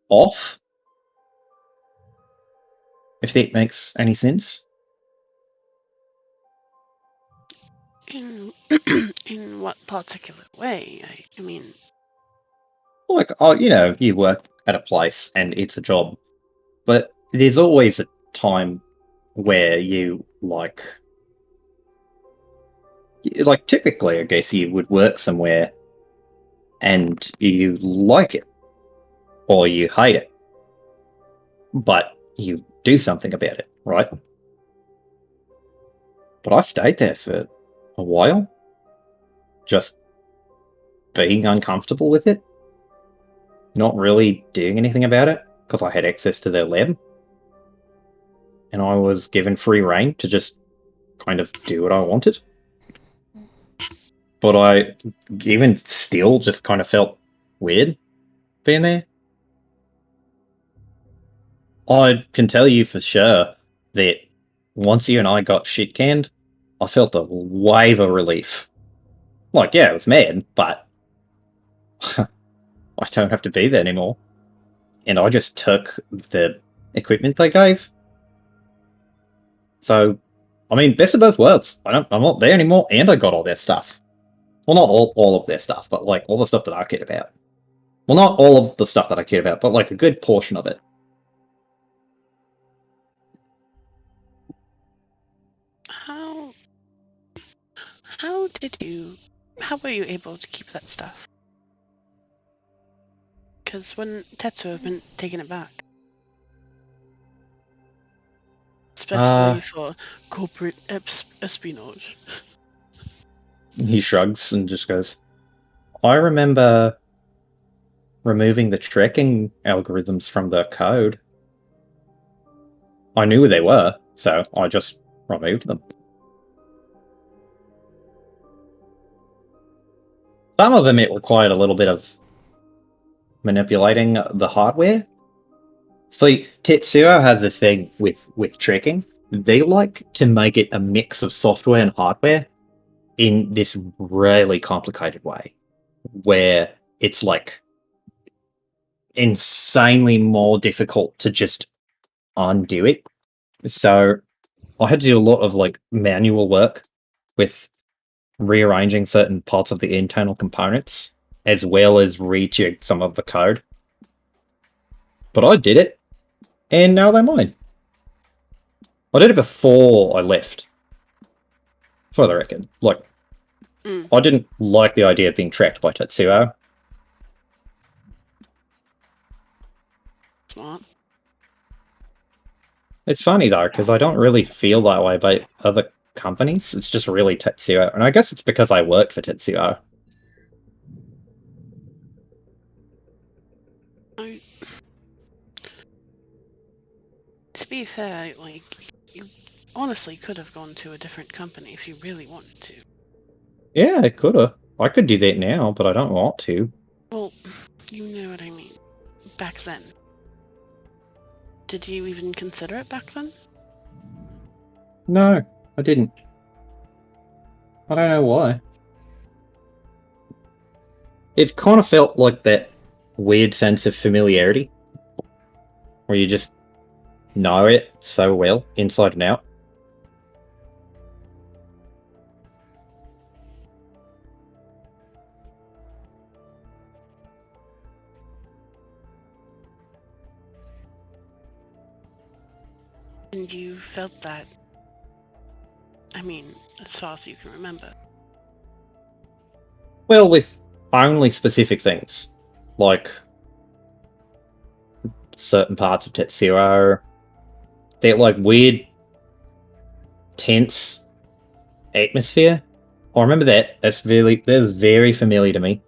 off. If that makes any sense. In in what particular way? I mean, Like, oh, you work at a place and it's a job, but there's always a time where you like typically, I guess you would work somewhere and you like it or you hate it, but you do something about it, right? But I stayed there for a while, just being uncomfortable with it, not really doing anything about it because I had access to their lab. And I was given free reign to just kind of do what I wanted. But I, even still, just kind of felt weird being there. I can tell you for sure that once you and I got shit canned, I felt a wave of relief. Like, yeah, it was mad, but I don't have to be there anymore. And I just took the equipment they gave. So, I mean, best of both worlds. I'm not there anymore, and I got all their stuff. Well, not all of their stuff, but like all the stuff that I cared about. Well, not all of the stuff that I cared about, but like a good portion of it. how were you able to keep that stuff? Because wouldn't Tetsuo have been taking it back? Especially for corporate espionage. He shrugs and just goes, I remember removing the tracking algorithms from the code. I knew where they were, so I just removed them. Some of them it required a little bit of manipulating the hardware. So Tetsuo has a thing with tracking. They like to make it a mix of software and hardware in this really complicated way, where it's like insanely more difficult to just undo it. So I had to do a lot of like manual work with rearranging certain parts of the internal components, as well as rejig some of the code. But I did it, and now they're mine. I did it before I left. For the record. Like, I didn't like the idea of being tracked by Tetsuo. Smart. It's funny though, because I don't really feel that way about other companies. It's just really Tetsuo. And I guess it's because I work for Tetsuo. To be fair, like, you honestly could have gone to a different company if you really wanted to. Yeah, it could've. I could do that now, but I don't want to. Well, you know what I mean. Back then. Did you even consider it back then? No, I didn't. I don't know why. It kind of felt like that weird sense of familiarity. Where you just know it so well, inside and out. And you felt that, I mean, as far as you can remember. Well, with only specific things. Like certain parts of Tetsuo. That like weird tense atmosphere. I remember that. That was very familiar to me.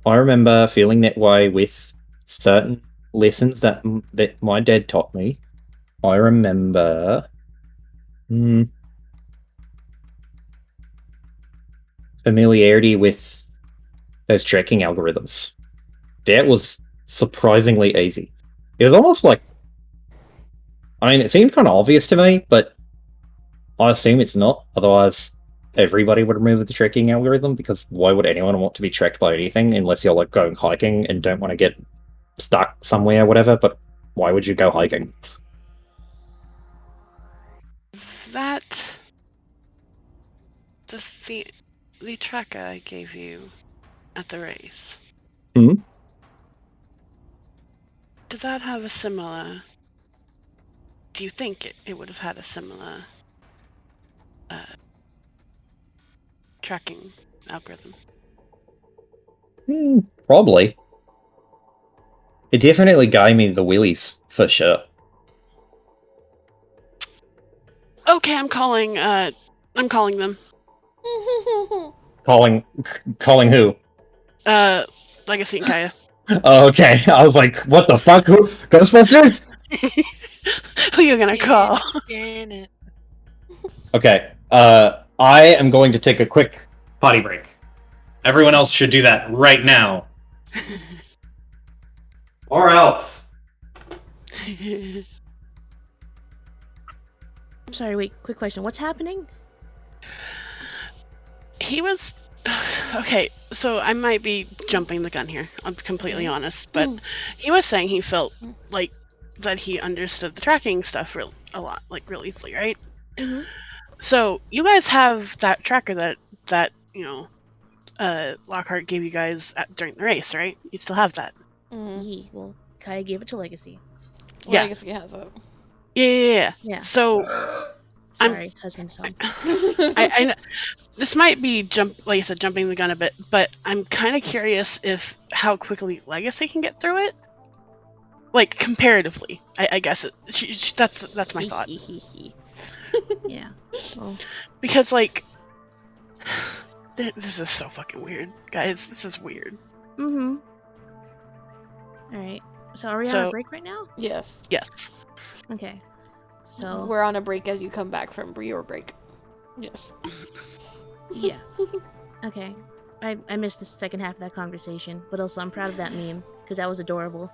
I remember feeling that way with certain lessons that my dad taught me. I remember familiarity with those tracking algorithms. That was surprisingly easy. It was almost like, I mean, it seemed kind of obvious to me, but I assume it's not. Otherwise, everybody would remove the tracking algorithm, because why would anyone want to be tracked by anything unless you're like going hiking and don't want to get stuck somewhere or whatever, but why would you go hiking? That... The tracker I gave you at the race. Hmm? Did that have a similar... Do you think it would have had a similar tracking algorithm? Probably. It definitely gave me the willies, for sure. Okay, I'm calling them. Calling who? Legacy and Kaya. Oh, okay. I was like, what the fuck? Who? Ghostbusters? Who you gonna call? Okay. I am going to take a quick potty break. Everyone else should do that right now. Or else. I'm sorry, wait, quick question. What's happening? He was... Okay, so I might be jumping the gun here, I'm completely honest, but he was saying he felt like that he understood the tracking stuff a lot, like real easily, right? Mm-hmm. So you guys have that tracker that you know, Lockhart gave you guys during the race, right? You still have that. Yeah, well, Kaya gave it to Legacy. Yeah. Legacy has it. Yeah. So Sorry, husband son. I this might be like I said, jumping the gun a bit, but I'm kind of curious if how quickly Legacy can get through it, like comparatively. I guess that's my thought. Yeah. Well, Because like, this is so fucking weird, guys. This is weird. mm-hmm. All right. So are we on a break right now? Yes. Yes. Okay. So We're on a break as you come back from your break. Yes. yeah. Okay. I missed the second half of that conversation, but also I'm proud of that meme because that was adorable.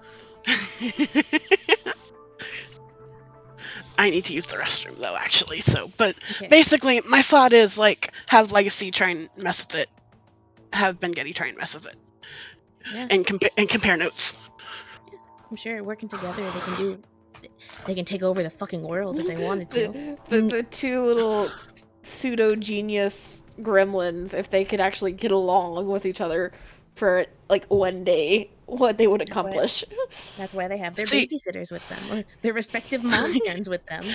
I need to use the restroom though, actually. So, but Okay. basically, my thought is like, have Legacy try and mess with it, have Ben Getty try and mess with it, Yeah. and compare notes. I'm sure working together they can take over the fucking world if they wanted to. The two little pseudo genius gremlins, if they could actually get along with each other for like one day what they would That's why- accomplish. That's why they have their See- babysitters with them, or their respective mom parents with them.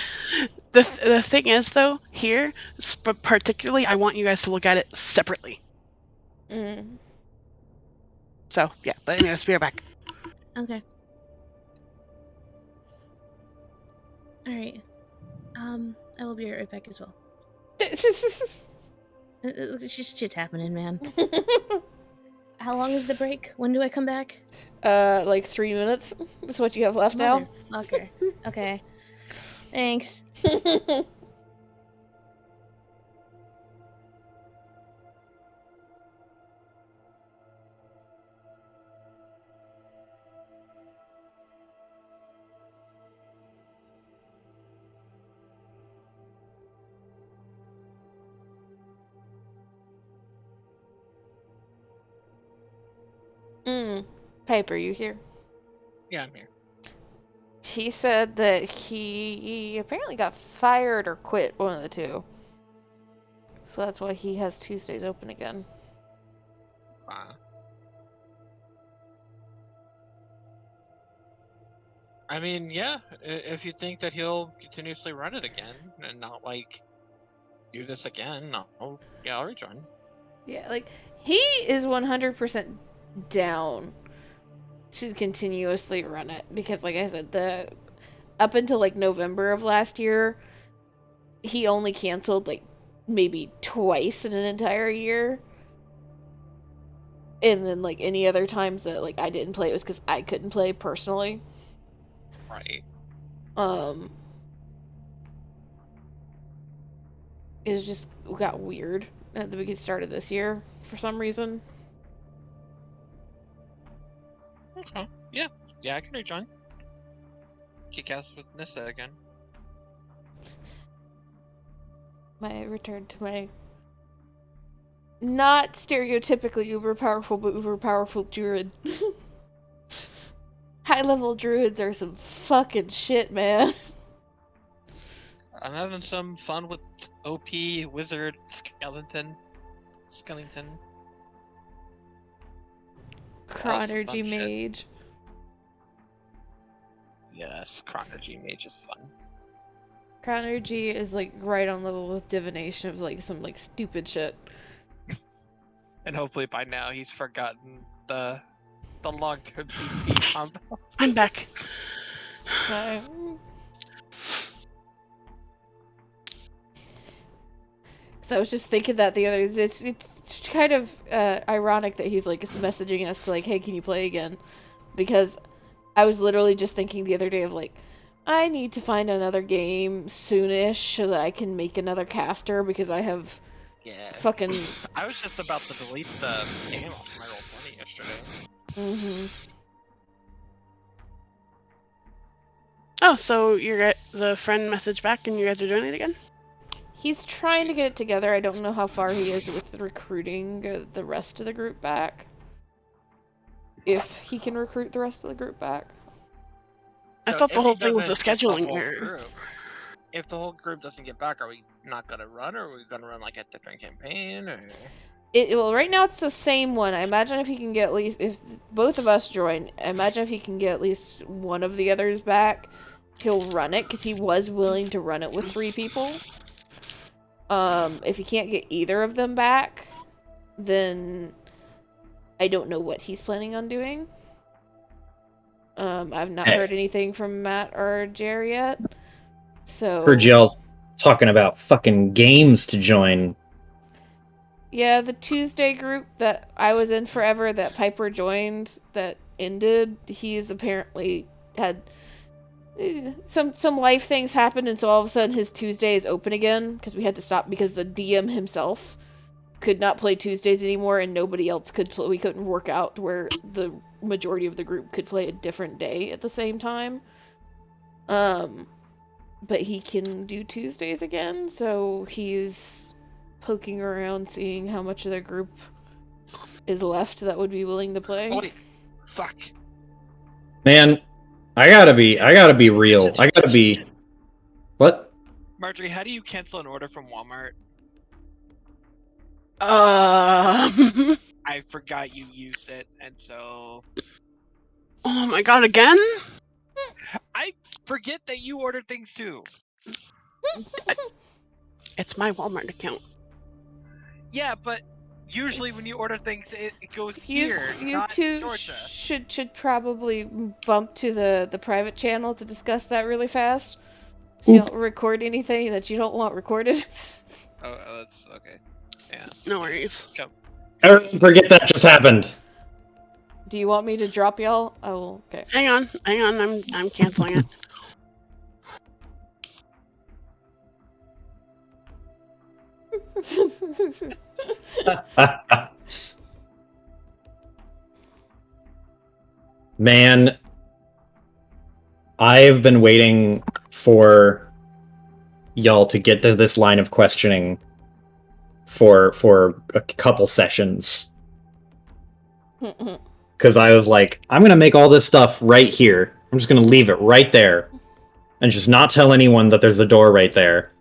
The thing is, though, here, particularly, I want you guys to look at it separately. Mm. So, yeah, but anyways, be right back. Okay. All right. I will be right back as well. It's just shit's happening, man. How long is the break? When do I come back? Like 3 minutes. That's what you have left now. Motherfucker. Okay. Thanks. Piper, you here? Yeah, I'm here. He said that he apparently got fired or quit, one of the two. So that's why he has Tuesdays open again. I mean, yeah, if you think that he'll continuously run it again and not like do this again, I'll rejoin. Yeah, like he is 100% down to continuously run it because, like I said, the up until like November of last year, he only canceled like maybe twice in an entire year. And then like any other times that like I didn't play, it was because I couldn't play personally. Right. It was just got weird at the beginning start of this year for some reason. Okay. Yeah. Yeah, I can rejoin. Kick ass with Nissa again. My return to my not stereotypically uber powerful, but uber powerful druid. High level druids are some fucking shit, man. I'm having some fun with OP wizard Skellington. Chronergy fun shit. mage. Yes, Chronergy Mage is fun. Chronergy is like right on level with divination of like some like stupid shit. And hopefully by now he's forgotten the long-term CC combo. I'm back. So I was just thinking that the other it's kind of ironic that he's like messaging us like, hey, can you play again? Because I was literally just thinking the other day of like, I need to find another game soonish so that I can make another caster because I have fucking. I was just about to delete the game off my Roll20 yesterday. Oh, so you're the friend message back and you guys are doing it again? He's trying to get it together. I don't know how far he is with recruiting the rest of the group back. If he can recruit the rest of the group back. I So thought the if whole he thing was a doesn't get the scheduling whole error. group- If the whole group doesn't get back, are we not gonna run, or are we gonna run like a different campaign, or? Well, right now it's the same one. I imagine if he can get at least if both of us join, I imagine if he can get at least one of the others back, he'll run it because he was willing to run it with 3 people. If he can't get either of them back, then I don't know what he's planning on doing. I've not heard anything from Matt or Jerry yet. So Heard y'all talking about fucking games to join. yeah, the Tuesday group that I was in forever that Piper joined that ended, he's apparently had some life things happened, and so all of a sudden his Tuesday is open again because we had to stop because the DM himself could not play Tuesdays anymore and nobody else could play. We couldn't work out where the majority of the group could play a different day at the same time. But he can do Tuesdays again, so he's poking around seeing how much of their group is left that would be willing to play. Oh, wait. Fuck. Man, I gotta be real. I gotta be. What? Marjorie, how do you cancel an order from Walmart? I forgot you used it, and so Oh my god, again? I forget that you order things too. It's my Walmart account. Yeah, but usually when you order things, it goes You here, you not two Georgia. should probably bump to the private channel to discuss that really fast. So you don't record anything that you don't want recorded. Oh, that's okay. Yeah. No worries. Everyone forget that just happened. Do you want me to drop y'all? I will. Okay. Hang on, I'm canceling it. Man, I've been waiting for y'all to get to this line of questioning for a couple sessions. Because I was like, I'm going to make all this stuff right here. I'm just going to leave it right there. And just not tell anyone that there's a door right there.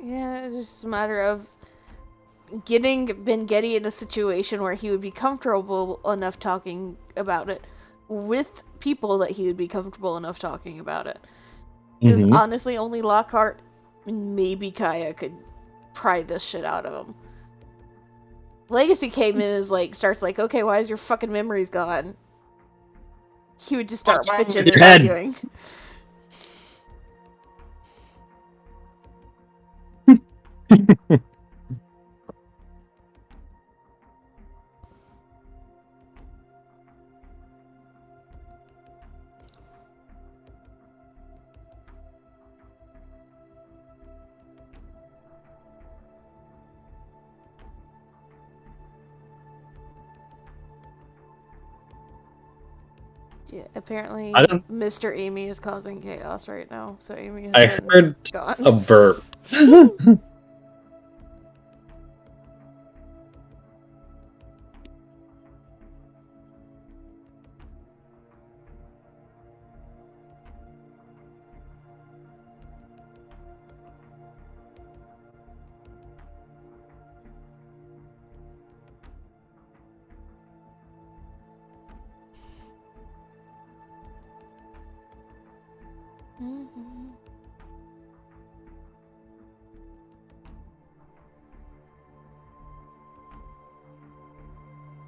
Yeah, it's just a matter of getting Ben Getty in a situation where he would be comfortable enough talking about it with people that he would be comfortable enough talking about it. Because honestly, only Lockhart and maybe Kaya could pry this shit out of him. Legacy came in as starts okay, why is your fucking memories gone? He would just start bitching and arguing. Yeah, apparently Mr. Amy is causing chaos right now, so Amy has been heard gone. a burp.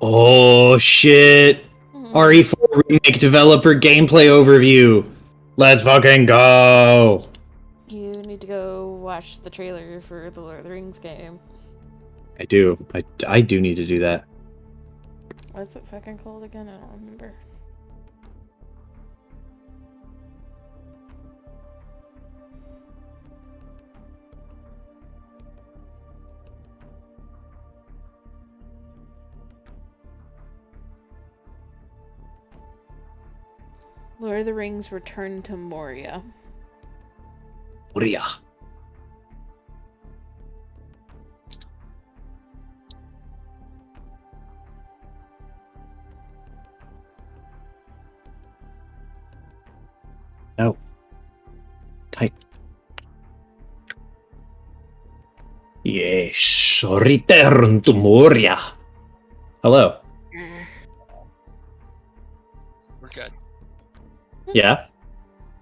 Oh shit! RE4 Remake developer gameplay overview. Let's fucking go! You need to go watch the trailer for the Lord of the Rings game. I do. I do need to do that. What's it fucking called again? I don't remember. Lord of the Rings Return to Moria. Moria. No. Type. Yes, return to Moria. Hello. We're good. Yeah?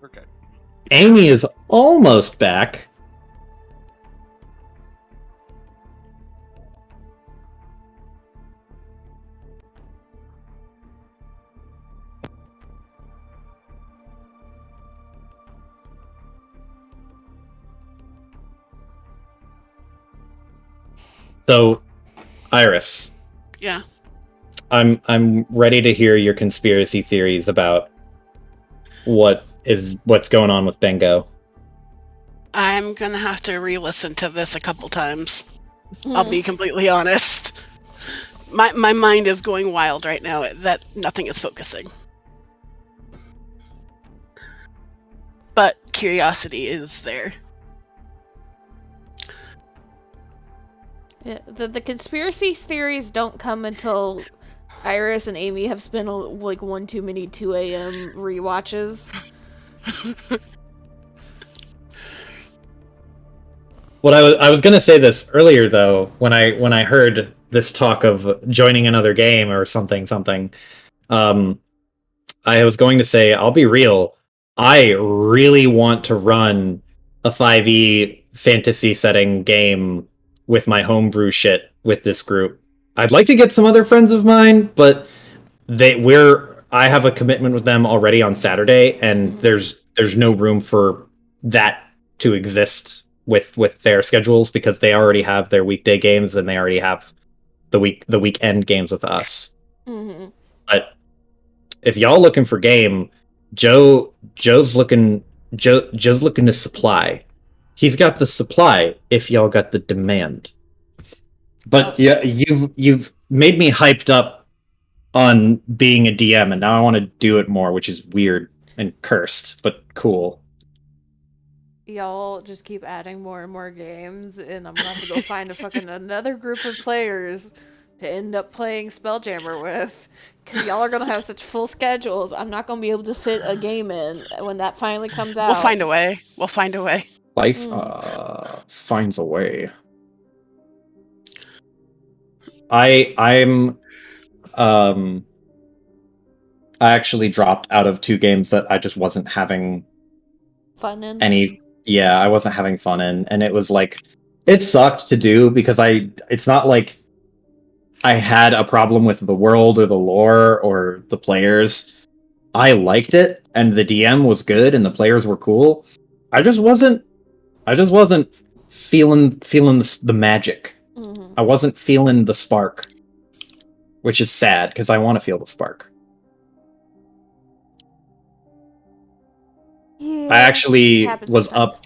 We're good. Amy is almost back. So, Iris. Yeah. I'm ready to hear your conspiracy theories about what's going on with Bengo. I'm gonna have to re-listen to this a couple times. I'll be completely honest. My mind is going wild right now. That nothing is focusing. But curiosity is there. Yeah, the conspiracy theories don't come until Iris and Amy have spent one too many 2 a.m. rewatches. What I was gonna say this earlier though, when I heard this talk of joining another game or something, um, I was going to say, I'll be real, I really want to run a 5e fantasy setting game with my homebrew shit with this group. I'd like to get some other friends of mine, but I have a commitment with them already on Saturday, and there's no room for that to exist with their schedules because they already have their weekday games and they already have the weekend games with us. Mm-hmm. But if y'all looking for game, Joe's looking to supply. He's got the supply if y'all got the demand. But yeah, you've made me hyped up on being a DM, and now I want to do it more, which is weird and cursed, but cool. Y'all just keep adding more and more games, and I'm gonna have to go find a fucking another group of players to end up playing Spelljammer with. Because y'all are gonna have such full schedules, I'm not gonna be able to fit a game in when that finally comes out. We'll find a way. We'll find a way. Life finds a way. I'm I actually dropped out of 2 games that I just wasn't having Fun in. I wasn't having fun in, and it was like, it sucked to do because it's not like I had a problem with the world or the lore or the players. I liked it, and the DM was good, and the players were cool. I just wasn't feeling the magic. Mm-hmm. I wasn't feeling the spark, which is sad because I want to feel the spark. Yeah, I actually happens was sometimes. up.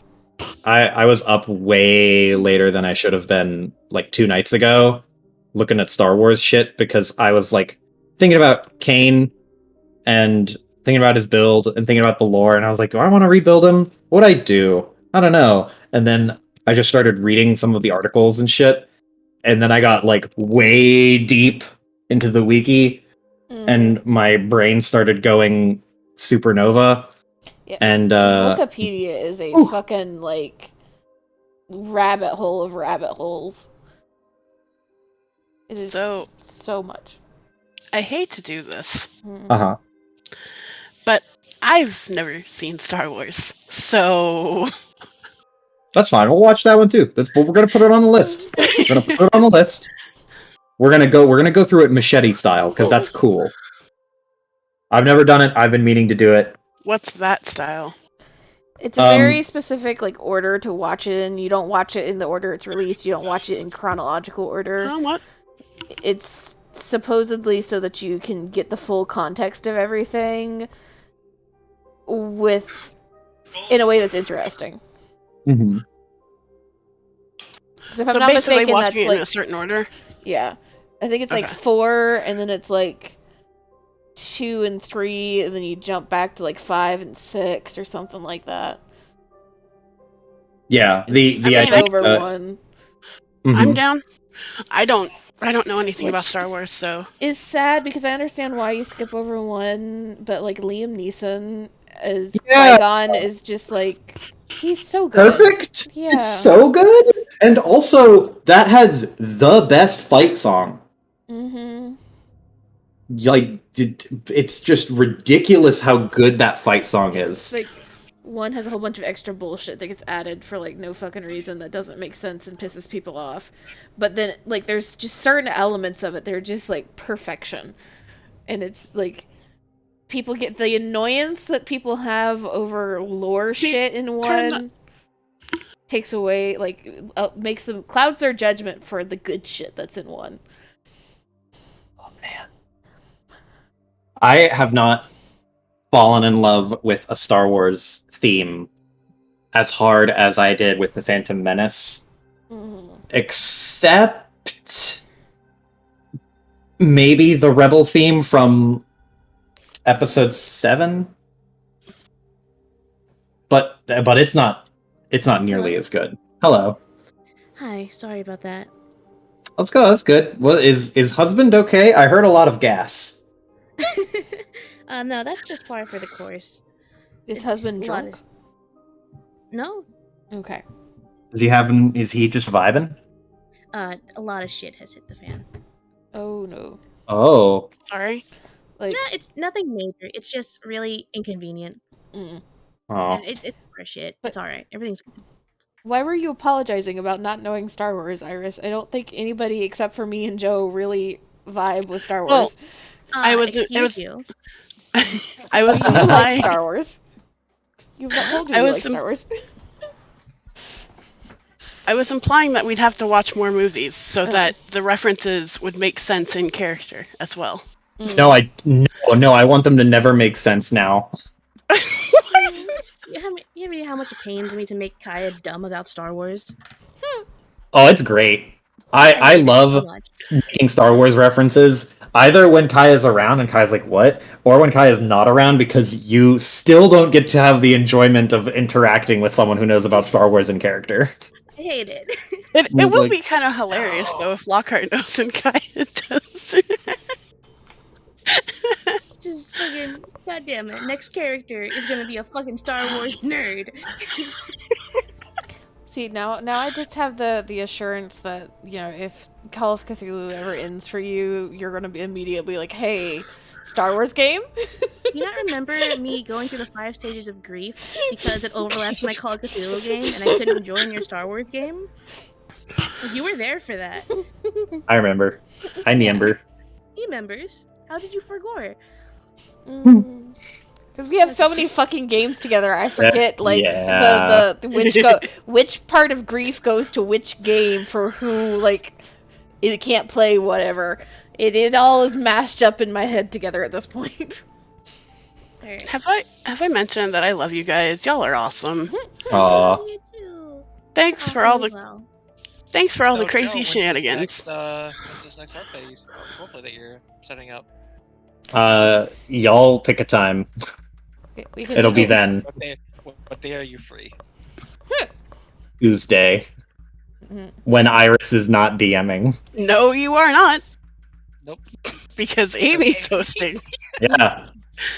I was up way later than I should have been, like 2 nights ago, looking at Star Wars shit because I was like thinking about Kane and thinking about his build and thinking about the lore, and I was like, do I want to rebuild him? What'd I do? I don't know. And then I just started reading some of the articles and shit, and then I got like way deep into the wiki, Mhm. and my brain started going supernova. Yeah. And Wikipedia is a Ooh. fucking like rabbit hole of rabbit holes. It is So so much. I hate to do this, uh-huh. but I've never seen Star Wars, so That's fine. We'll watch that one too. We're gonna put it on the list. We're gonna put it on the list. We're gonna go through it machete style because that's cool. I've never done it. I've been meaning to do it. what's that style? It's a very specific like order to watch it in. You don't watch it in the order it's released. You don't watch it in chronological order. What? It's supposedly so that you can get the full context of everything in a way that's interesting. Mm-hmm. So if I'm So not basically mistaken, that's watching it like in a certain order. yeah, I think it's like Okay. 4, and then it's like 2 and 3, and then you jump back to like 5 and 6 or something like that. Yeah. Skip The idea, over one. mhm. I'm down. I don't know anything about Which- Star Wars, so Is sad because I understand why you skip over 1, but like Liam Neeson as Yeah. Qui-Gon is just like he's so good. Perfect. Yeah. It's so good, and also that has the best fight song. Mm-hmm. Like, it's just ridiculous how good that fight song is. Like 1 has a whole bunch of extra bullshit that gets added for like no fucking reason that doesn't make sense and pisses people off. But then like there's just certain elements of it that are just like perfection. And it's like people get the annoyance that people have over lore shit in 1 takes away like makes them clouds their judgment for the good shit that's in 1. Oh man. I have not fallen in love with a Star Wars theme as hard as I did with the Phantom Menace. Mm-hmm. Except maybe the Rebel theme from episode 7. But it's not nearly as good. Hello. Hi, sorry about that. Let's go. That's good. Well, is husband okay? I heard a lot of gas. No, that's just par for the course. Is It's husband just a lot drunk? No, Okay. Is he just vibing? A lot of shit has hit the fan. Oh no. Oh. Sorry. Like, No, it's nothing major. It's just really inconvenient. mm. Oh. Yeah, it's for shit. But- It's all right. Everything's good. Why were you apologizing about not knowing Star Wars, Iris? I don't think anybody except for me and Joe really vibe with Star Well, Wars. I was- it Excuse was- you. I was You like implying. Star Wars. You've not told me I you was like im- Star Wars. I was implying that we'd have to watch more movies so Oh. that the references would make sense in character as well. Mm. No, I want them to never make sense now. You know how much it pains me to make Kaya dumb about Star Wars? Oh, it's great. I hate it so love much. making Star Wars references either when Kaya's around and Kaya's like, what? Or when Kaya's not around because you still don't get to have the enjoyment of interacting with someone who knows about Star Wars in character. I hate it. It will Like- be kind of hilarious though if Lockhart knows and Kaya does. Just fucking, goddamn it. Next character is gonna be a fucking Star Wars nerd. See, now I just have the assurance that, you know, if Call of Cthulhu ever ends for you, you're going to be immediately like, hey, Star Wars game? You not remember me going through the 5 stages of grief because it overlaps my Call of Cthulhu game and I couldn't join your Star Wars game? Like, you were there for that. I remember. I remember. He members. How did you forget? Because we have so many fucking games together, I forget, like, Yeah. the which part of grief goes to which game for who, like, it can't play whatever. It all is mashed up in my head together at this point. Alright. Have I mentioned that I love you guys? Y'all are awesome. Aw. You too. Thanks for all the Awesome as well. thanks for all the So, Joe, crazy when's this shenanigans. When's this next roleplay that you're setting up? Y'all pick a time. We can- It'll be we- then. What day are you free? Tuesday. Mhm. When Iris is not DMing. No, you are not. Nope. Because Amy's hosting. Yeah.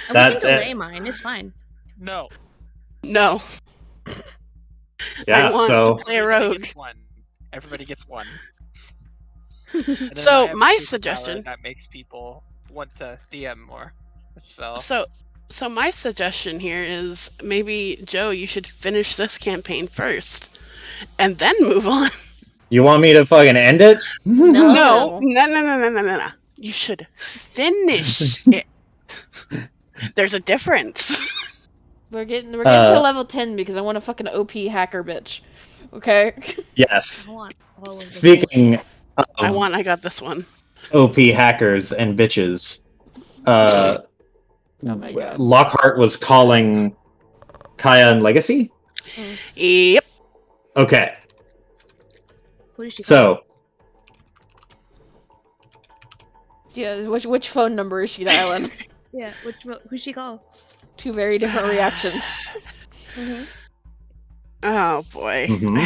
And That- we can delay mine. It's fine. No. No. Yeah. I want So to play a rogue. Gets one. Everybody gets one. And then So, I have my superpower suggestion- that makes people want to DM more. So So my suggestion here is maybe Joe, you should finish this campaign first, and then move on. you want me to fucking end it? No. No. You should finish it. There's a difference. We're getting to level 10 because I want a fucking OP hacker bitch. Okay? Yes. I want all of the Speaking I got this one. OP hackers and bitches, Oh my god. Lockhart was calling Kaya and Legacy? Yep. Okay, Who does she call? so Yeah, which phone number is she dialing? Yeah, who's she call? Two very different reactions. Mm-hmm. Oh boy. Mhm.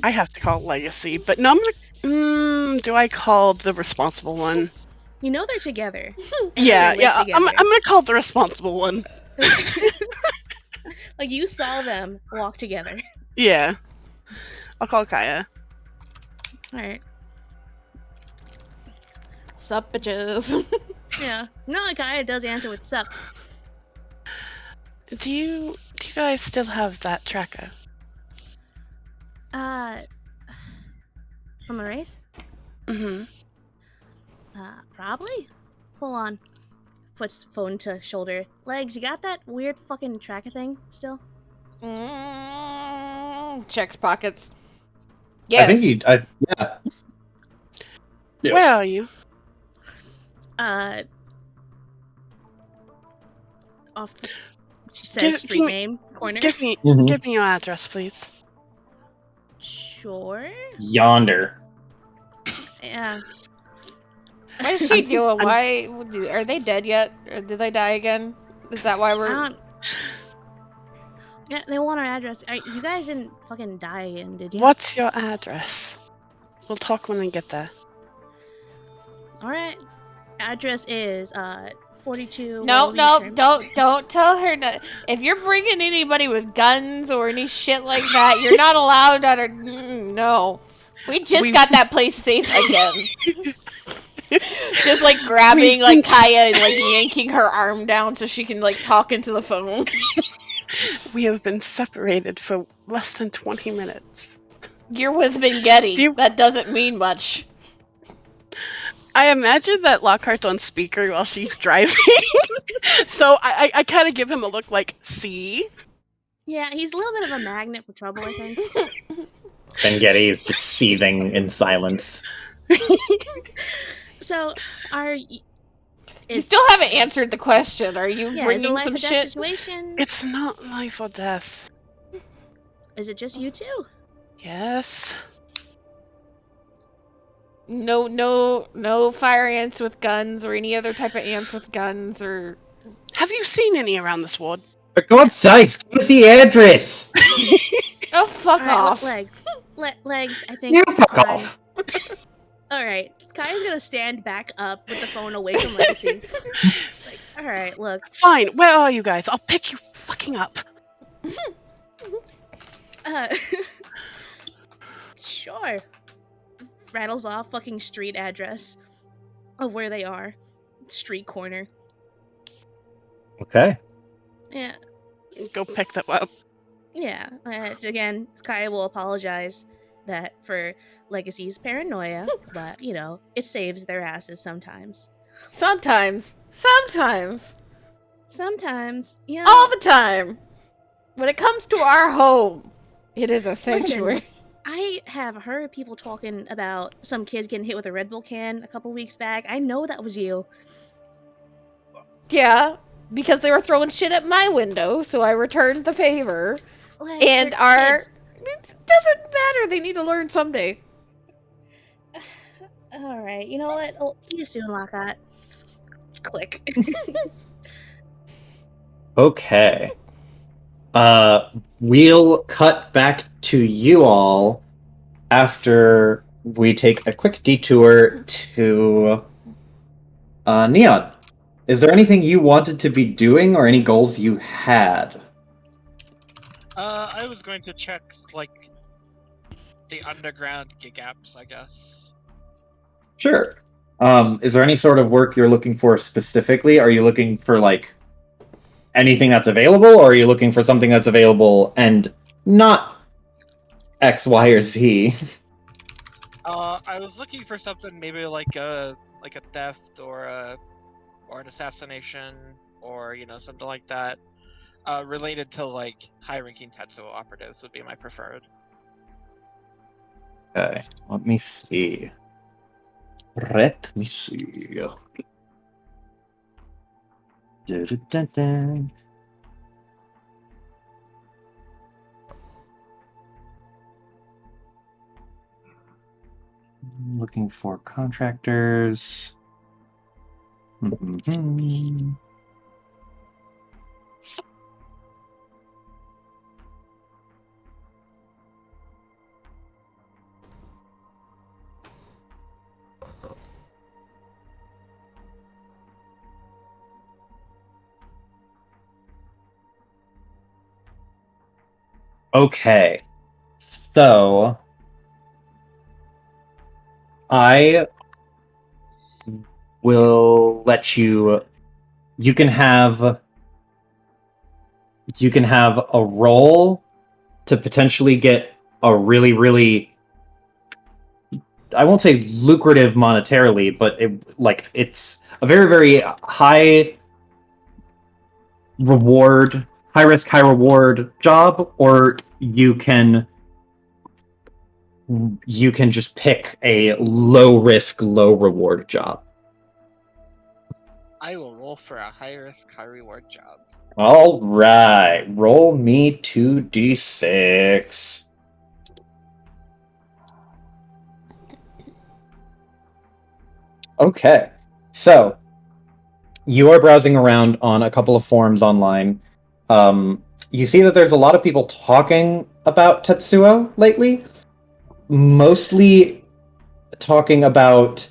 I have to call Legacy, but no, I'm gonna. Do I call the responsible one? You know they're together. Yeah, live yeah. I'm together. gonna call the responsible one. Like, you saw them walk together. Yeah. I'll call Kaya. Alright. Sup, bitches? Yeah. No, Kaya does answer with sup. Do you guys still have that tracker? From a race? Mm-hmm. Probably. Hold on. Puts phone to shoulder. Legs, you got that weird fucking tracker thing still? Checks pockets. Yes. I think yeah. Yes. Where are you? Off the, she says Give- street give me- name, corner. Give me Mhm. give me your address, please. Sure. Yonder. Yeah. What is she doing? Why are they dead yet? Or did they die again? Is that why I we're? don't. Yeah, they want our address. You guys didn't fucking die in, did you? What's your address? We'll talk when we get there. All right. Address is 42. No, Wallaby no, shrimp. don't tell her that. If you're bringing anybody with guns or any shit like that, you're not allowed on her. No. We just got that place safe again. Just like grabbing like Kaya and like yanking her arm down so she can like talk into the phone. We have been separated for less than 20 minutes. You're with Bengetti. That doesn't mean much. I imagine that Lockhart's on speaker while she's driving. So I kind of give him a look like, see? Yeah, he's a little bit of a magnet for trouble, I think. Bengetti is just seething in silence. So, You still haven't answered the question. Are you is it bringing life some or death shit? situation? It's not life or death. Is it just you two? Yes. No fire ants with guns or any other type of ants with guns or... Have you seen any around this ward? For God's sakes, give us the address! Oh, fuck Alright, off. Legs, I think. You fuck off! Alright, Kaya's gonna stand back up with the phone away from Legacy. It's like, alright, look. Fine, where are you guys? I'll pick you fucking up. Sure. Rattles off fucking street address of where they are. Street corner. Okay. Yeah. Go pick them up. Yeah. Again, Kaya will apologize that for Legacy's paranoia, but, you know, it saves their asses sometimes. Sometimes. Sometimes, you know. All the time. When it comes to our home, it is a sanctuary. I have heard people talking about some kids getting hit with a Red Bull can a couple weeks back. I know that was you. Yeah, because they were throwing shit at my window, so I returned the favor. Like, And they're our... kids. It doesn't matter. They need to learn someday. Alright, you know what? Oh, see you soon, Lockhart. Click. Okay. We'll cut back to you all after we take a quick detour to Neon. Is there anything you wanted to be doing or any goals you had? I was going to check, like, the underground gig apps, I guess. Sure. Is there any sort of work you're looking for specifically? Are you looking for, like, anything that's available, or are you looking for something that's available and not X, Y, or Z? I was looking for something maybe like a theft or an assassination or something like that, related to like high-ranking Tetsuo operatives would be my preferred. Okay, let me see. Let me see. Dun-dun-dun-dun. Looking for contractors. Mhm. Okay, so I will let you. You can have a role to potentially get a really, really, I won't say lucrative monetarily, but it's a very, very high reward, high risk, high reward job, or you can just pick a low risk, low reward job. I will roll for a high risk, high reward job. All right, roll me 2d6. Okay, so you are browsing around on a couple of forums online. You see that there's a lot of people talking about Tetsuo lately, mostly talking about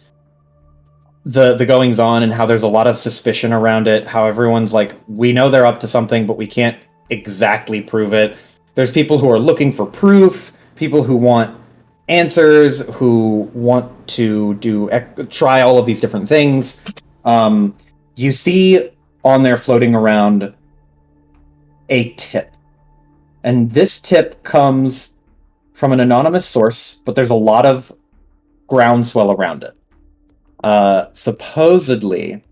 the goings on and how there's a lot of suspicion around it, how everyone's like, we know they're up to something, but we can't exactly prove it. There's people who are looking for proof, people who want answers, who want to try all of these different things. You see on there floating around a tip. And this tip comes from an anonymous source, but there's a lot of groundswell around it. Supposedly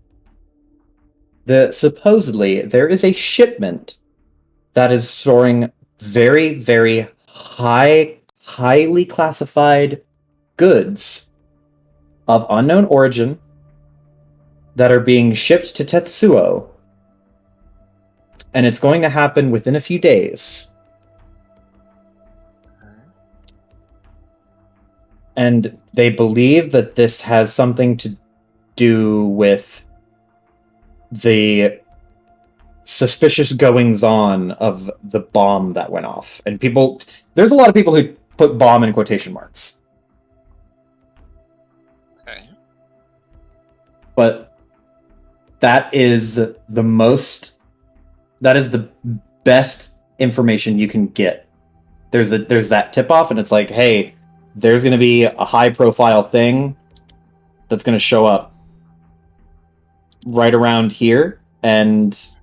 there is a shipment that is storing very, very highly classified goods of unknown origin that are being shipped to Tetsuo. And it's going to happen within a few days. And they believe that this has something to do with the suspicious goings-on of the bomb that went off. And there's a lot of people who put bomb in quotation marks. Okay. But that is the best information you can get. There's that tip-off, and it's like, hey, there's going to be a high-profile thing that's going to show up right around here, and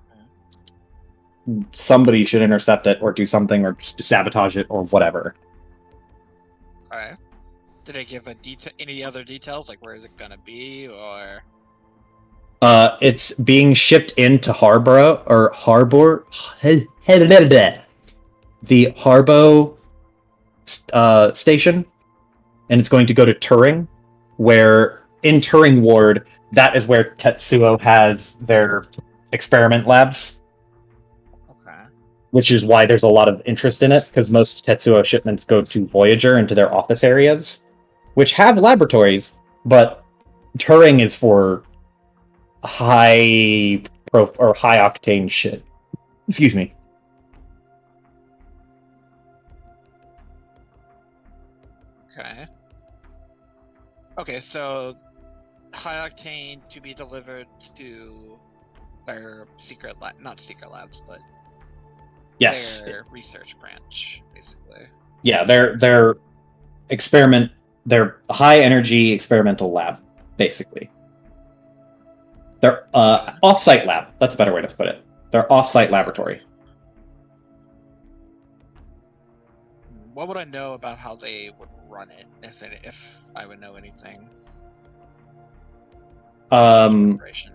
somebody should intercept it or do something or sabotage it or whatever. Okay. Did they give any other details, like where is it gonna be, or? It's being shipped into Harbor. The Harbo station, and it's going to go to Turing, where in Turing Ward, that is where Tetsuo has their experiment labs. Okay. Which is why there's a lot of interest in it, because most Tetsuo shipments go to Voyager and to their office areas, which have laboratories, but Turing is for high octane shit. Excuse me. Okay. Okay, so high octane to be delivered to their not secret labs, but Yes. their research branch, basically. Yeah, their high energy experimental lab, basically. Their off-site lab. That's a better way to put it. Their off-site laboratory. What would I know about how they would run it, if I would know anything? Operation.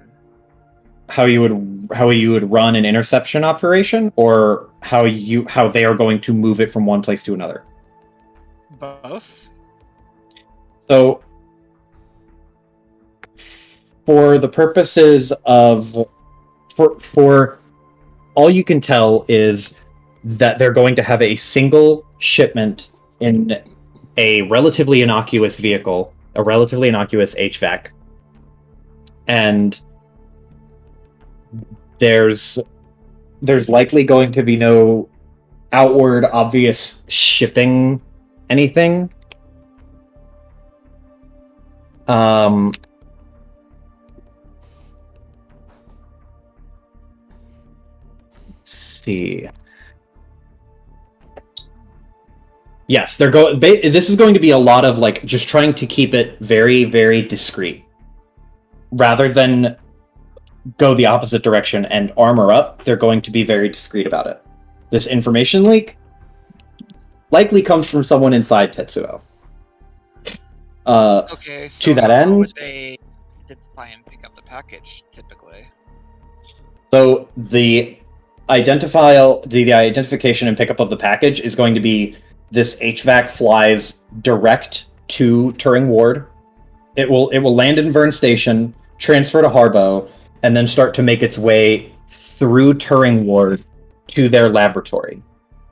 How you would run an interception operation, or how they are going to move it from one place to another? Both. So, for the purposes of for all you can tell is that they're going to have a single shipment in a relatively innocuous vehicle, a relatively innocuous HVAC, and there's likely going to be no outward obvious shipping anything. Let's see. Yes, this is going to be a lot of like just trying to keep it very, very discreet, rather than go the opposite direction and armor up. They're going to be very discreet about it. This information leak likely comes from someone inside Tetsuo. Okay, so to that how end, would they identify and pick up the package typically? so the identification and pickup of the package is going to be this HVAC flies direct to Turing Ward. It will land in Vern Station, transfer to Harbo, and then start to make its way through Turing Ward to their laboratory.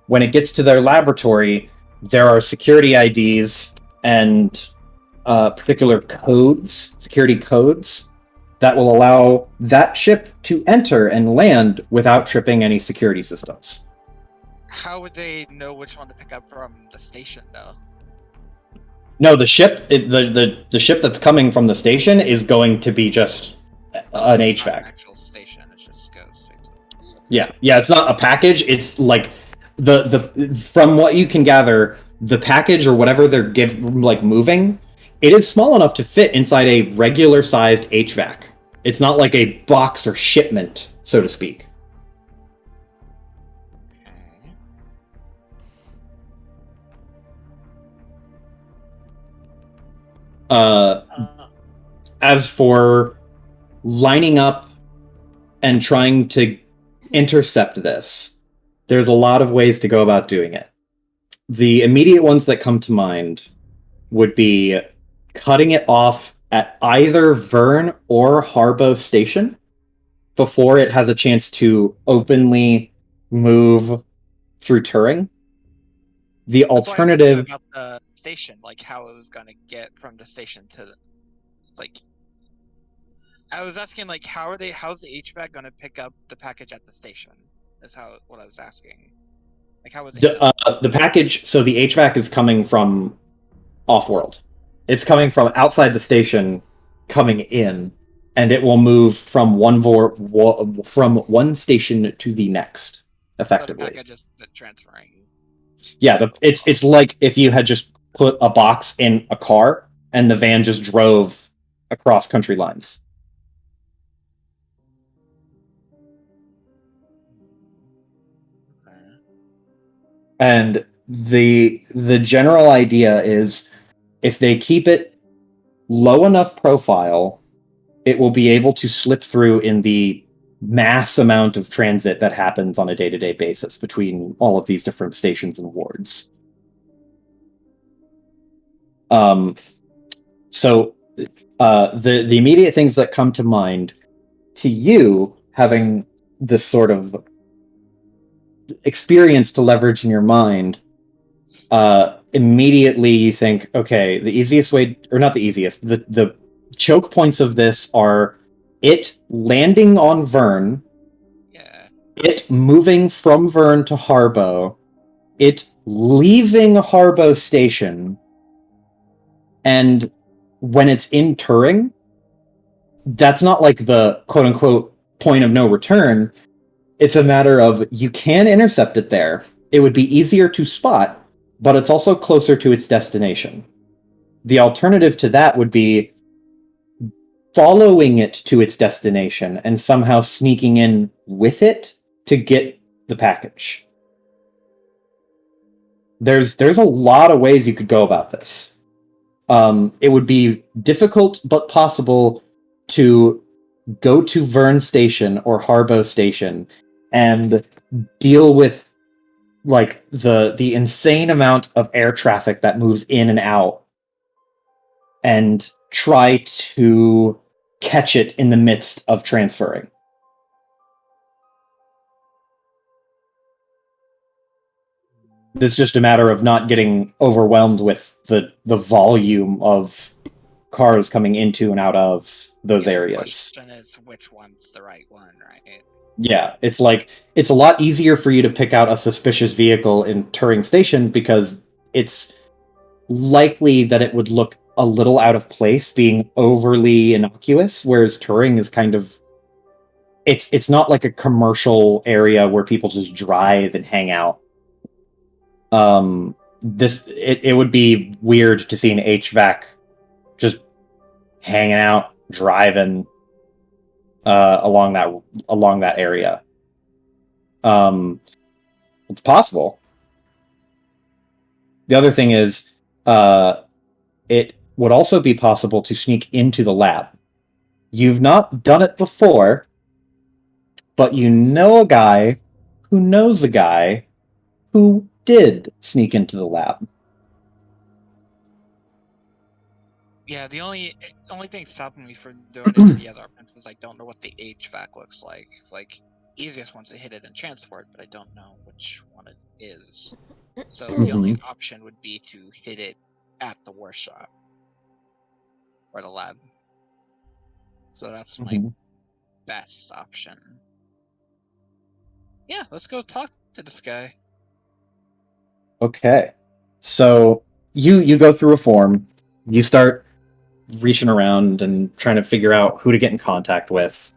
When it gets to their laboratory, there are security IDs and particular security codes, that will allow that ship to enter and land without tripping any security systems. How would they know which one to pick up from the station, though? No, the ship, the ship that's coming from the station is going to be just an It's not HVAC. actual station. It just goes straight to Yeah, yeah, it's not a package. It's like the from what you can gather, the package or whatever they're moving, it is small enough to fit inside a regular sized HVAC. It's not like a box or shipment, so to speak. Okay. Uh, as for lining up and trying to intercept this, there's a lot of ways to go about doing it. The immediate ones that come to mind would be cutting it off at either Vern or Harbo Station before it has a chance to openly move through Turing. The That's why I was asking alternative, about the station, like how it was gonna get from the station to, like. I was asking like how's the HVAC gonna pick up the package at the station? That's what I was asking. Like how was it? the package, so the HVAC is coming from off-world. It's coming from outside the station, coming in, and it will move from from one station to the next, effectively. So the package is transferring. Yeah, it's like if you had just put a box in a car and the van just drove across country lines. Okay. And the general idea is if they keep it low enough profile, it will be able to slip through in the mass amount of transit that happens on a day-to-day basis between all of these different stations and wards. So the immediate things that come to mind to you, having this sort of experience to leverage in your mind, immediately you think, okay, the easiest way, or not the easiest, the choke points of this are it landing on Vern, Yeah. it moving from Vern to Harbo, it leaving Harbo Station, and when it's in Turing, that's not like the quote unquote point of no return. It's a matter of you can intercept it there. It would be easier to spot, but it's also closer to its destination. The alternative to that would be following it to its destination and somehow sneaking in with it to get the package. There's a lot of ways you could go about this. It would be difficult but possible to go to Vern Station or Harbo Station and deal with like the insane amount of air traffic that moves in and out and try to catch it in the midst of transferring. It's just a matter of not getting overwhelmed with the volume of cars coming into and out of those areas. The question is which one's the right one, right? Yeah, it's like it's a lot easier for you to pick out a suspicious vehicle in Turing Station because it's likely that it would look a little out of place being overly innocuous, whereas Turing is kind of it's not like a commercial area where people just drive and hang out. It would be weird to see an HVAC just hanging out, driving along that area. It's possible. The other thing is, it would also be possible to sneak into the lab. You've not done it before, but you know a guy who knows a guy who did sneak into the lab. Yeah, the only thing stopping me from doing any of the other options is I don't know what the HVAC looks like. Like, easiest one's to hit it and transport, but I don't know which one it is. So the only option would be to hit it at the workshop or the lab. So that's my best option. Yeah, let's go talk to this guy. Okay. So you go through a form. You start reaching around and trying to figure out who to get in contact with,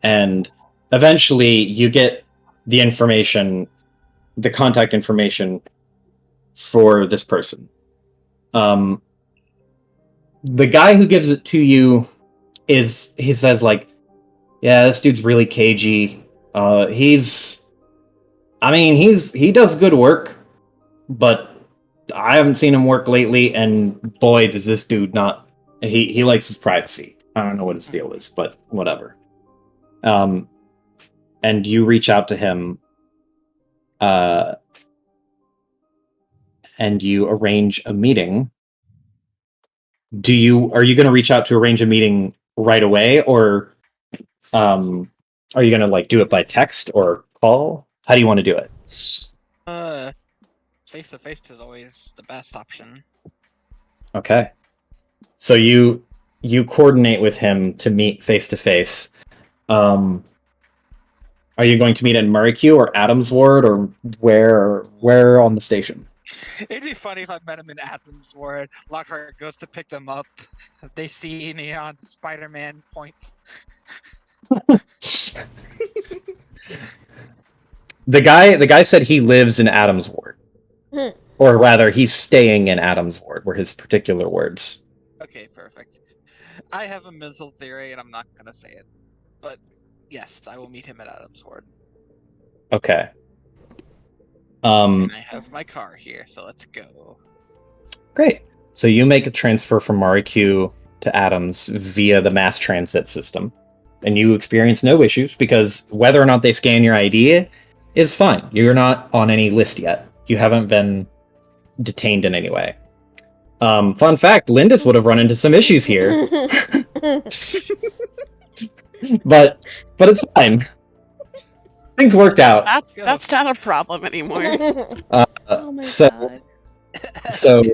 and eventually you get the information, the contact information for this person. The guy who gives it to you he says like, yeah, this dude's really cagey. He does good work, but I haven't seen him work lately, and boy, does this dude not. He likes his privacy. I don't know what his deal is, but whatever. And you reach out to him, and you arrange a meeting. Are you going to reach out to arrange a meeting right away, or are you going to like do it by text or call? How do you want to do it? Face to face is always the best option. Okay. So you coordinate with him to meet face to face. Are you going to meet in Murray Q or Adams Ward, or where on the station? It'd be funny if I met him in Adams Ward. Lockhart goes to pick them up. They see neon Spider-Man points. The guy said he lives in Adams Ward. Or rather, he's staying in Adams Ward, were his particular words. Okay, perfect. I have a mental theory, and I'm not gonna say it. But yes, I will meet him at Adams Ward. Okay. And I have my car here, so let's go. Great. So you make a transfer from Mariq to Adams via the mass transit system, and you experience no issues because whether or not they scan your ID is fine. You're not on any list yet. You haven't been detained in any way. Fun fact, Lindis would have run into some issues here. but it's fine. Things worked out. That's not a problem anymore. Oh my so, god. So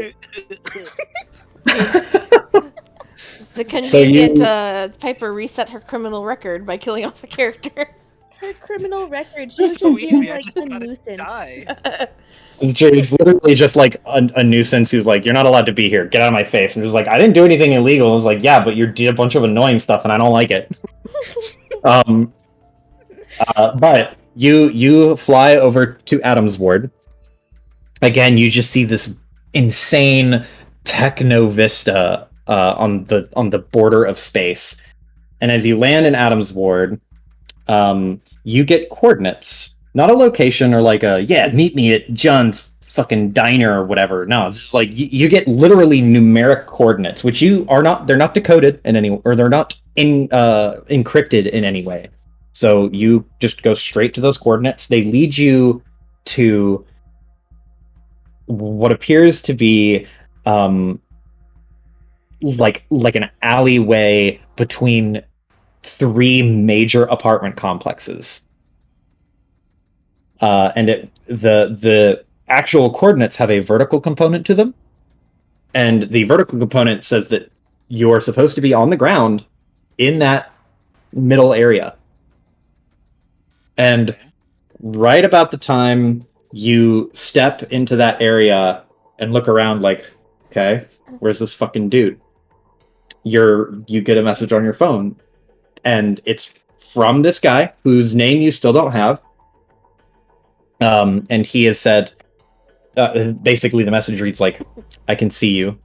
It's the convenient you- Piper reset her criminal record by killing off a character. Her criminal record, she was So just being easy, I like just a gotta nuisance. die. It's literally just like a nuisance who's like, you're not allowed to be here. Get out of my face. And just like, I didn't do anything illegal. It's like, yeah, but you did a bunch of annoying stuff and I don't like it. But you fly over to Adams Ward. Again, you just see this insane techno vista on the border of space. And as you land in Adams Ward, you get coordinates. Not a location or like meet me at John's fucking diner or whatever. No, it's just like you get literally numeric coordinates, which they're not decoded in any, or they're not encrypted in any way. So you just go straight to those coordinates. They lead you to what appears to be like an alleyway between three major apartment complexes. And the actual coordinates have a vertical component to them. And the vertical component says that you're supposed to be on the ground in that middle area. And right about the time you step into that area and look around like, okay, where's this fucking dude? You get a message on your phone. And it's from this guy whose name you still don't have. And he has said, basically the message reads like, I can see you.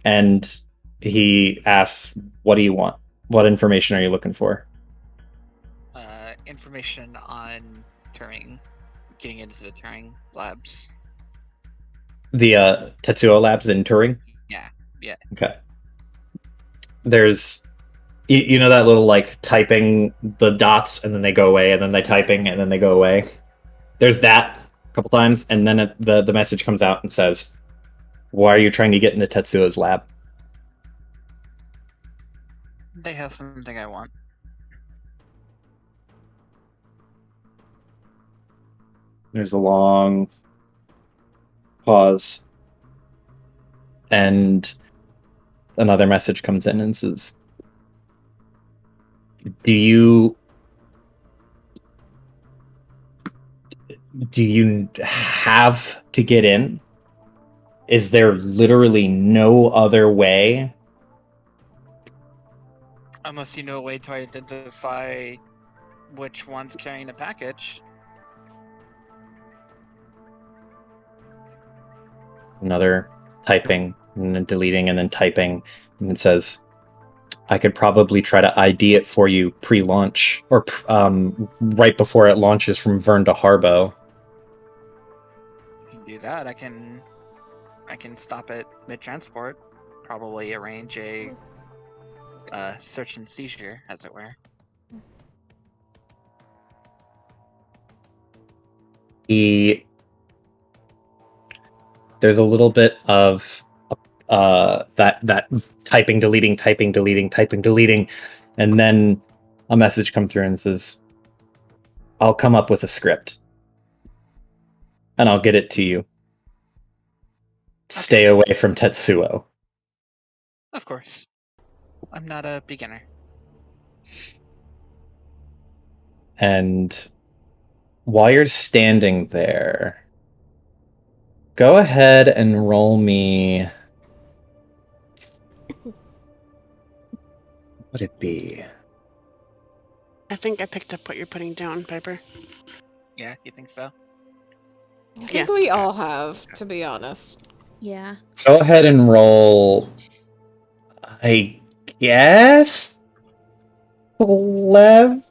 And he asks, what do you want? What information are you looking for? Information on Turing, getting into the Turing labs. The Tetsuo Labs in Turing? Yeah. Okay. There's, you know that little like typing the dots and then they go away and then they typing and then they go away? There's that a couple times, and then the message comes out and says, why are you trying to get into Tetsuo's lab? They have something I want. There's a long pause. And another message comes in and says, do you have to get in? is there literally no other way? Unless you know a way to identify which one's carrying a package. Another typing and then deleting and then typing, and it says, I could probably try to ID it for you pre-launch or right before it launches from Vern to Harbo. You can do that. I can stop it mid-transport. Probably arrange a search and seizure, as it were. There's a little bit of that typing, deleting, and then a message comes through and says, I'll come up with a script and I'll get it to you. Stay away from Tetsuo. Of course. I'm not a beginner. And while you're standing there, go ahead and roll me. What would it be? I think I picked up what you're putting down, Piper. Yeah, you think so? I think we all have, to be honest. Yeah. Go ahead and roll. I guess clever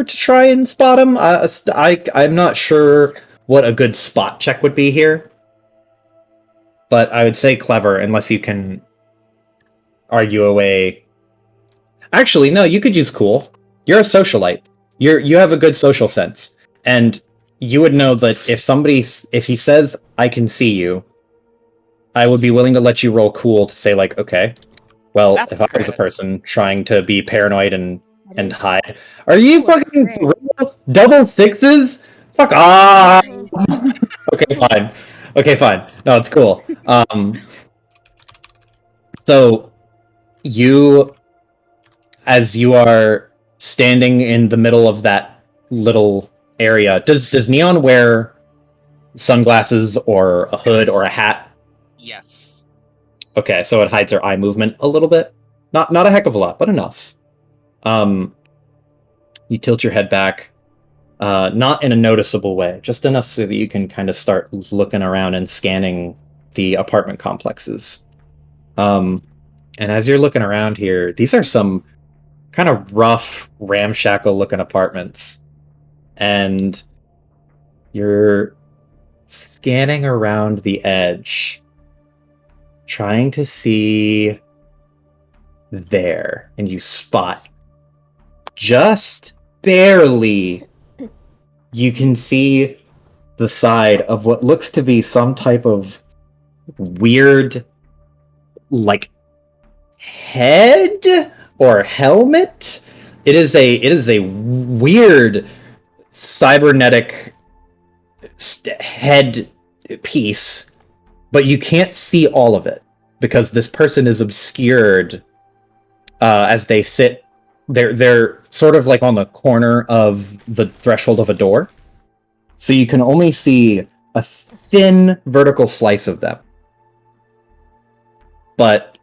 to try and spot him. I'm not sure what a good spot check would be here, but I would say clever unless you can argue away. Actually, no, you could use cool. You're a socialite. You have a good social sense, and you would know that if he says I can see you, I would be willing to let you roll cool to say like, okay, well, That's if I was a good. person trying to be paranoid and That is- hide, are you Cool, fucking great. for real? Double sixes? Fuck off! Okay, fine. Okay, fine. No, it's cool. So you, as you are standing in the middle of that little area, does Neon wear sunglasses or a hood or a hat? Yes. Okay, so it hides her eye movement a little bit. Not a heck of a lot, but enough. You tilt your head back, not in a noticeable way, just enough so that you can kind of start looking around and scanning the apartment complexes. And as you're looking around here, these are some kind of rough, ramshackle-looking apartments. And you're scanning around the edge, trying to see there, and you spot just barely, you can see the side of what looks to be some type of weird, like, head or helmet. It is a weird cybernetic head piece, but you can't see all of it because this person is obscured as they sit. They're sort of like on the corner of the threshold of a door, so you can only see a thin vertical slice of them. But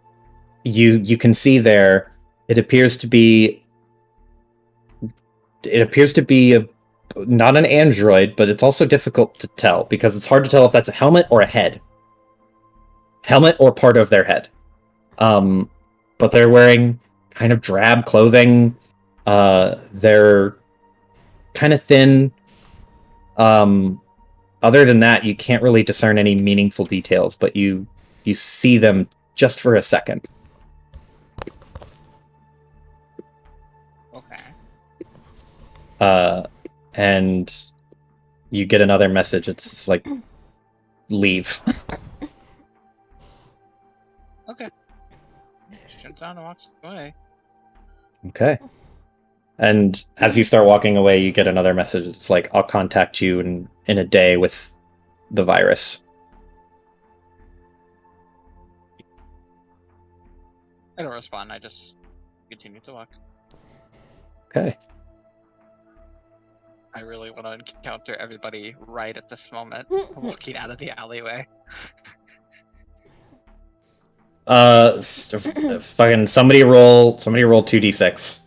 you can see there. It appears to be not an android, but it's also difficult to tell because it's hard to tell if that's a helmet or a head. Helmet or part of their head. But they're wearing kind of drab clothing. They're kind of thin. Other than that, you can't really discern any meaningful details, but you see them just for a second. Okay. And you get another message. It's like, leave. Okay. Shuts down and walks away. Okay. And as you start walking away, you get another message. It's like, I'll contact you in a day with the virus. I don't respond. I just continue to walk. Okay. I really want to encounter everybody right at this moment, walking out of the alleyway. Fucking somebody roll 2d6.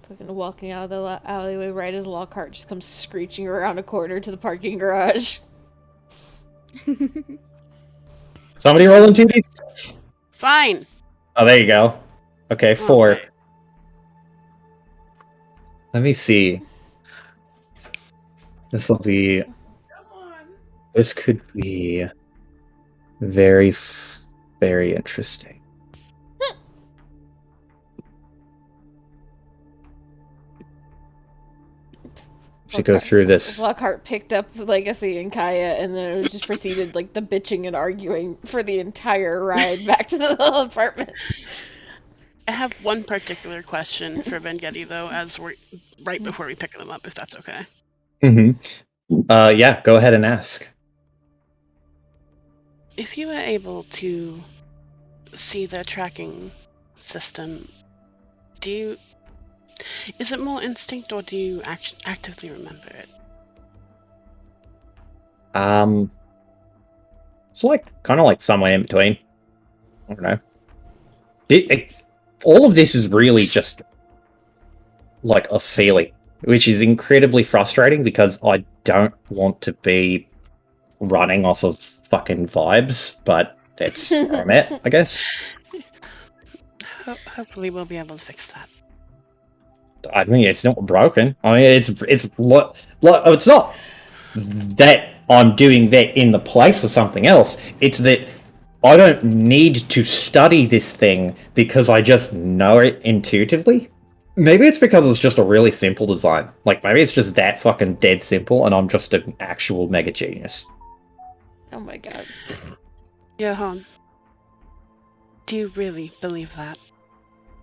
Fucking walking out of the alleyway right as Lockhart just comes screeching around a corner to the parking garage. Somebody rolling 2d6. Fine. Oh, there you go. Okay, 4. Okay. Let me see. This could be very, very interesting. Should go through this. Lockhart picked up Legacy and Kaya, and then it just proceeded like the bitching and arguing for the entire ride back to the apartment. I have one particular question for Vengetti, though, as we're right before we pick them up, if that's okay. Mm-hmm. Yeah, go ahead and ask. If you were able to see their tracking system, is it more instinct, or do you actively remember it? It's like kind of like somewhere in between. I don't know. All of this is really just like a feeling, which is incredibly frustrating because I don't want to be running off of fucking vibes, but that's where I'm at, I guess. Hopefully we'll be able to fix that. I mean, it's not broken. I mean, it's not that I'm doing that in the place of something else. It's that I don't need to study this thing because I just know it intuitively. Maybe it's because it's just a really simple design. Like, maybe it's just that fucking dead simple and I'm just an actual mega genius. Oh my god. Johan, do you really believe that?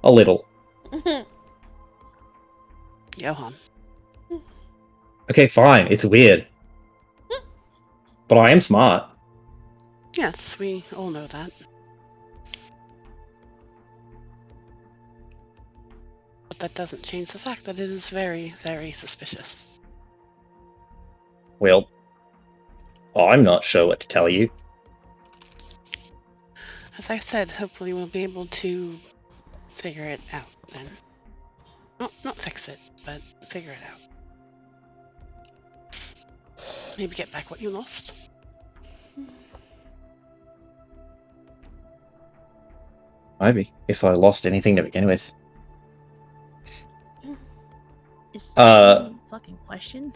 A little. Johan. Okay, fine. It's weird. But I am smart. Yes, we all know that. But that doesn't change the fact that it is very, very suspicious. Well, I'm not sure what to tell you. As I said, hopefully we'll be able to figure it out then. Not fix it, but figure it out. Maybe get back what you lost. Maybe, if I lost anything to begin with. Is that a fucking question?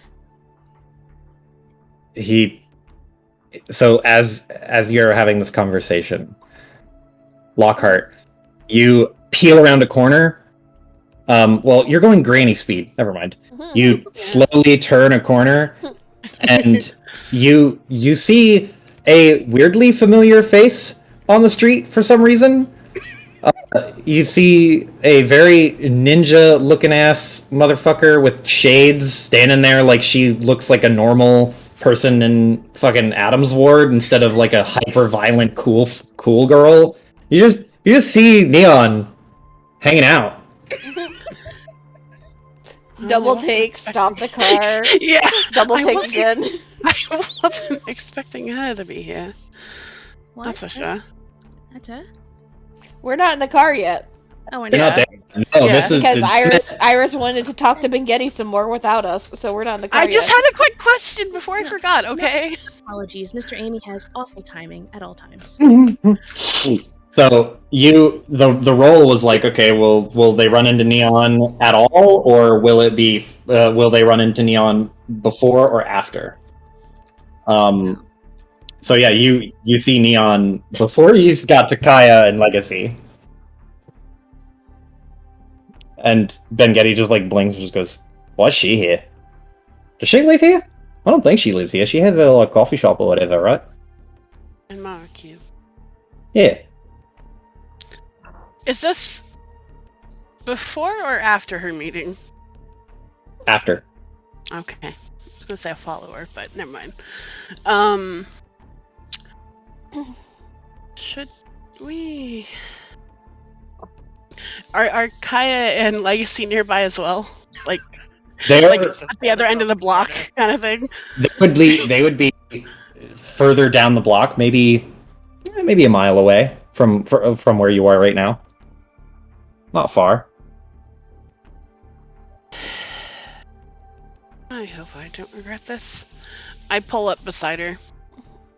So as you're having this conversation, Lockhart, you peel around a corner. Well, you're going granny speed. Never mind. You slowly turn a corner, and you see a weirdly familiar face on the street for some reason. You see a very ninja-looking ass motherfucker with shades standing there like she looks like a normal person in fucking Adam's Ward instead of like a hyper-violent cool girl. You just see Neon hanging out. Double take, stop the car. Yeah. Double take again. I wasn't expecting her to be here. What? That's for sure. That's it? We're not in the car yet. Oh, we're You're not. not there. No, Yeah, this is Because Iris wanted to talk to Bengetti some more without us, so we're not in the car I just yet. had a quick question before I forgot, okay? Apologies. Mr. Amy has awful timing at all times. So the role was like, okay, will they run into Neon at all, or will it be will they run into Neon before or after? So yeah, you see Neon before you got to Kaya and Legacy, and Bengetti just like blinks and just goes, "Why's she here? Does she live here? I don't think she lives here. She has a like, coffee shop or whatever, right?" And Maracue. Yeah. Is this before or after her meeting? After. Okay. I was gonna say a follower, but never mind. Should we... Are Kaya and Legacy nearby as well? Like, They're, Like, at the other end of the block, kind of thing. they would be further down the block, maybe a mile away from where you are right now. Not far. I hope I don't regret this. I pull up beside her.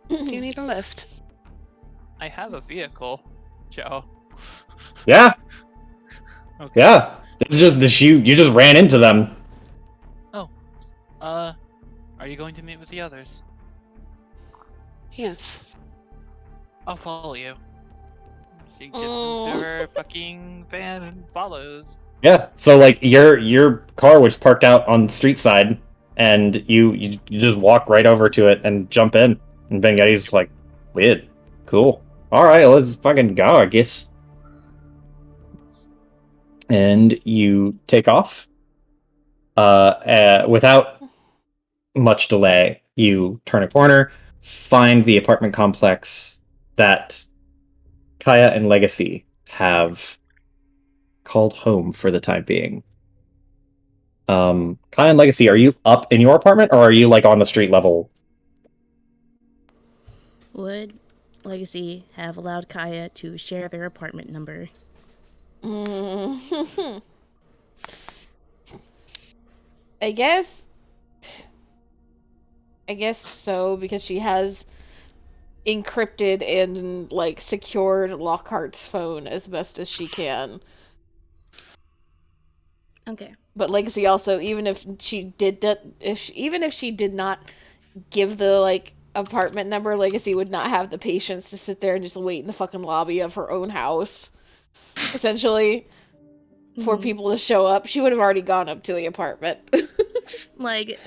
Do you need a lift? I have a vehicle, Joe. Yeah. Okay. Yeah. It's just that you just ran into them. Are you going to meet with the others? Yes. I'll follow you. She gets into her fucking van and follows. Yeah. So like your car was parked out on the street side, and you just walk right over to it and jump in, and Ben Getty's like, weird, cool. All right, let's fucking go, I guess. And you take off. Without much delay, you turn a corner, find the apartment complex that Kaya and Legacy have called home for the time being. Kaya and Legacy, are you up in your apartment, or are you like on the street level? Would Legacy have allowed Kaya to share their apartment number? I guess so, because she has encrypted and like secured Lockhart's phone as best as she can. Okay. But Legacy also, even if she did not give the like apartment number, Legacy would not have the patience to sit there and just wait in the fucking lobby of her own house, essentially, for people to show up. She would have already gone up to the apartment. Like,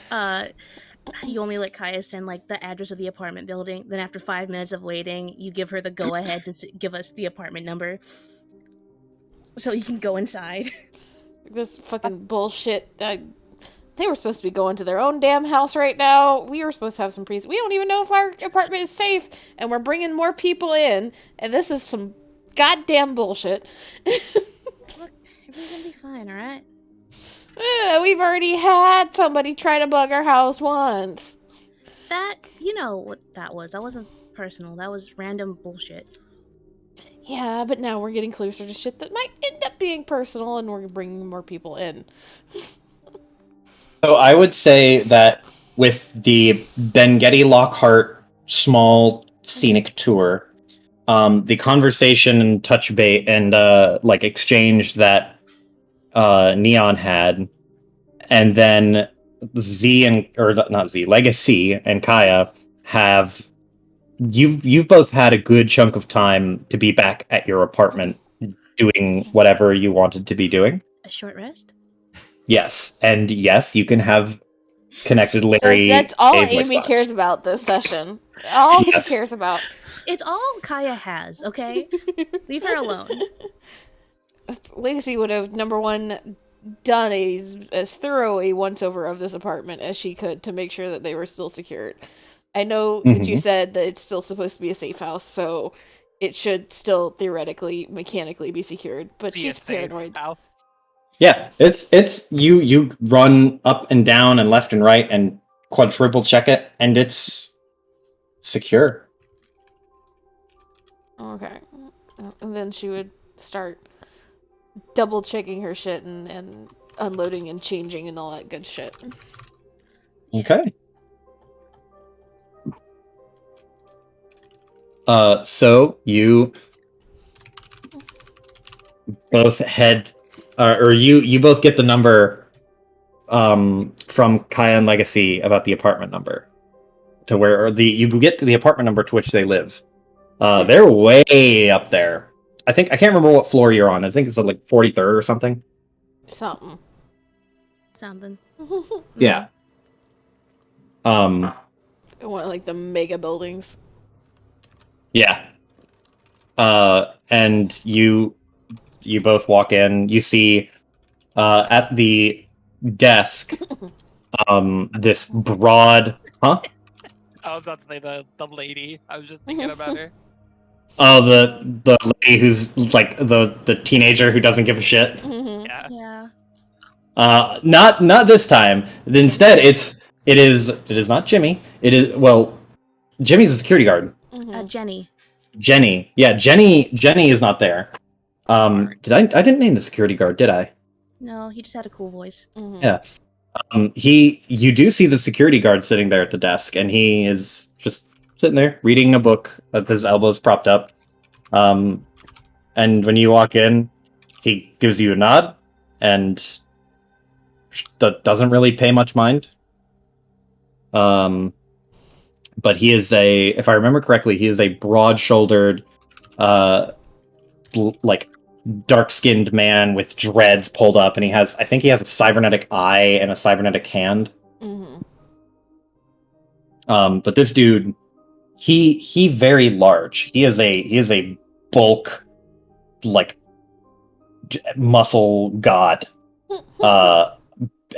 you only let Kaya send like the address of the apartment building. Then after 5 minutes of waiting, you give her the go ahead to give us the apartment number, so you can go inside. This fucking bullshit. They were supposed to be going to their own damn house right now. We were supposed to have some We don't even know if our apartment is safe, and we're bringing more people in, and this is some goddamn bullshit. Look, everything's gonna be fine, all right? We've already had somebody try to bug our house once. That, you know what that was. That wasn't personal. That was random bullshit. Yeah, but now we're getting closer to shit that might end up being personal, and we're bringing more people in. So I would say that with the Ben Getty Lockhart small scenic tour, the conversation and touch bait and like exchange that Neon had, and then Legacy and Kaya have. You've both had a good chunk of time to be back at your apartment doing whatever you wanted to be doing. A short rest? Yes, and yes, you can have connected Larry. So that's all Dave Amy Voicebox. cares about this session. All Yes. she cares about. It's all Kaya has, okay? Leave her alone. Legacy would have, number one, done as thorough a once-over of this apartment as she could to make sure that they were still secured. I know that you said that it's still supposed to be a safe house, so it should still theoretically, mechanically be secured, but she's paranoid. Yeah, it's you run up and down and left and right and quadruple check it, and it's secure. Okay. And then she would start double checking her shit and unloading and changing and all that good shit. Okay. So you both head, or you both get the number from Kaya and Legacy about the apartment number to where, or you get to the apartment number to which they live. They're way up there. I can't remember what floor you're on. I think it's like 43rd or something. Something. Yeah. One of like the mega buildings. Yeah. And you both walk in. You see at the desk this broad I was about to say the lady. I was just thinking about her. Oh, the lady who's like the teenager who doesn't give a shit. Mm-hmm. Yeah. Yeah. Not this time. Instead, it is not Jimmy. It is, well, Jimmy's a security guard. Mhm. Jenny. Jenny. Yeah, Jenny is not there. I didn't name the security guard, did I? No, he just had a cool voice. Mhm. Yeah. You do see the security guard sitting there at the desk, and he is just sitting there reading a book with his elbows propped up. And when you walk in, he gives you a nod and doesn't really pay much mind. But he is if I remember correctly, he is a broad-shouldered, like dark-skinned man with dreads pulled up, and I think he has a cybernetic eye and a cybernetic hand. Mhm. But this dude, he very large. He is a bulk, like muscle god.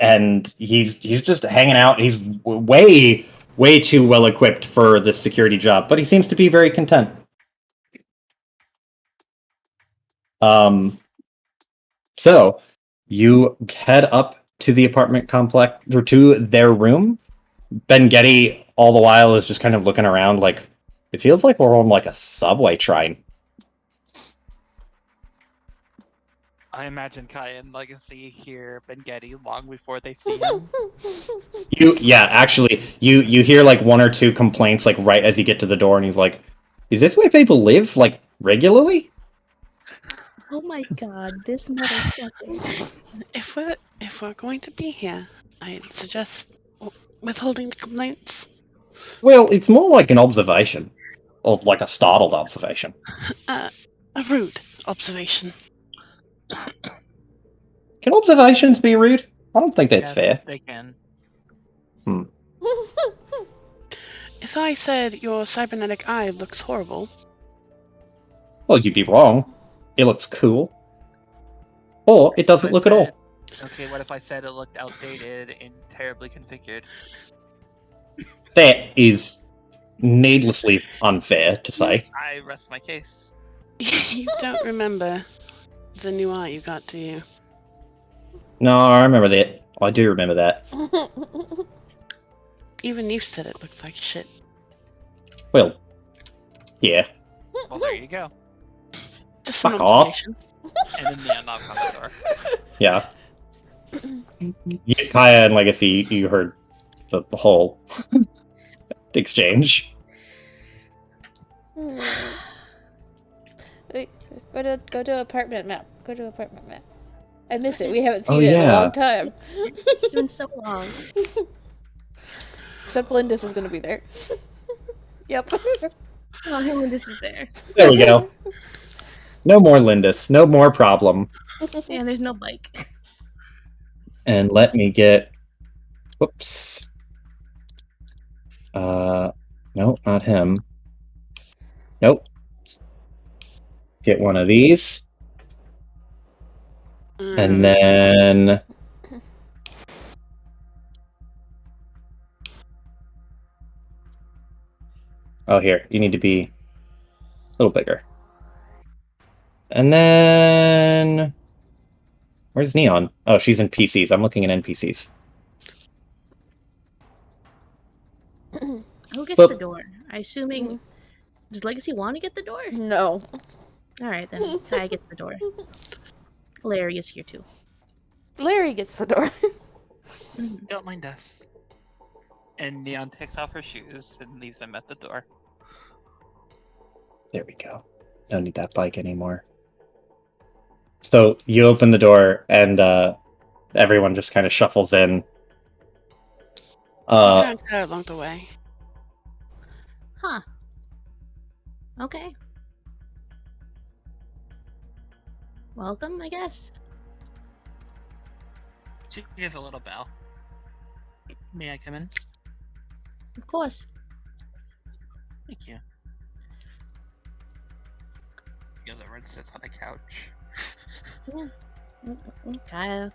And he's just hanging out. He's way too well equipped for this security job, but he seems to be very content. So you head up to the apartment complex, or to their room. Ben Getty, all the while, is just kind of looking around like, it feels like we're on like a subway train. I imagine Kai and Legacy hear Ben Getty long before they see him. Actually, you hear like one or two complaints like right as you get to the door, and he's like, "Is this where people live like regularly?" Oh my god, this motherfucker. If we're going to be here, I'd suggest withholding the complaints. Well, it's more like an observation, or like a startled observation. A rude observation. Can observations be rude? I don't think that's Yes, fair. they can. If I said your cybernetic eye looks horrible, Well, you'd be wrong. It looks cool. Or it doesn't look at all. Okay, what if I said it looked outdated and terribly configured? That is needlessly unfair to say. I rest my case. you don't remember the new eye you got, do you? No, I remember that. I do remember that. Even you said it looks like shit. Well, yeah. Well, there you go. Just an Fuck off. observation. And then the knock on the door. Yeah. Kaya and Legacy, you heard the whole exchange. Wait, go to apartment map. Go to apartment map. I miss it. We haven't Oh, seen it in a yeah. long time. It's been so long. Except Lindis is gonna be there. Yep. Oh, Lindis is there. There we go. No more Lindis. No more problem. Yeah, there's no bike. And let me get... Whoops. No, not him. Nope. Get one of these. And then... Oh, here. You need to be a little bigger. And then... Where's Neon? Oh, she's in PCs. I'm looking at NPCs. Who gets But- the door? I assuming. Does Legacy want to get the door? No. Alright then. Kai gets the door. Larry is here too. Larry gets the door. Don't mind us. And Neon takes off her shoes and leaves them at the door. There we go. Don't need that bike anymore. So you open the door, and everyone just kind of shuffles in. Found her along the way. Huh. Okay. Welcome, I guess. She gives a little bow. May I come in? Of course. Thank you. The other one sits on a couch. Kaya.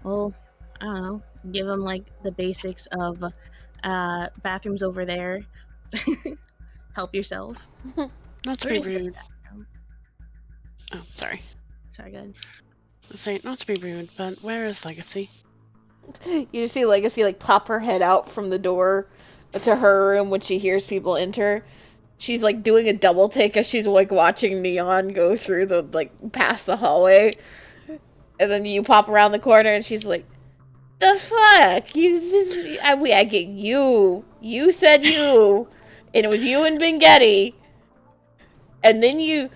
Well, I don't know. Give him like the basics of bathrooms over there. Help yourself. Not to Where be is the rude. bathroom? Oh, sorry. Sorry, go ahead. Say, not to be rude, but where is Legacy? You just see Legacy like pop her head out from the door to her room when she hears people enter. She's like doing a double take as she's like watching Neon go through the like past the hallway. And then you pop around the corner and she's like, "The fuck? He's just I get you. You said you. And it was you and Bengetti. And then you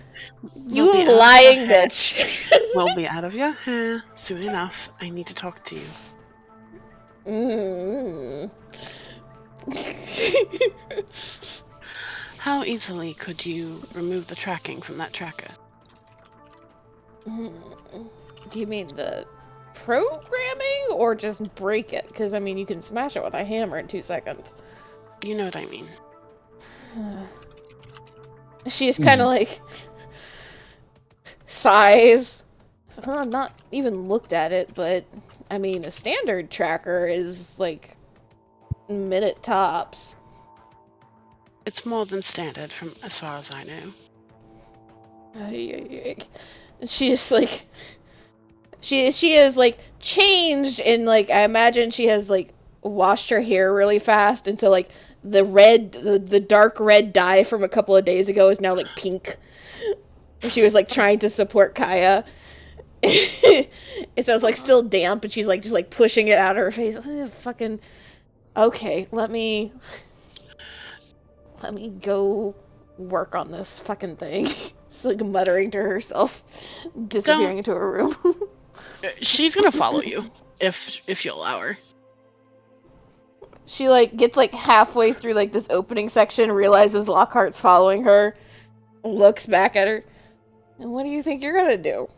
We'll be out of lying your hair. bitch." We'll be out of your hair soon enough. I need to talk to you. Mm. How easily could you remove the tracking from that tracker? Do you mean the programming or just break it? Because I mean, you can smash it with a hammer in 2 seconds. You know what I mean. She's kind of like sighs. I've not even looked at it, but I mean, a standard tracker is like minute tops. It's more than standard from as far as I know. She is like she is like changed in like I imagine she has like washed her hair really fast and so like the dark red dye from a couple of days ago is now like pink. She was like trying to support Kaya. And so it's like still damp and she's like just like pushing it out of her face. Fucking okay, let me go work on this fucking thing. Just like muttering to herself, disappearing into her room. She's gonna follow you if you allow her. She like gets like halfway through like this opening section, realizes Lockhart's following her, looks back at her, and what do you think you're gonna do?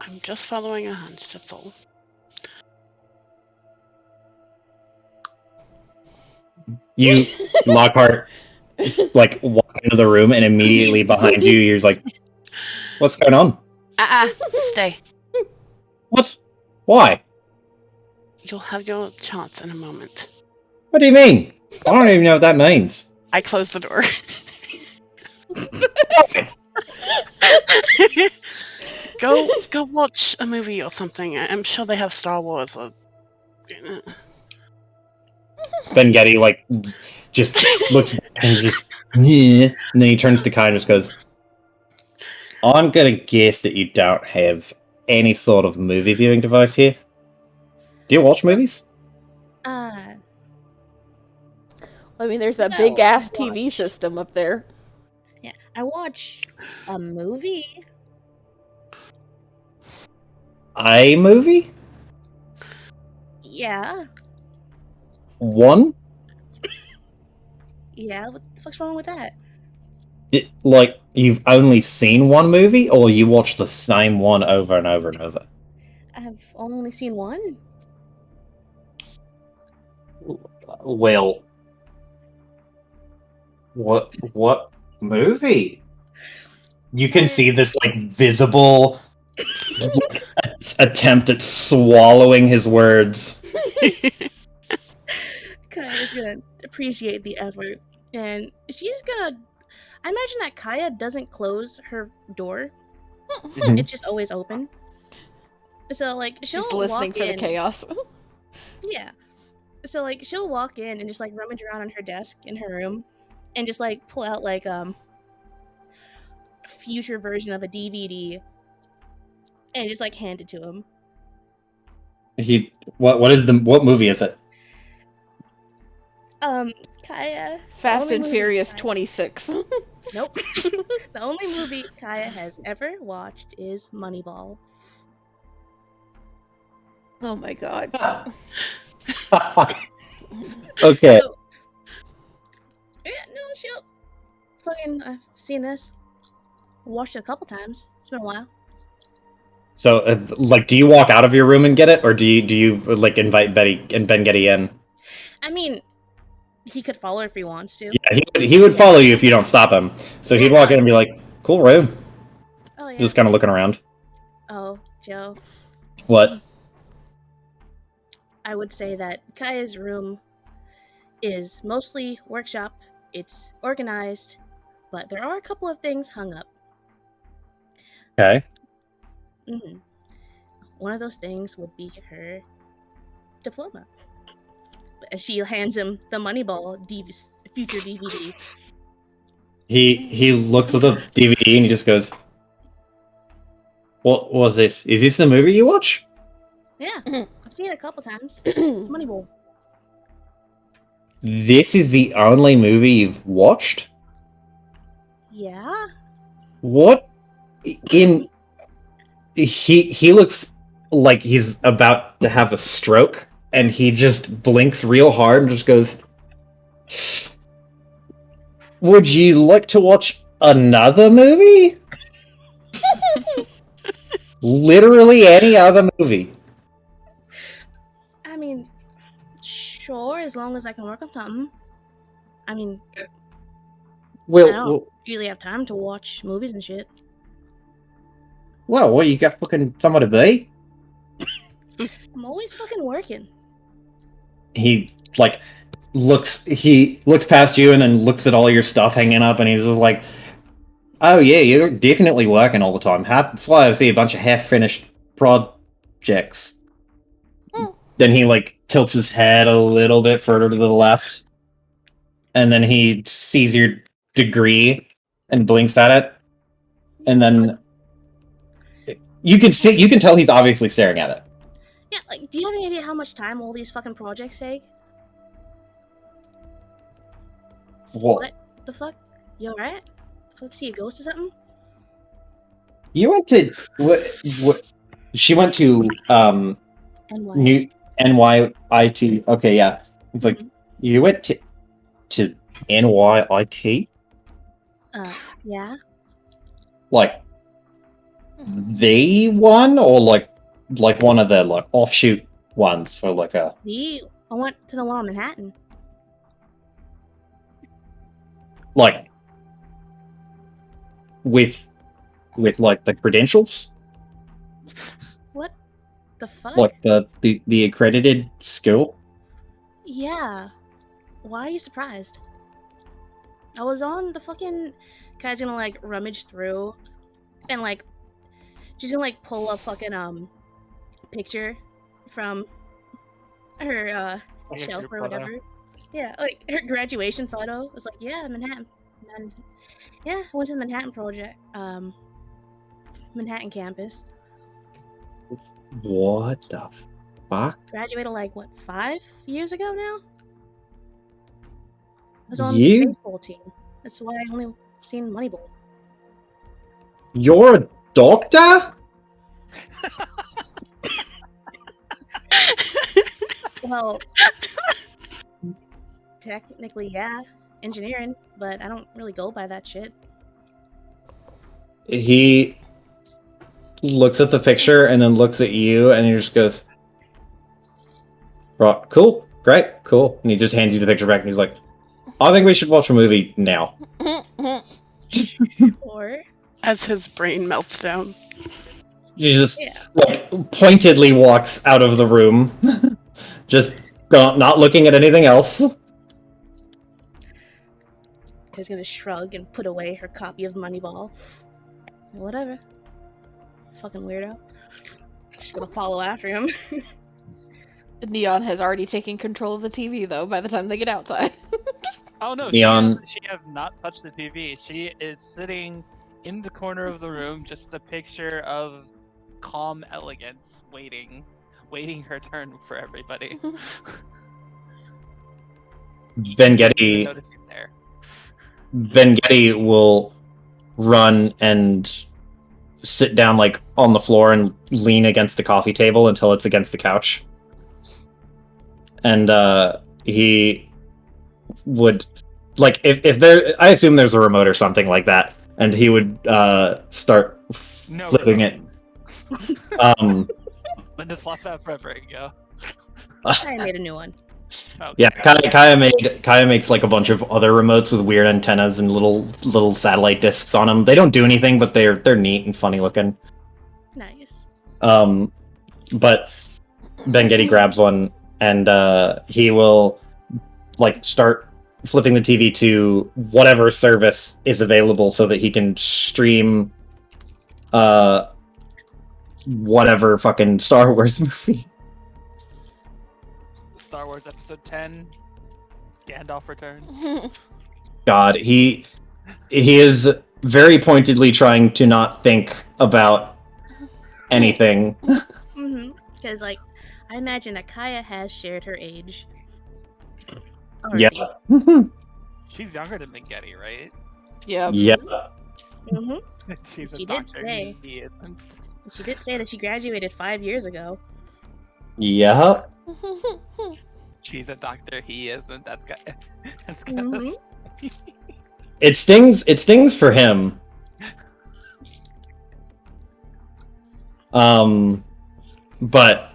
I'm just following a hunch, that's all. You, Lockhart, like walk into the room, and immediately behind you, you're like, "What's going on? Stay. What? Why? You'll have your chance in a moment. What do you mean? I don't even know what that means." I close the door. Go watch a movie or something. I'm sure they have Star Wars or Then Getty like just looks back and just yeah, and then he turns to Kai and just goes, "I'm gonna guess that you don't have any sort of movie viewing device here. Do you watch movies?" I mean, there's that No, big ass I TV system up there. Yeah, I watch a movie. A movie? Yeah, One? yeah. What the fuck's wrong with that? Like you've only seen one movie, or you watch the same one over and over and over? I've only seen one. Well, what movie? You can see this like visible attempt at swallowing his words. Kaya's gonna appreciate the effort, and she's gonna. I imagine that Kaya doesn't close her door; Mhm. it's just always open. So like she'll She's listening walk for the in- chaos. Yeah. So like she'll walk in and just like rummage around on her desk in her room, and just like pull out like a future version of a DVD, and just like hand it to him. What movie is it? Kaya. Fast only and movie Furious Kaya- 26. Nope. The only movie Kaya has ever watched is Moneyball. Oh my god. Okay. So, yeah, no, she'll fucking. I've seen this. Watched it a couple times. It's been a while. So, like, do you walk out of your room and get it, or do you like invite Betty and Ben Getty in? I mean, he could follow her if he wants to. Yeah, he would follow you if you don't stop him. So he'd walk in and be like, "Cool room," Oh yeah. just kind of looking around. Oh, Joe. What? I would say that Kaya's room is mostly workshop. It's organized, but there are a couple of things hung up. Okay. Mhm. One of those things would be her diploma. She hands him the Moneyball future DVD. He looks at the DVD and he just goes, "What was this? Is this the movie you watch?" Yeah, I've seen it a couple times. It's Moneyball. This is the only movie you've watched? Yeah. What in he looks like he's about to have a stroke and he just blinks real hard and just goes, "Would you like to watch another movie?" Literally any other movie. I mean, sure, as long as I can work on something. I mean, I don't usually have time to watch movies and shit. Well, what, you got fucking somewhere to be? I'm always fucking working. He looks past you and then looks at all your stuff hanging up and he's just like, "Oh yeah, you're definitely working all the time. That's why I see a bunch of half-finished projects." Then he tilts his head a little bit further to the left, and then he sees your degree and blinks at it, and then you can tell he's obviously staring at it. Yeah, do you have any idea how much time all these fucking projects take? What the fuck? You alright? Fuck, see a ghost or something? You went to what? She went to NY. NYIT. Okay, yeah. It's like you went to NYIT. Yeah. Like the one, or like one of the offshoot ones for a. I went to the one on Manhattan. Like with the credentials. What the fuck? Like the accredited school. Yeah. Why are you surprised? I was on the fucking guy's gonna rummage through and she's gonna pull a fucking picture from her shelf or whatever. Yeah, her graduation photo was yeah, Manhattan. Yeah, I went to the Manhattan project, Manhattan campus. What the fuck? Graduated 5 years ago now? I was on the baseball team. That's why I only seen Moneyball. You're a doctor? Well, technically, yeah, engineering, but I don't really go by that shit. He looks at the picture and then looks at you and he just goes, "Right, cool, great, cool." And he just hands you the picture back and he's like, "I think we should watch a movie now." Or As his brain melts down. He just pointedly walks out of the room, just not looking at anything else. He's gonna shrug and put away her copy of Moneyball. Whatever. Fucking weirdo. Just gonna follow after him. Neon has already taken control of the TV, though, by the time they get outside. Oh no, Neon. She has not touched the TV. She is sitting in the corner of the room, just a picture of calm elegance, waiting her turn for everybody. Vengetti will run and sit down on the floor and lean against the coffee table until it's against the couch. And he would if there, I assume there's a remote or something like that, and he would start flipping it. Linda's lost that forever ago. I made a new one. Okay. Yeah, Kaya makes a bunch of other remotes with weird antennas and little satellite discs on them. They don't do anything, but they're neat and funny looking. Nice. But Vengetti grabs one and he will start flipping the TV to whatever service is available so that he can stream whatever fucking Star Wars movie. Star Wars Episode 10. Gandalf returns. God, he is very pointedly trying to not think about anything. Because, like, I imagine that Kaya has shared her age. Yeah. She's younger than Mengele, right? Yeah. Yeah. She's a She did doctor. say. He isn't. She did say that she graduated 5 years ago. Yeah. She's a doctor. He isn't. That's kind Mhm. It stings. It stings for him. But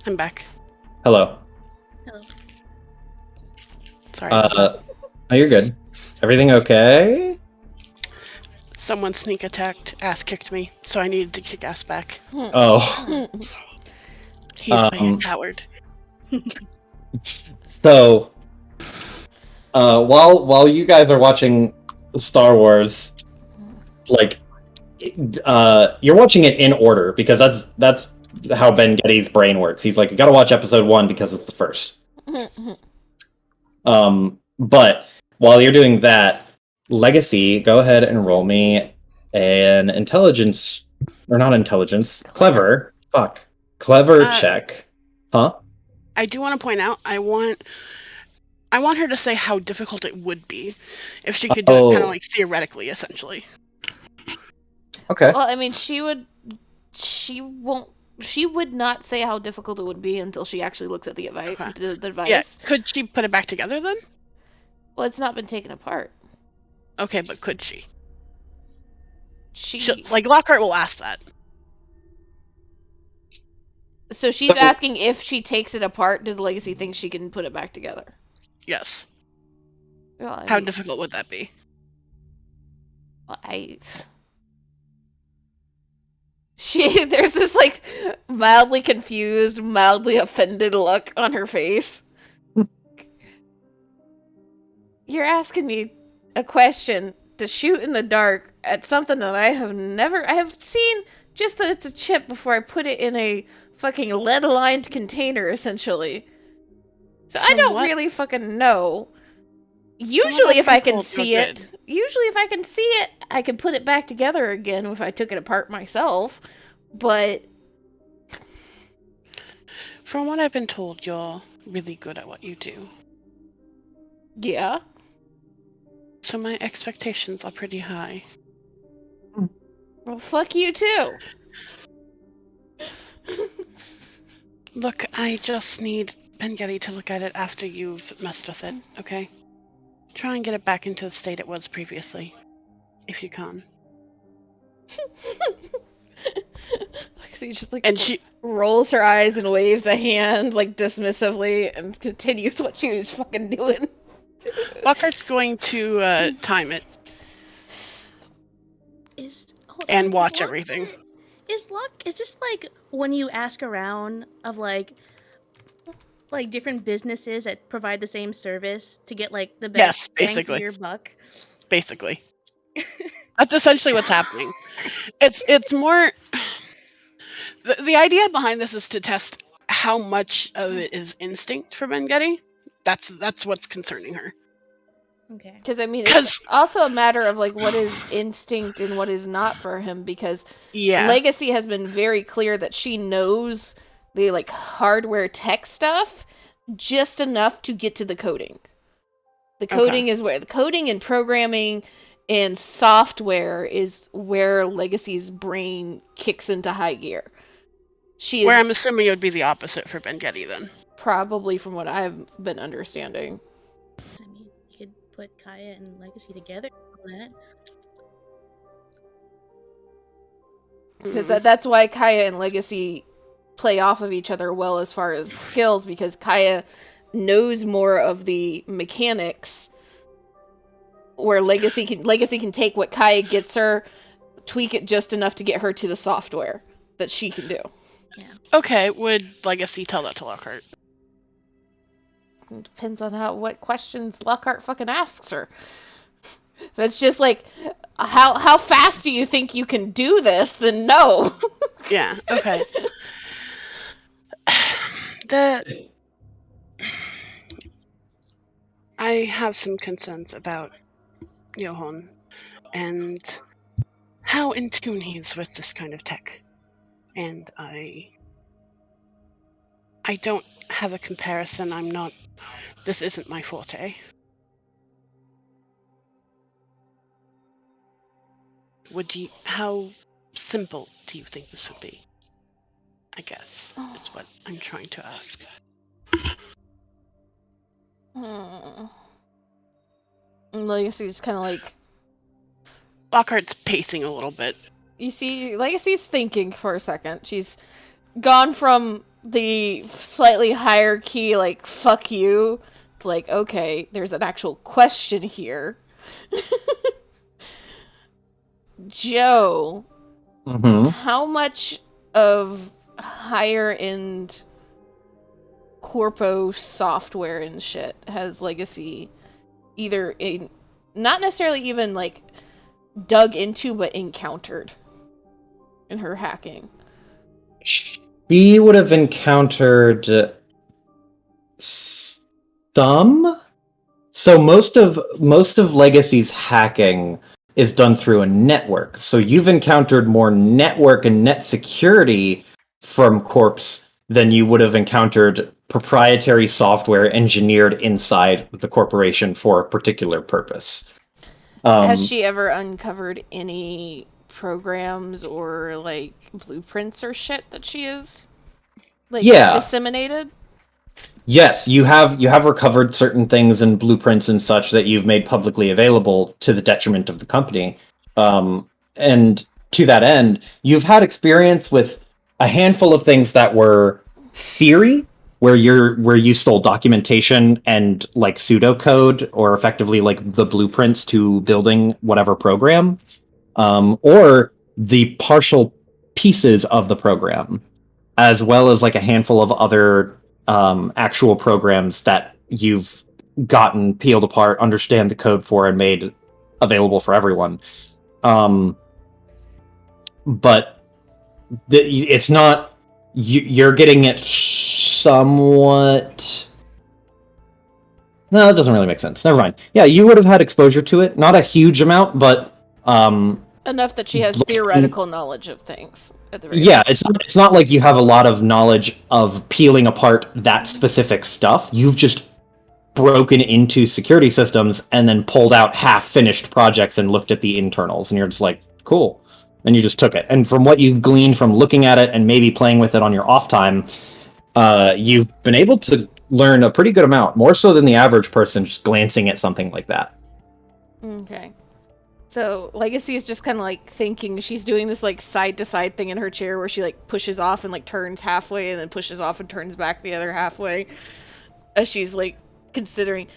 I'm back. hello. Hello. Sorry. about that. Oh, you're good. Everything okay? Someone sneak attacked, ass kicked me, so I needed to kick ass back. Oh, He's a coward. so while you guys are watching Star Wars, like, you're watching it in order because that's how Ben Getty's brain works. He's like, you got to watch episode 1 because it's the first. But while you're doing that, Legacy, go ahead and roll me an intelligence, or not intelligence, clever check. Huh? I do want to point out, I want her to say how difficult it would be if she could do it kind of like theoretically, essentially. Okay. Well, I mean, she would not say how difficult it would be until she actually looks at the device. Yeah, could she put it back together then? Well, it's not been taken apart. Okay, but could she? She Like, Lockhart will ask that. So she's asking if she takes it apart, does Legacy think she can put it back together? Yes. Well, How difficult would that be? There's this, like, mildly confused, mildly offended look on her face. You're asking me a question to shoot in the dark at something that I have seen just that it's a chip before I put it in a fucking lead-lined container, essentially. So I don't really fucking know. Usually if I can see it, I can put it back together again if I took it apart myself. But from what I've been told, you're really good at what you do. Yeah. So my expectations are pretty high. Well, fuck you too. Look, I just need Ben Getty to look at it after you've messed with it, okay? Try and get it back into the state it was previously, if you can. She just, like, and she rolls her eyes and waves a hand, like, dismissively, and continues what she was fucking doing. Lockhart's going to time it and watch everything. Is this like when you ask around of like different businesses that provide the same service to get like the best bang for your buck? Basically. That's essentially what's happening. It's more the idea behind this is to test how much of it is instinct for Ben Getty. That's what's concerning her. Okay. Because, I mean, it's also a matter of, like, what is instinct and what is not for him, because Legacy has been very clear that she knows the, like, hardware tech stuff just enough to get to the coding. The coding is where the coding and programming and software is where Legacy's brain kicks into high gear. Where I'm assuming it would be the opposite for Ben Getty then. Probably, from what I've been understanding. I mean, you could put Kaya and Legacy together on that. Because that's why Kaya and Legacy play off of each other well as far as skills, because Kaya knows more of the mechanics, where Legacy can take what Kaya gets her, tweak it just enough to get her to the software that she can do. Yeah. Okay, would Legacy tell that to Lockhart? It depends on what questions Lockhart fucking asks her. If it's just like, how fast do you think you can do this, then no. Yeah. Okay. The I have some concerns about Johan and how in tune he is with this kind of tech. And I don't have a comparison. This isn't my forte. How simple do you think this would be? I guess is what I'm trying to ask. Legacy's kind of like, Lockhart's pacing a little bit. you see, Legacy's thinking for a second. She's gone from the slightly higher key, like, fuck you, to like, okay, there's an actual question here. Joe, how much of higher end corpo software and shit has Legacy either not necessarily even like dug into, but encountered in her hacking? She would have encountered some. So most of Legacy's hacking is done through a network. So you've encountered more network and net security from Corps than you would have encountered proprietary software engineered inside the corporation for a particular purpose. Has she ever uncovered any programs or like blueprints or shit that she is like disseminated? Yes, you have recovered certain things and blueprints and such that you've made publicly available to the detriment of the company. And to that end, you've had experience with a handful of things that were theory, where you stole documentation and like pseudocode, or effectively like the blueprints to building whatever program, or the partial pieces of the program, as well as like a handful of other actual programs that you've gotten peeled apart, understand the code for, and made available for everyone. But it's not, you're getting it somewhat. No, that doesn't really make sense. Never mind. Yeah, you would have had exposure to it, not a huge amount, but enough that she has theoretical knowledge of things. Yeah, it's not like you have a lot of knowledge of peeling apart that specific stuff. You've just broken into security systems and then pulled out half-finished projects and looked at the internals, and you're just like, cool. And you just took it. And from what you've gleaned from looking at it and maybe playing with it on your off time, you've been able to learn a pretty good amount, more so than the average person just glancing at something like that. Okay. So Legacy is just kind of like thinking, she's doing this like side to side thing in her chair where she like pushes off and like turns halfway and then pushes off and turns back the other halfway as she's like considering.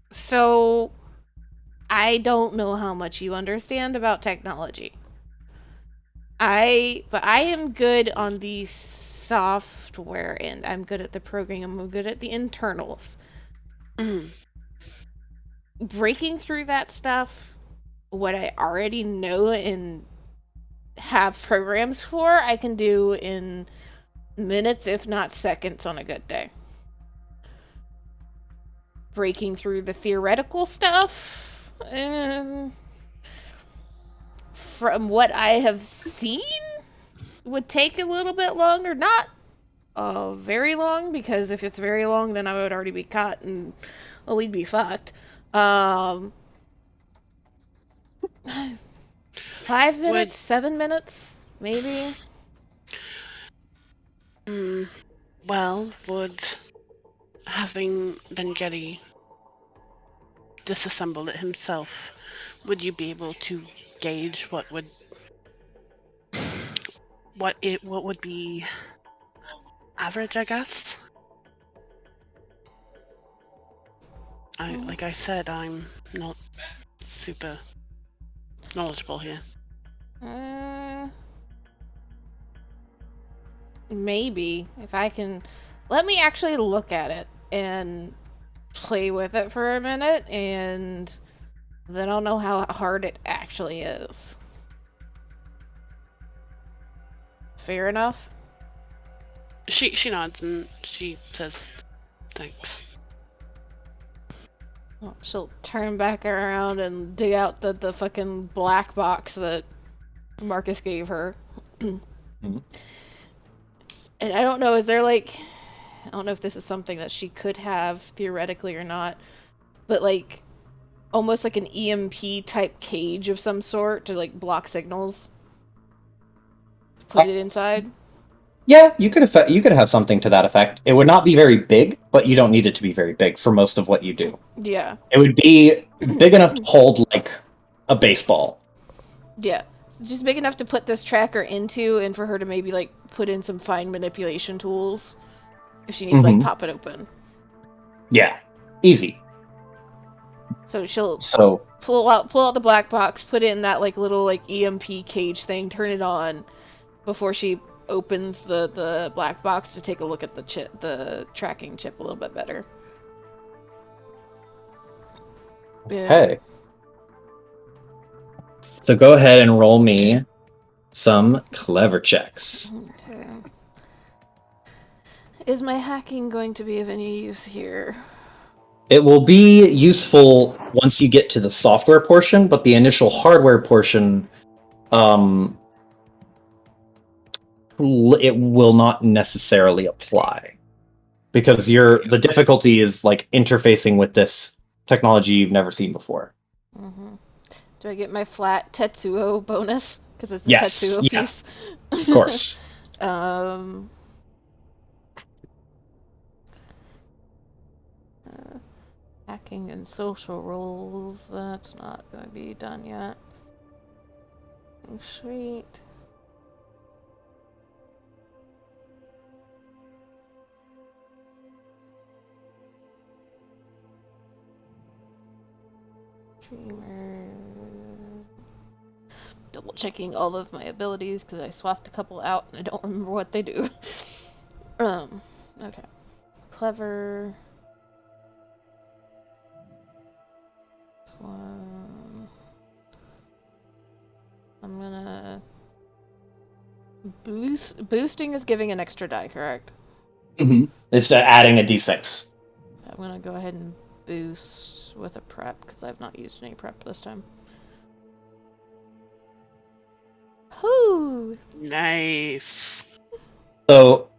So I don't know how much you understand about technology. But I am good on the software end. I'm good at the programming. I'm good at the internals. Breaking through that stuff, what I already know and have programs for, I can do in minutes, if not seconds, on a good day. Breaking through the theoretical stuff, from what I have seen, would take a little bit longer. Not very long, because if it's very long, then I would already be caught and, well, we'd be fucked. 5 minutes, 7 minutes, maybe. Well, would having Vengeti disassembled it himself, would you be able to gauge what would be average, I guess? Like I said, I'm not super knowledgeable here. Maybe. If I can... Let me actually look at it and play with it for a minute, and then I'll know how hard it actually is. Fair enough. She nods and she says, "Thanks." Well, she'll turn back around and dig out the fucking black box that Marcus gave her. Mhm. And I don't know, is there like, I don't know if this is something that she could have theoretically or not, but like almost like an EMP type cage of some sort to like block signals. Put it inside. Yeah, you could have something to that effect. It would not be very big, but you don't need it to be very big for most of what you do. Yeah. It would be big enough to hold like a baseball. Yeah. So just big enough to put this tracker into and for her to maybe like put in some fine manipulation tools if she needs to like pop it open. Yeah, easy. So she'll So pull out the black box, put it in that like little like EMP cage thing, turn it on before she opens the black box to take a look at the tracking chip a little bit better. Yeah. okay. So go ahead and roll me some clever checks. Okay. Is my hacking going to be of any use here? It will be useful once you get to the software portion, but the initial hardware portion, it will not necessarily apply because the difficulty is like interfacing with this technology you've never seen before. Mm-hmm. Do I get my flat Tetsuo bonus because it's a Yes, Tetsuo yeah. piece? Of course. Hacking and social roles. That's not going to be done yet. Sweet. Dreamer. Double checking all of my abilities because I swapped a couple out and I don't remember what they do. Okay. Clever. This one. I'm gonna boosting is giving an extra die, correct? It's adding a d6. I'm gonna go ahead and boost with a prep because I've not used any prep this time. Whoo! Nice. So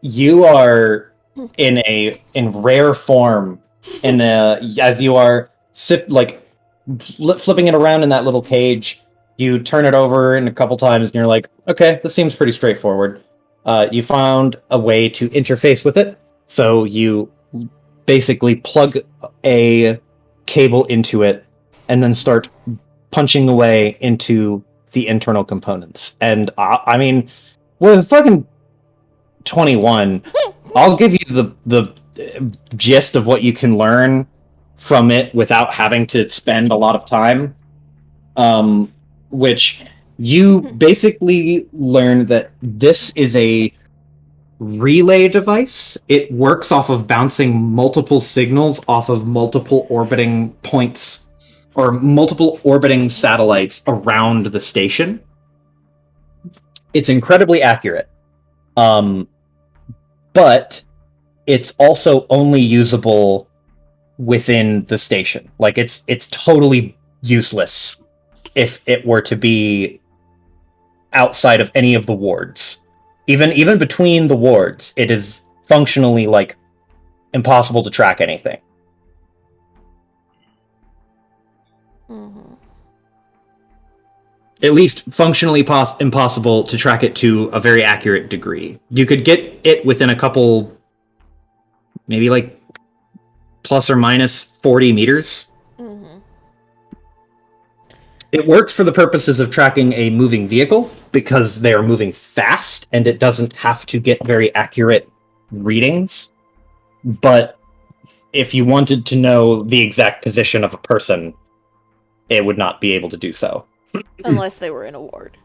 you are in rare form as you are flipping it around in that little cage. You turn it over in a couple times and you're like, okay, this seems pretty straightforward. You found a way to interface with it. So you basically plug a cable into it and then start punching away into the internal components. And I mean, with fucking 21, I'll give you the gist of what you can learn from it without having to spend a lot of time. Which you basically learn that this is a relay device. It works off of bouncing multiple signals off of multiple orbiting points or multiple orbiting satellites around the station. It's incredibly accurate. But it's also only usable within the station. Like it's totally useless if it were to be outside of any of the wards. Even between the wards, it is functionally like impossible to track anything. Mm-hmm. At least functionally impossible to track it to a very accurate degree. You could get it within a couple, maybe like plus or minus 40 meters. Mm-hmm. It works for the purposes of tracking a moving vehicle because they are moving fast and it doesn't have to get very accurate readings. But if you wanted to know the exact position of a person, it would not be able to do so. Unless they were in a ward.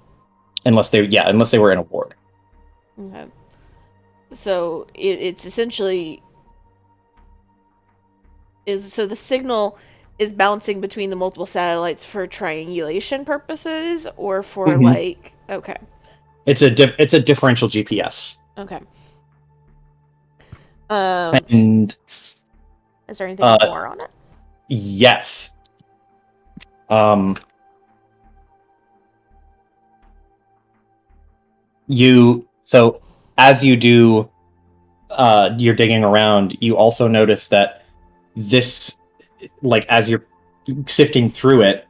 Unless they were in a ward. Okay. So it's essentially so the signal is bouncing between the multiple satellites for triangulation purposes or for Mhm. like okay. It's a differential GPS. Okay. And Is there anything more on it? yes. So as you do you're digging around, you also notice that this, like, as you're sifting through it,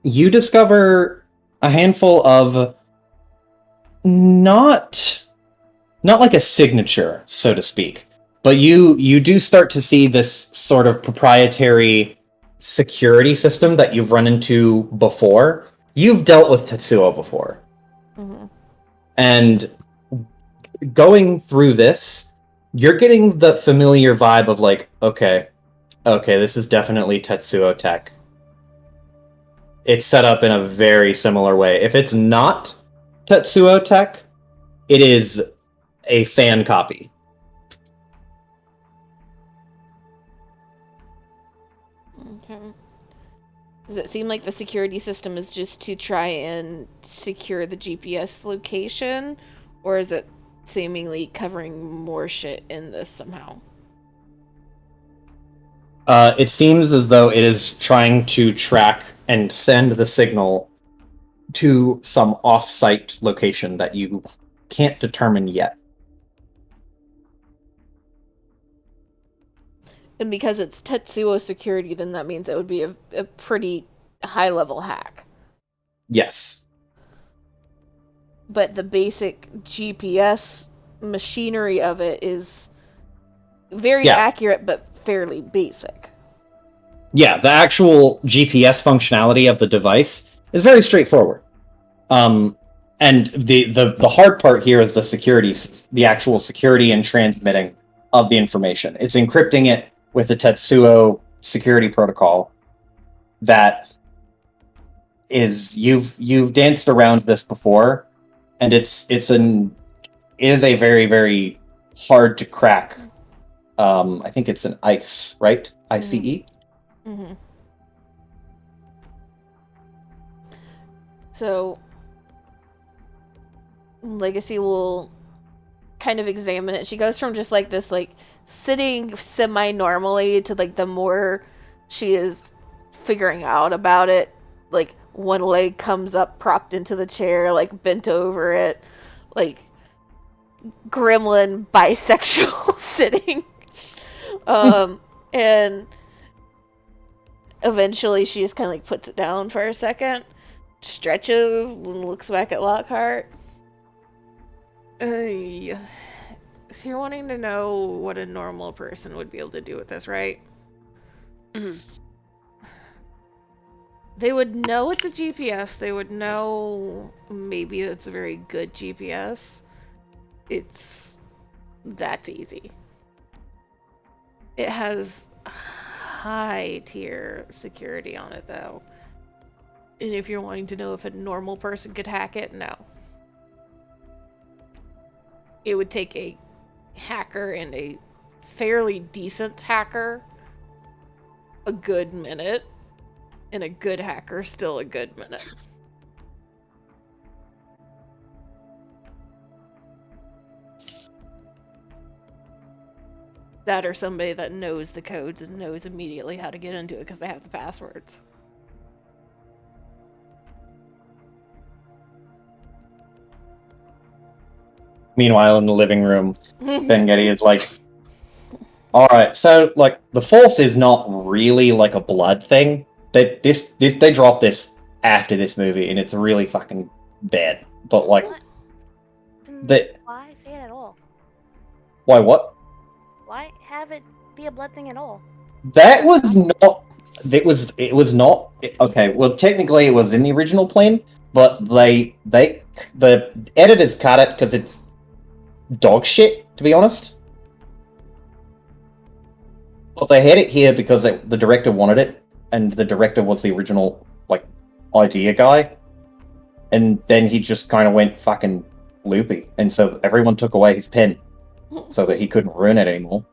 you discover a handful of not like a signature, so to speak, but you do start to see this sort of proprietary security system that you've run into before. You've dealt with Tetsuo before. Mm-hmm. And going through this, you're getting the familiar vibe of like, okay, this is definitely Tetsuo tech. It's set up in a very similar way. If it's not Tetsuo tech, it is a fan copy. Okay. Does it seem like the security system is just to try and secure the GPS location, or is it seemingly covering more shit in this somehow? It seems as though it is trying to track and send the signal to some off-site location that you can't determine yet. And because it's Tetsuo security, then that means it would be a pretty high-level hack. Yes. But the basic GPS machinery of it is very accurate, but fairly basic. Yeah, the actual GPS functionality of the device is very straightforward. And the hard part here is the actual security and transmitting of the information. It's encrypting it with the Tetsuo security protocol that is you've danced around this before, and it is a very, very hard to crack. I think it's an ICE, right? ICE. Mm-hmm. So Legacy will kind of examine it. She goes from just like this, like sitting semi-normally to like the more she is figuring out about it, like one leg comes up propped into the chair, like bent over it, like gremlin bisexual sitting. And eventually she just kind of like puts it down for a second, stretches, and looks back at Lockhart. So you're wanting to know what a normal person would be able to do with this, right? Mhm. They would know it's a GPS. They would know maybe it's a very good GPS. It's that's easy. It has high tier security on it, though. And if you're wanting to know if a normal person could hack it, no. It would take a hacker and a fairly decent hacker a good minute, and a good hacker still a good minute. That or somebody that knows the codes and knows immediately how to get into it because they have the passwords. Meanwhile, in the living room, Ben Getty is like, all right, so like the Force is not really like a blood thing. They dropped this after this movie, and it's really fucking bad. But like, Why say it at all? Why what? Why have it be a blood thing at all? That was not. It was not. Okay, well, technically, it was in the original plan, but the editors cut it because it's dog shit, to be honest. But they had it here because the director wanted it, and the director was the original like idea guy, and then he just kind of went fucking loopy, and so everyone took away his pen so that he couldn't ruin it anymore.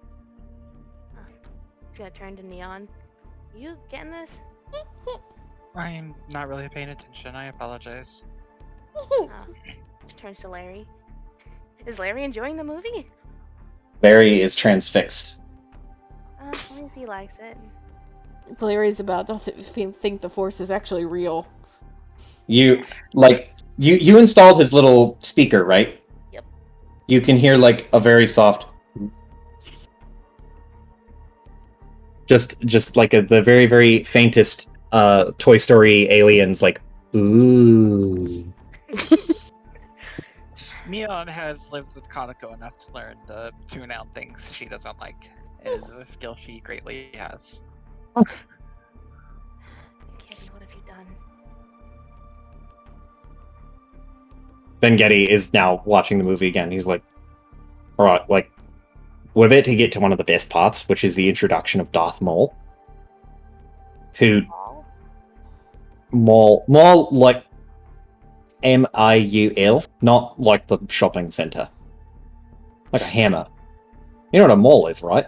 It's gonna turn to neon. You getting this? I'm not really paying attention. I apologize. Just turns to Larry. Is Larry enjoying the movie? Barry is transfixed. At least he likes it. Larry's about to think the Force is actually real. You installed his little speaker, right? Yep. You can hear like a very soft, just like the very very faintest Toy Story aliens like ooh. Neon has lived with Kanako enough to learn to tune out things she doesn't like. It is a skill she greatly has. Kitty, what have you done? Ben Getty is now watching the movie again. He's like, alright, like, we're about to get to one of the best parts, which is the introduction of Darth Maul. Who, Paul? Maul like Maul, not like the shopping center. Like a hammer. You know what a maul is, right?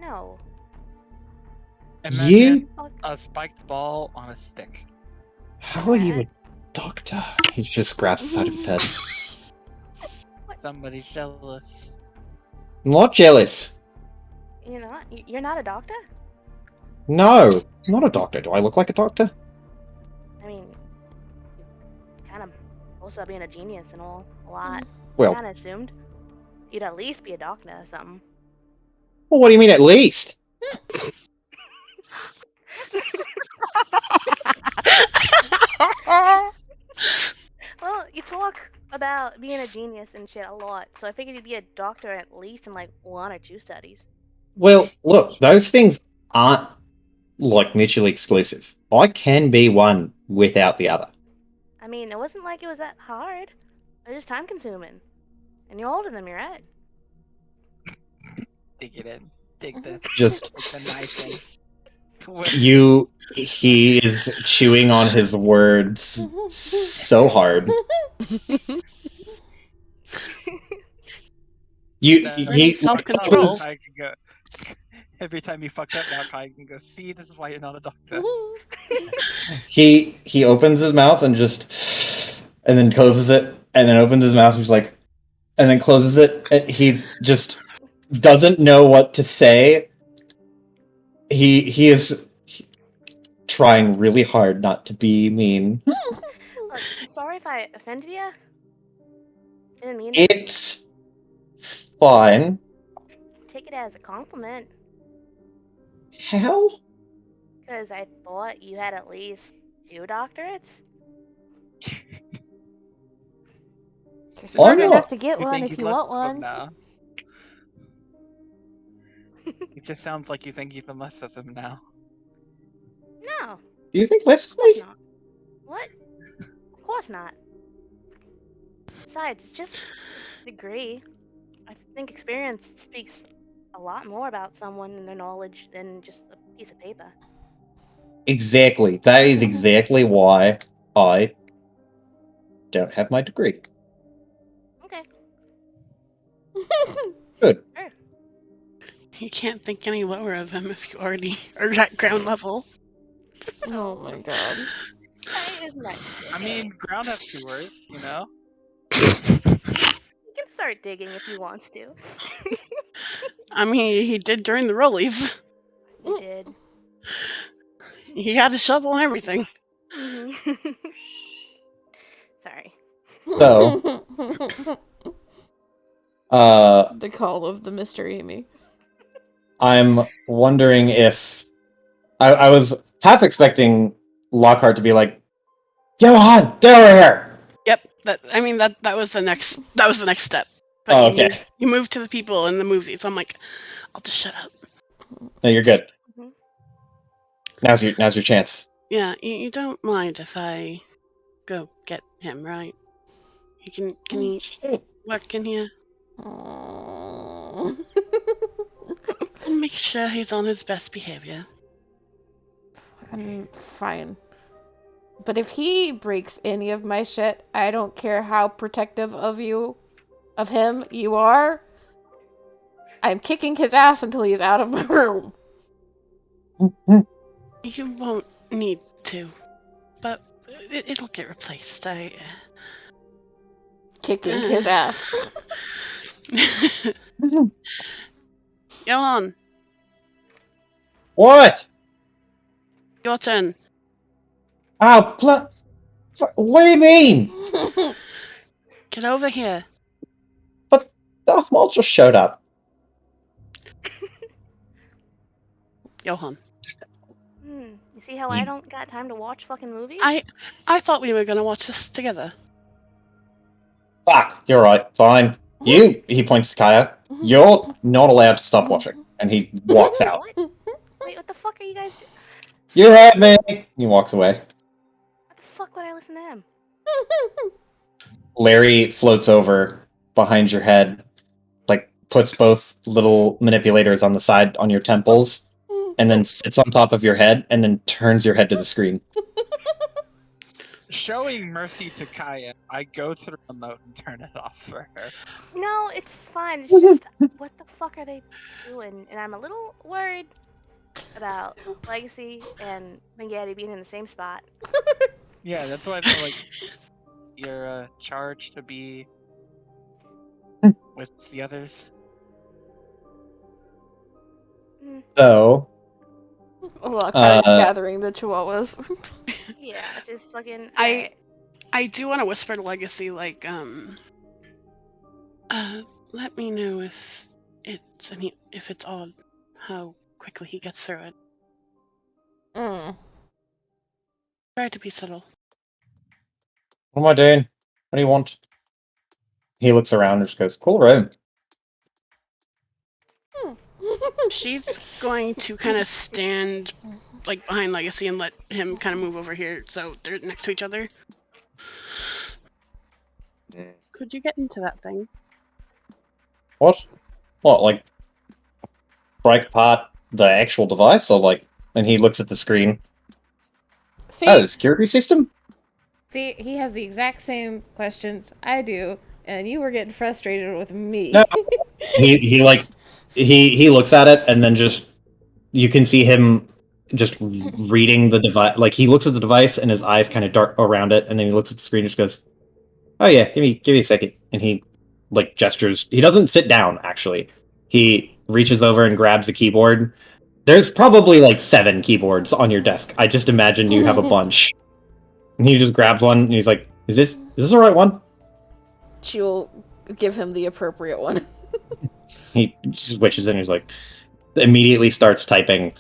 No. Imagine Fuck. a spiked ball on a stick. How are you a doctor? He just grabs the side of his head. Somebody's jealous. I'm not jealous. You're not? You're not a doctor? No, I'm not a doctor. Do I look like a doctor? I mean, you kind of also being a genius and all a lot. Well, Kind of assumed you'd at least be a doctor or something. well, what do you mean at least? Well, you talk about being a genius and shit a lot, so I figured you'd be a doctor at least in like 1 or 2 studies. Well, look, those things aren't like mutually exclusive. I can be one without the other. I mean, it wasn't like it was that hard. It was just time consuming. And you're older than me, right? Dig it in. Dig the, Just dig the knife in. he is chewing on his words so hard. He Self-control. Kai can go, every time he fucks up now, Kai can go, see, this is why you're not a doctor. he opens his mouth and just and then closes it and then opens his mouth and he's like and then closes it and he just doesn't know what to say. He is trying really hard not to be mean. Look, sorry if I offended you. Didn't mean it. It's fine. Take it as a compliment, How? because I thought you had at least 2 doctorates. You're smart not? enough to get You one think if he's you less want of one. him now. It just sounds like you think even less of him now. No, Do you think less of of course me? not. What? Of course not. Besides, it's just a degree. I think experience speaks a lot more about someone and their knowledge than just a piece of paper. Exactly. That is exactly why I don't have my degree. Okay. Good. Sure. You can't think any lower of him if you already are at ground level. Oh my god. That is nice. I mean, ground has 2 words, you know? You can start digging if you want to. I mean, he did during the rollies. You did. He had a shovel and everything. Mhm. Sorry. So, the call of the Mr. Amy. I'm wondering if I was half expecting Lockhart to be like, Johan, get over here. Yep. That was the next step. But Oh, okay. You moved to the people in the movie, so I'm like, I'll just shut up. No, you're good. Mhm. Now's your chance. Yeah, you don't mind if I go get him, right? Can he work in here? Aww. And make sure he's on his best behavior. Fucking fine. But if he breaks any of my shit, I don't care how protective of him you are. I'm kicking his ass until he's out of my room. You won't need to, but It'll get replaced. I. Kicking his ass. Johan, What? your turn. Oh, what do you mean? Get over here. But Darth Maul just showed up. Johan. You see how I don't got time to watch fucking movies? I thought we were gonna watch this together. Fuck, you're right. Fine. He points to Kaya. You're not allowed to stop watching. And he walks out. What? Wait, what the fuck are you guys doing? You heard me! He walks away. What the fuck would I listen to him? Larry floats over behind your head, like puts both little manipulators on the side on your temples, and then sits on top of your head, and then turns your head to the screen. Showing mercy to Kaya, I go to the remote and turn it off for her. No, it's fine. It's just, what the fuck are they doing? And I'm a little worried about Legacy and Mangatti being in the same spot. Yeah, that's why I feel like you're charged to be with the others. So, Gathering the chihuahuas. Yeah, just fucking. I do want to whisper to Legacy, like, let me know if it's odd how quickly he gets through it. Try to be subtle. what am I doing? What do you want? He looks around and just goes, cool room. She's going to kind of stand like behind Legacy and let him kind of move over here so they're next to each other. Could you get into that thing? What? What, like, break apart the actual device, or like, and he looks at the screen. See, Oh, the security system? see, he has the exact same questions I do, and you were getting frustrated with me. No. He looks at it, and then just, you can see him just reading the device. Like, he looks at the device, and his eyes kind of dart around it, and then he looks at the screen and just goes, oh yeah, give me a second. And he, like, gestures. He doesn't sit down, actually. He reaches over and grabs a keyboard. There's probably, like, 7 keyboards on your desk. I just imagine you have a bunch. And he just grabs one, and he's like, is this the right one? She'll give him the appropriate one. He switches and he's like, immediately starts typing.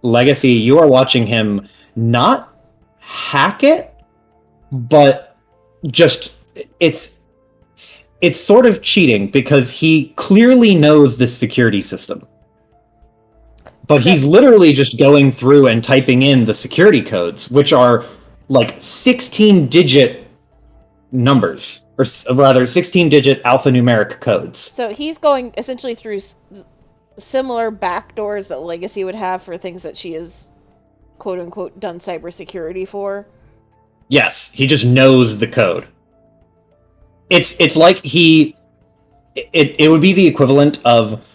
Legacy, you are watching him not hack it, but just it's sort of cheating because he clearly knows this security system. But he's literally just going through and typing in the security codes, which are like 16-digit numbers, or rather 16-digit alphanumeric codes. So he's going essentially through similar backdoors that Legacy would have for things that she has, quote unquote, done cybersecurity for. Yes, he just knows the code. It's like it would be the equivalent of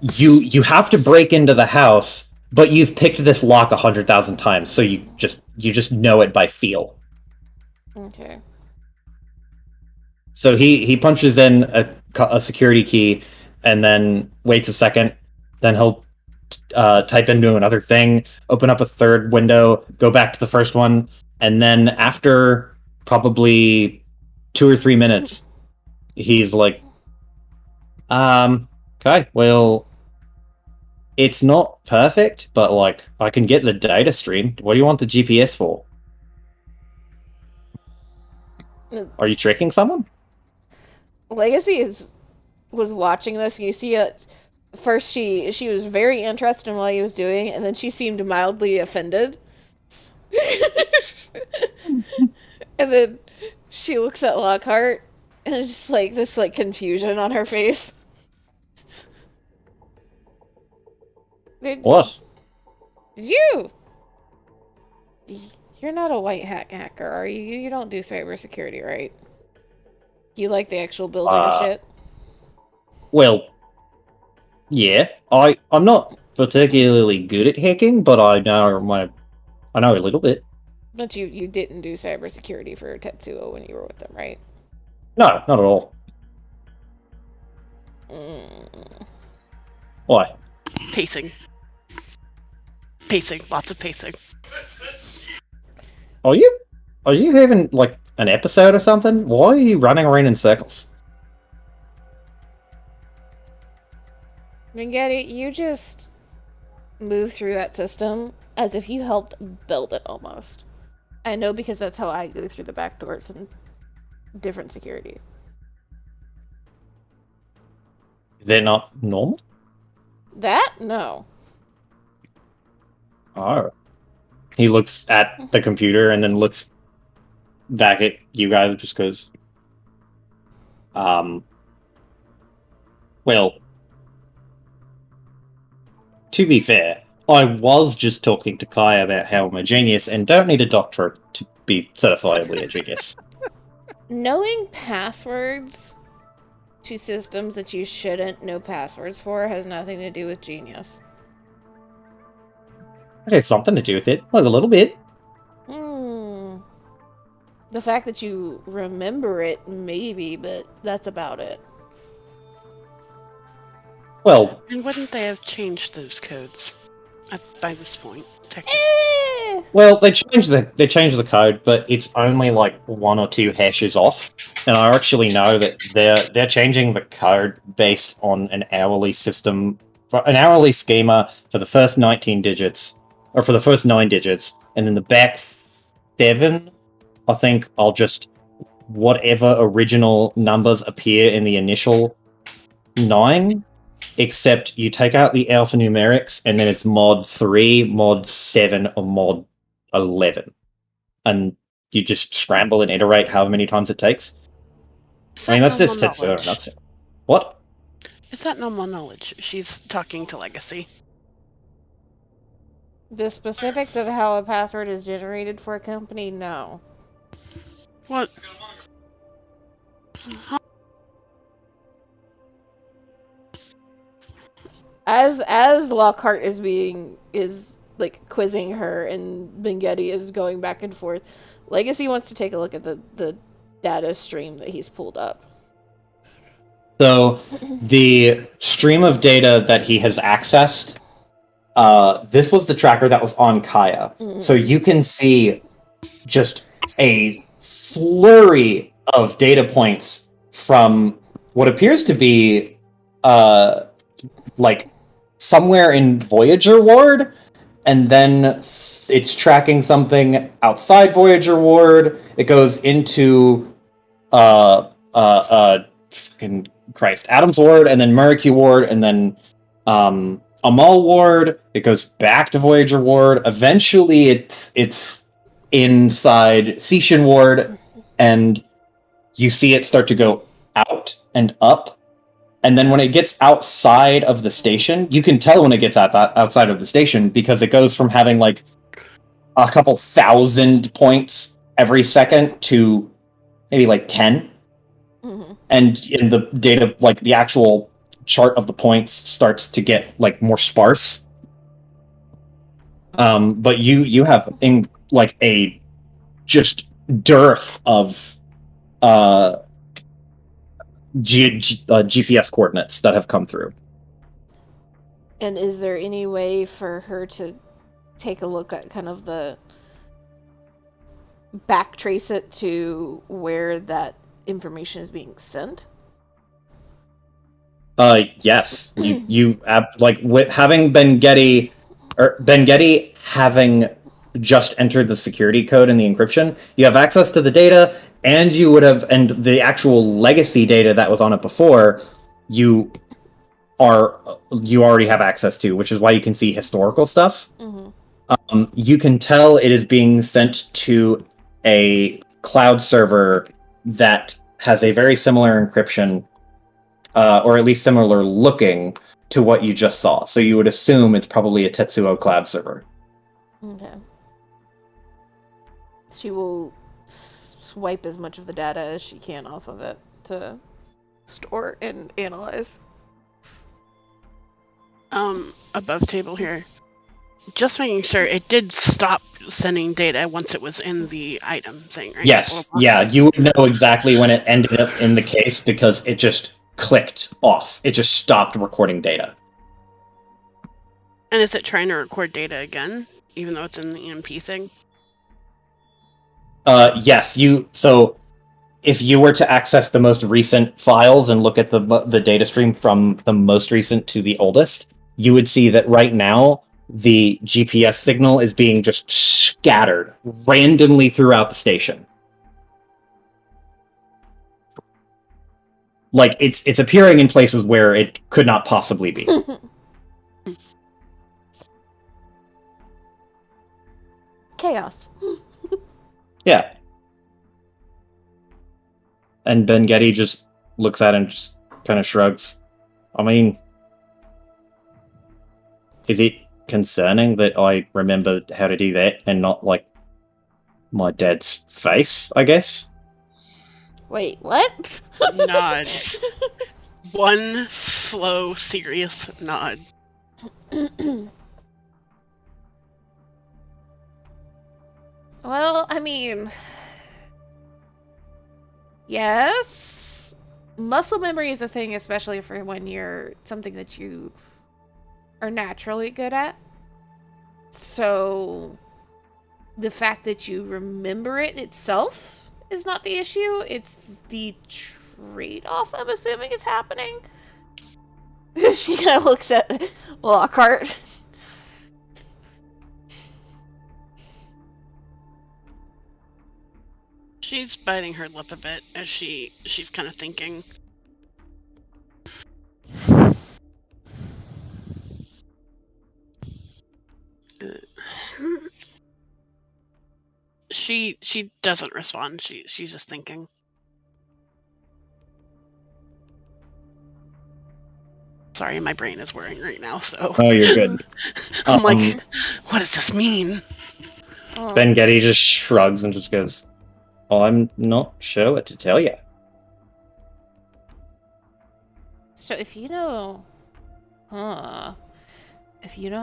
you have to break into the house, but you've picked this lock 100,000 times, so you just know it by feel. Okay. So he punches in a security key, and then waits a second. Then he'll type into another thing, open up a third window, go back to the first one, and then after probably 2 or 3 minutes, he's like, okay, well, it's not perfect, but like I can get the data stream. What do you want the GPS for? Are you tricking someone? Legacy was watching this. You see it first. She was very interested in what he was doing, and then she seemed mildly offended. And then she looks at Lockhart, and it's just like this like confusion on her face. What? Did you? You're not a white hat hacker, are you? You don't do cybersecurity, right? You like the actual building of shit? Well, yeah. I'm not particularly good at hacking, but I know a little bit. But you didn't do cybersecurity for Tetsuo when you were with them, right? No, not at all. Why? Pacing. Pacing. Lots of pacing. Are you having like an episode or something? Why are you running around in circles? Minghetti, you just move through that system as if you helped build it almost. I know because that's how I go through the back doors and different security. They're not normal? That? No. Oh. He looks at the computer and then looks back at you guys and just goes, well, to be fair, I was just talking to Kai about how I'm a genius and don't need a doctorate to be certifiably a genius. Knowing passwords to systems that you shouldn't know passwords for has nothing to do with genius. It has something to do with it, like a little bit. The fact that you remember it, maybe, but that's about it. Well, And wouldn't they have changed those codes by this point? Technically. well, they changed the code, but it's only like 1 or 2 hashes off, and I actually know that they're changing the code based on an hourly system, an hourly schema for the first 19 digits, or for the first 9 digits, and then the back 7. I think I'll just whatever original numbers appear in the initial 9. Except you take out the alphanumerics, and then it's mod 3, mod 7, or mod 11. And you just scramble and iterate however many times it takes. I mean, that's just Tetsuo. That's it. What? Is that normal knowledge? She's talking to Legacy. The specifics of how a password is generated for a company, no. What? As Lockhart is like quizzing her and Minghetti is going back and forth, Legacy wants to take a look at the data stream that he's pulled up. So, the stream of data that he has accessed, this was the tracker that was on Kaya. So you can see just a flurry of data points from what appears to be, like, somewhere in Voyager Ward, and then it's tracking something outside Voyager Ward. It goes into, fucking Christ, Adams Ward, and then Mercury Ward, and then, Amal Ward. It goes back to Voyager Ward. Eventually, it's inside Seishin Ward, and you see it start to go out and up. And then when it gets outside of the station, you can tell when it gets outside of the station because it goes from having like a couple thousand points every second to maybe like 10. And in the data, like the actual chart of the points starts to get like more sparse. But you have in like a just dearth of GPS coordinates that have come through. And is there any way for her to take a look at kind of the backtrace it to where that information is being sent? Yes. You like with having Ben-Getty having just entered the security code and the encryption, you have access to the data, and you would have, and the actual legacy data that was on it before, you already have access to, which is why you can see historical stuff. You can tell it is being sent to a cloud server that has a very similar encryption, or at least similar looking to what you just saw. So you would assume it's probably a Tetsuo cloud server. Okay. She will swipe as much of the data as she can off of it to store and analyze. Above table here. Just making sure it did stop sending data once it was in the item thing, right? Yes, Little box. yeah, you would know exactly when it ended up in the case because it just clicked off. It just stopped recording data. And is it trying to record data again, even though it's in the EMP thing? Yes, so if you were to access the most recent files and look at the data stream from the most recent to the oldest, you would see that right now the GPS signal is being just scattered randomly throughout the station. Like it's appearing in places where it could not possibly be. Chaos. Yeah. And Ben Getty just looks at him and just kind of shrugs. I mean, is it concerning that I remember how to do that and not, like, my dad's face, I guess? Wait, what? Nods. One slow, serious nod. Well, I mean, yes. Muscle memory is a thing, especially for when you're something that you are naturally good at. So the fact that you remember it itself is not the issue. It's the trade-off, I'm assuming, is happening. She kind of looks at Lockhart. She's biting her lip a bit as she's kind of thinking. She doesn't respond. She's just thinking. Sorry, my brain is whirring right now, so Oh, you're good. I'm like, what does this mean? Ben Getty just shrugs and just goes, I'm not sure what to tell you. So if you know how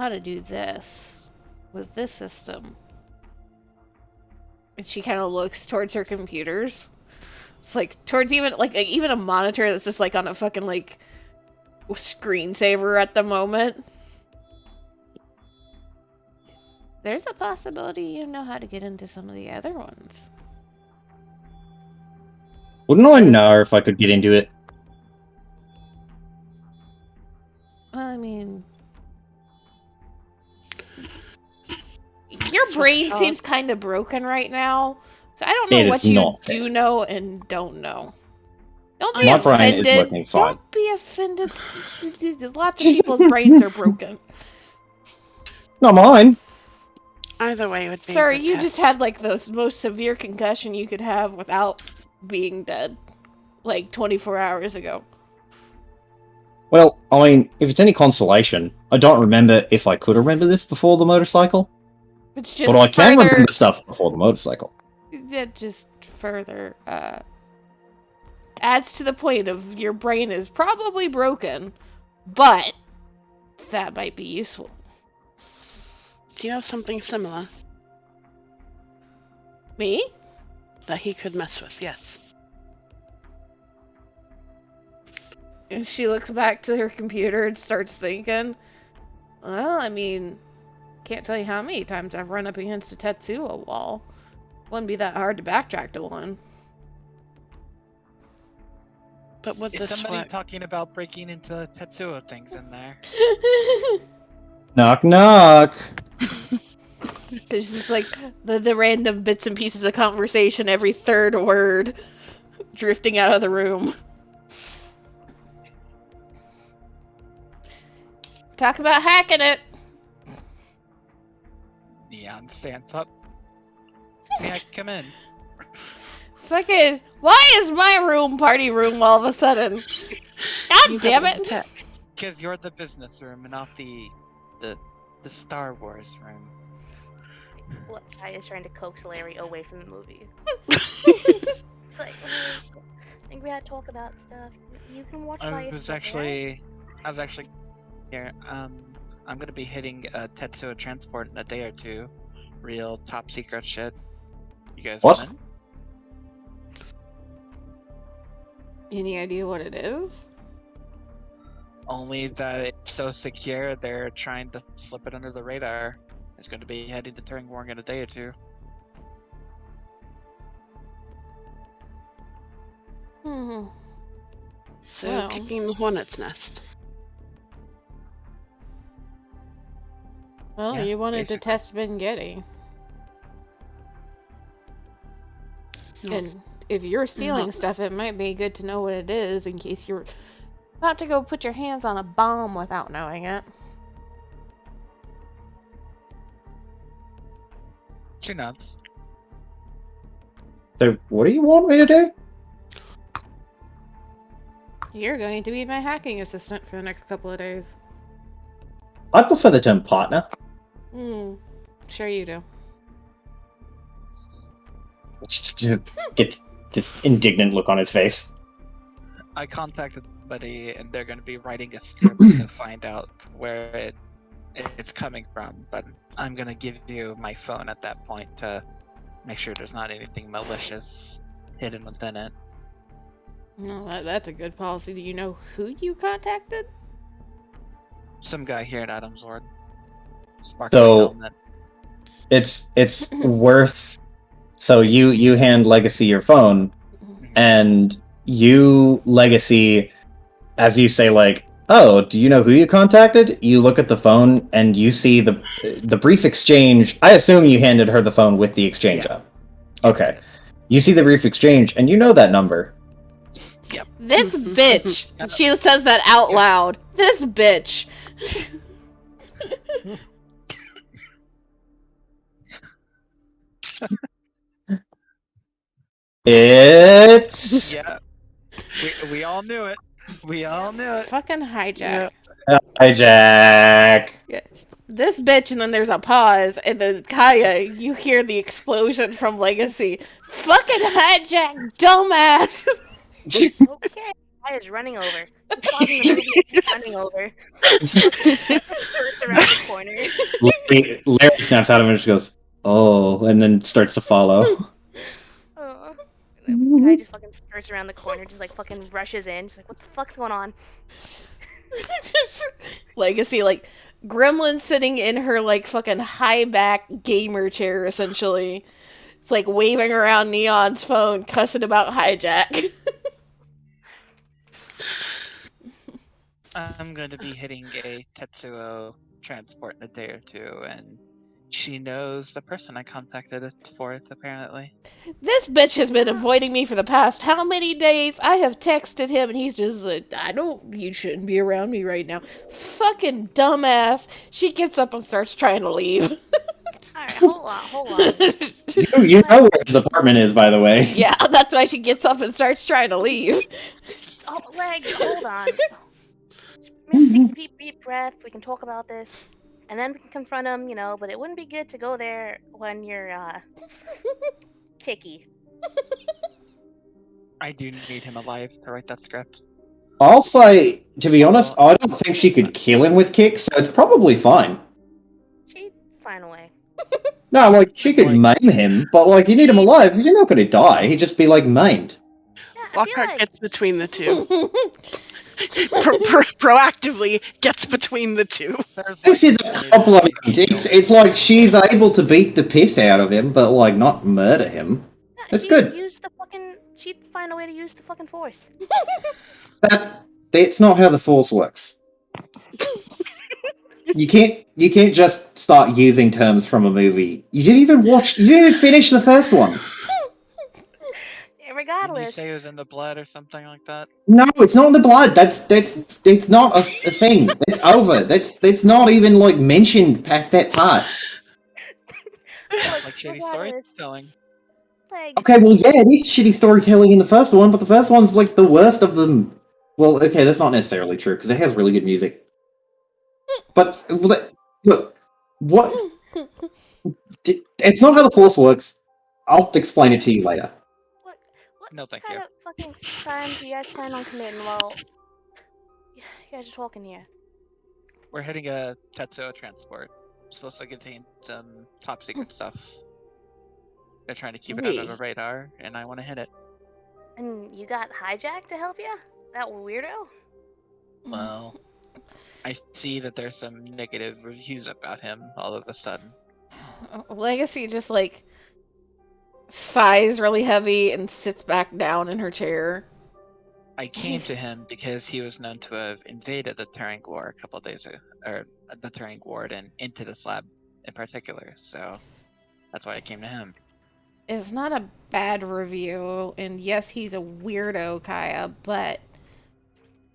to do this with this system, and she kind of looks towards her computers. It's like towards even a monitor that's just like on a fucking like screensaver at the moment. There's a possibility you know how to get into some of the other ones. Wouldn't I know if I could get into it? Well, I mean, your brain seems kind of broken right now, so I don't know what you do know and don't know. Don't be offended. My brain is working fine. Don't be offended. Lots of people's brains are broken. Not mine. Either way, it would be. Sorry, you just had like the most severe concussion you could have without being dead, like 24 hours ago. Well, I mean, if it's any consolation, I don't remember if I could remember this before the motorcycle. It's just but I can remember stuff before the motorcycle. It just further adds to the point of your brain is probably broken, but that might be useful. Do you have something similar? Me? That he could mess with, yes. And she looks back to her computer and starts thinking, well, I mean, can't tell you how many times I've run up against a Tetsuo wall. Wouldn't be that hard to backtrack to one. But would Is this somebody work? talking about breaking into Tetsuo things in there? Knock, knock. It's just like the random bits and pieces of conversation, every third word drifting out of the room. Talk about hacking it. Neon stands up. May I come in? Fucking, why is my room party room all of a sudden? God damn it. Because you're the business room and not the Star Wars room. What guy is trying to coax Larry away from the movie? It's like, I think we had to talk about stuff. You can watch by I yourself. was actually here. I'm gonna be hitting Tetsuo Transport in a day or two. real top secret shit. You guys What? want in? Any idea what it is? Only that it's so secure, they're trying to slip it under the radar. It's going to be heading to Turingborg in a day or two. Hmm. So Well. kicking the hornet's nest. Well, Yeah, you wanted to basically. test Bengetti. No. And if you're stealing No. stuff, it might be good to know what it is in case you're about to go put your hands on a bomb without knowing it. She nods. So, what do you want me to do? You're going to be my hacking assistant for the next couple of days. I prefer the term partner. Sure you do. Get this indignant look on his face. I contacted somebody, and they're going to be writing a script to find out where it's coming from. But I'm going to give you my phone at that point to make sure there's not anything malicious hidden within it. No, that's a good policy. Do you know who you contacted? Some guy here at Adam's Ward. So- It's worth. So you hand Legacy your phone, and you Legacy, as you say, like, oh, do you know who you contacted? You look at the phone and you see the brief exchange. I assume you handed her the phone with the exchange up. Okay. You see the brief exchange and you know that number. This bitch! She says that out loud. This bitch! It's Yeah. We all knew it. We all knew it. Fucking hijack. Yeah. Hijack. This bitch, and then there's a pause, and then Kaya, you hear the explosion from Legacy. Fucking hijack, dumbass! Okay. I is running over. He's pausing the movie and he's running over. Skirts around the corner. Larry snaps out of it and just goes, oh, and then starts to follow. Oh. The guy just fucking skirts around the corner, just like fucking rushes in. Just like, what the fuck's going on? Legacy, like, gremlin sitting in her, like, fucking high back gamer chair, essentially. It's like waving around Neon's phone, cussing about hijack. I'm going to be hitting a Tetsuo transport in a day or two, and she knows the person I contacted for it, apparently. This bitch has been avoiding me for the past how many days? I have texted him and he's just like, you shouldn't be around me right now. Fucking dumbass. She gets up and starts trying to leave. Alright, hold on. You know where his apartment is, by the way. Yeah, that's why she gets up and starts trying to leave. Oh, legs, hold on. Maybe take a deep breath. We can talk about this. And then we can confront him, you know, but it wouldn't be good to go there when you're, kicky. I do need him alive to write that script. I'll say, to be honest, I don't think she could kill him with kicks, so it's probably fine. She'd find a way. No, like, she could maim him, but, like, you need him alive, he's not gonna die, he'd just be, like, maimed. Yeah, I feel Lockhart like gets between the two. Proactively gets between the two. There's This is a compliment. It's like she's able to beat the piss out of him, but, like, not murder him. yeah, That's she'd good. She'd find a way to use the fucking force. That's not how the Force works. You can't just start using terms from a movie. You didn't even finish the first one. Did you Regardless, say it was in the blood or something like that? No, it's not in the blood. It's not a thing. It's over. That's not even like mentioned past that part. Like shady storytelling. legs. Okay, well yeah, it is shitty storytelling in the first one, but the first one's like the worst of them. Well, okay, that's not necessarily true because it has really good music. But look, what? It's not how the Force works. I'll explain it to you later. What No, thank kind you. of fucking crimes do you guys plan on committing while you guys are talking here? We're hitting a Tetsuo transport. supposed to contain some top secret stuff. They're trying to keep it under the radar, and I want to hit it. And you got Hijack to help you? That weirdo? Well, I see that there's some negative reviews about him all of a sudden. Legacy just like sighs really heavy and sits back down in her chair. I came to him because he was known to have invaded the Turing War a couple of days ago, or the Turing Ward and into this lab in particular. So that's why I came to him. It's not a bad review, and yes, he's a weirdo, Kaya, but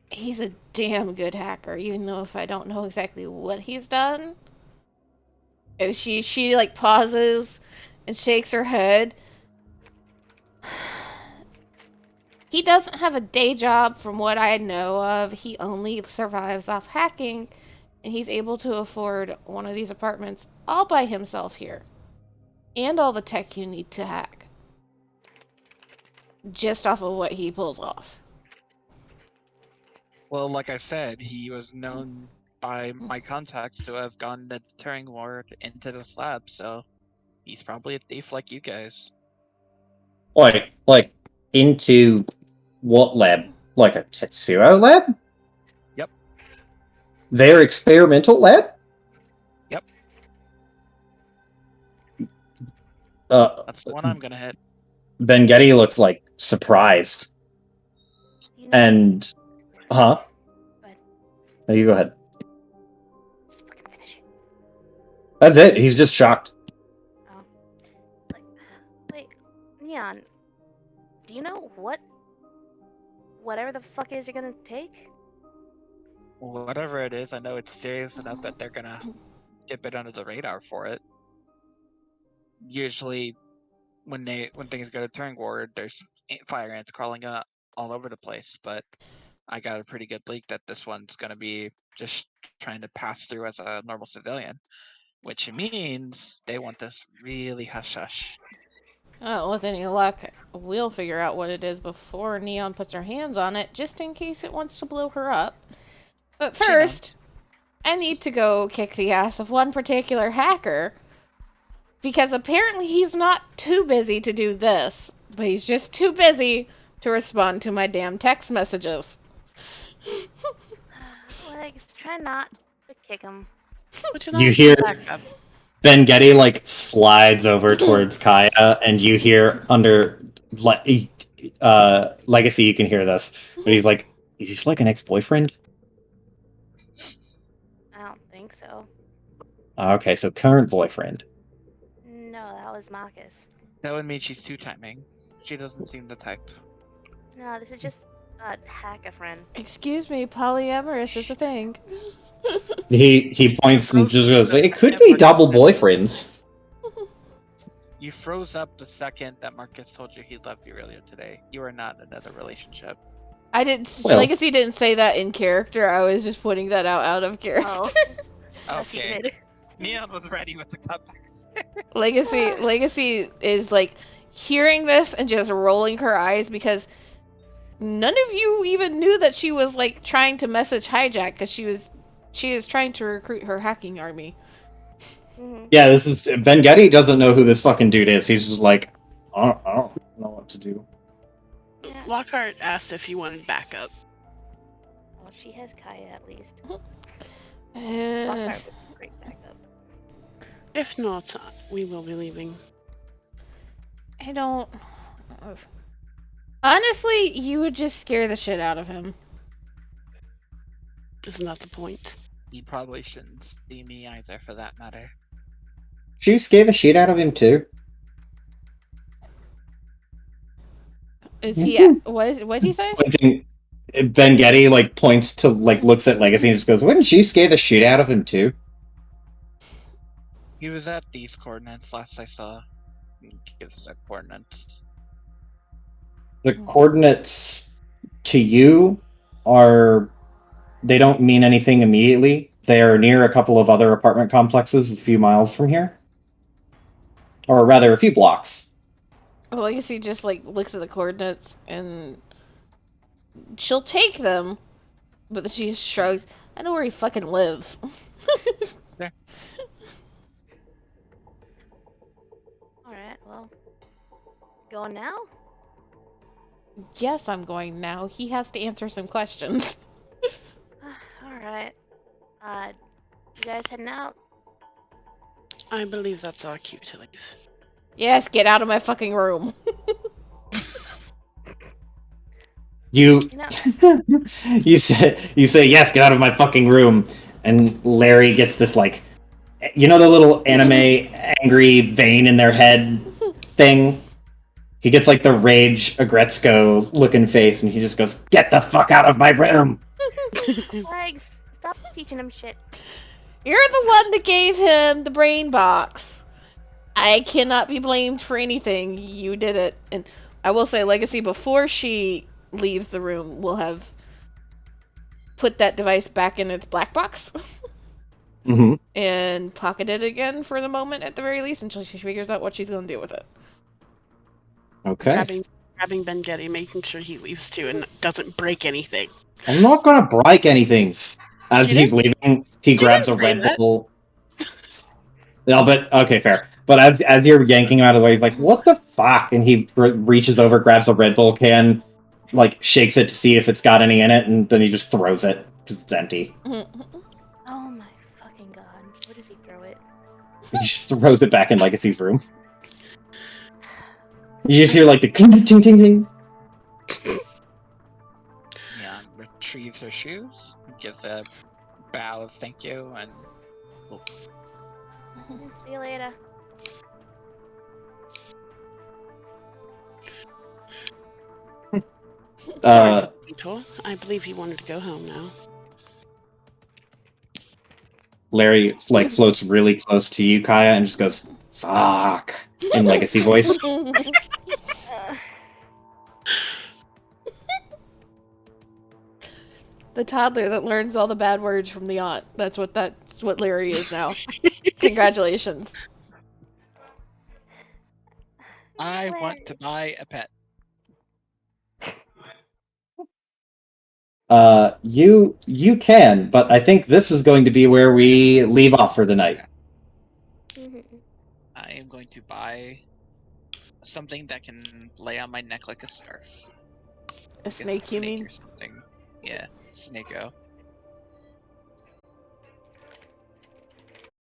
he's a damn good hacker, even though if I don't know exactly what he's done. And she like pauses and shakes her head. He doesn't have a day job from what I know of. He only survives off hacking, and he's able to afford one of these apartments all by himself here. And all the tech you need to hack. Just off of what he pulls off. Well, like I said, he was known by my contacts to have gone to the Turing Ward into this lab, so he's probably a thief like you guys. Like into what lab? Like a Tetsuo lab? Yep. Their experimental lab? Yep. That's the one I'm gonna hit. Vengetti looks like surprised. You know, And Go ahead. No, you go ahead. Just fucking finish it. That's it. He's just shocked. Oh. Like, wait, Neon, do you know whatever the fuck it is you're gonna take? Whatever it is, I know it's serious enough that they're gonna dip it under the radar for it. Usually, when things go to Turing Ward, there's fire ants crawling all over the place. But I got a pretty good leak that this one's gonna be just trying to pass through as a normal civilian, which means they want this really hush hush. Oh, with any luck, we'll figure out what it is before Neon puts her hands on it, just in case it wants to blow her up. But first, I need to go kick the ass of one particular hacker, because apparently he's not too busy to do this, but he's just too busy to respond to my damn text messages. Legs, try not to kick him. But You hear back up. Vengetti like slides over towards Kaya, and you hear under Legacy. You can hear this, but he's like, "Is he like an ex-boyfriend?" I don't think so. Okay, so current boyfriend. No, that was Marcus. That would mean she's two-timing. She doesn't seem the type. No, this is just a hack a friend. Excuse me, polyamorous is a thing. He points and just goes, "It could be double boyfriends." You froze up the second that Marcus told you he loved you earlier today. You are not in another relationship. I didn't. Well- Legacy didn't say that in character. I was just putting that out of character. Oh, yes, you Okay. did. Neon was ready with the cutbacks. Legacy is like hearing this and just rolling her eyes because none of you even knew that she was like trying to message Hijack because she is trying to recruit her hacking army. Mhm. Yeah, this is Vengetti doesn't know who this fucking dude is. He's just like, I don't know what to do. Yeah. Lockhart asked if you wanted backup. Well, she has Kaya at least. Uh, Lockhart was a great backup. If not, we will be leaving. I don't. Honestly, you would just scare the shit out of him. Isn't that the point? You probably shouldn't see me either, for that matter. Did you scare the shit out of him too? Is he? What'd he say? Pointing, Vengetti like points to like looks at Legacy and just goes, "Wouldn't she scare the shit out of him too?" He was at these coordinates last I saw. He gives the coordinates. The coordinates to you they don't mean anything immediately. They are near a couple of other apartment complexes a few miles from here. Or rather, a few blocks. Legacy just like looks at the coordinates and she'll take them, but she shrugs. I know where he fucking lives. There. going now? Yes, I'm going now. He has to answer some questions. Alright. You guys heading out? I believe that's our cue to leave. Yes, get out of my fucking room. You You know, you say yes, get out of my fucking room, and Larry gets this like, you know, the little anime angry vein in their head thing. He gets like the Rage Agretzko looking face, and he just goes, "Get the fuck out of my room!" Legs, stop teaching him shit. You're the one that gave him the brain box. I cannot be blamed for anything. You did it. And I will say, Legacy, before she leaves the room, will have put that device back in its black box Mm-hmm. and pocketed it again for the moment, at the very least, until she figures out what she's going to do with it. Okay. Grabbing Ben Getty, making sure he leaves too and doesn't break anything. I'm not gonna break anything. As She he's didn't- leaving, he grabs a didn't say Red that. Bull. No, but okay, fair. But as you're yanking him out of the way, he's like, "What the fuck?" And he reaches over, grabs a Red Bull can, like shakes it to see if it's got any in it, and then he just throws it because it's empty. Oh my fucking god. Where does he throw it? He just throws it back in Legacy's room. You just hear like the ting ting ting ting. Yeah, retrieves her shoes, gives a bow of thank you, and See you later. Sorry for the detour. I believe he wanted to go home now. Larry like floats really close to you, Kaya, and just goes, "Fuck," in Legacy voice. The toddler that learns all the bad words from the aunt. That's what Larry is now. Congratulations. I want to buy a pet. You can, but I think this is going to be where we leave off for the night. I am going to buy something that can lay on my neck like a scarf. A snake, you mean? Or something. Yeah, Snakeo.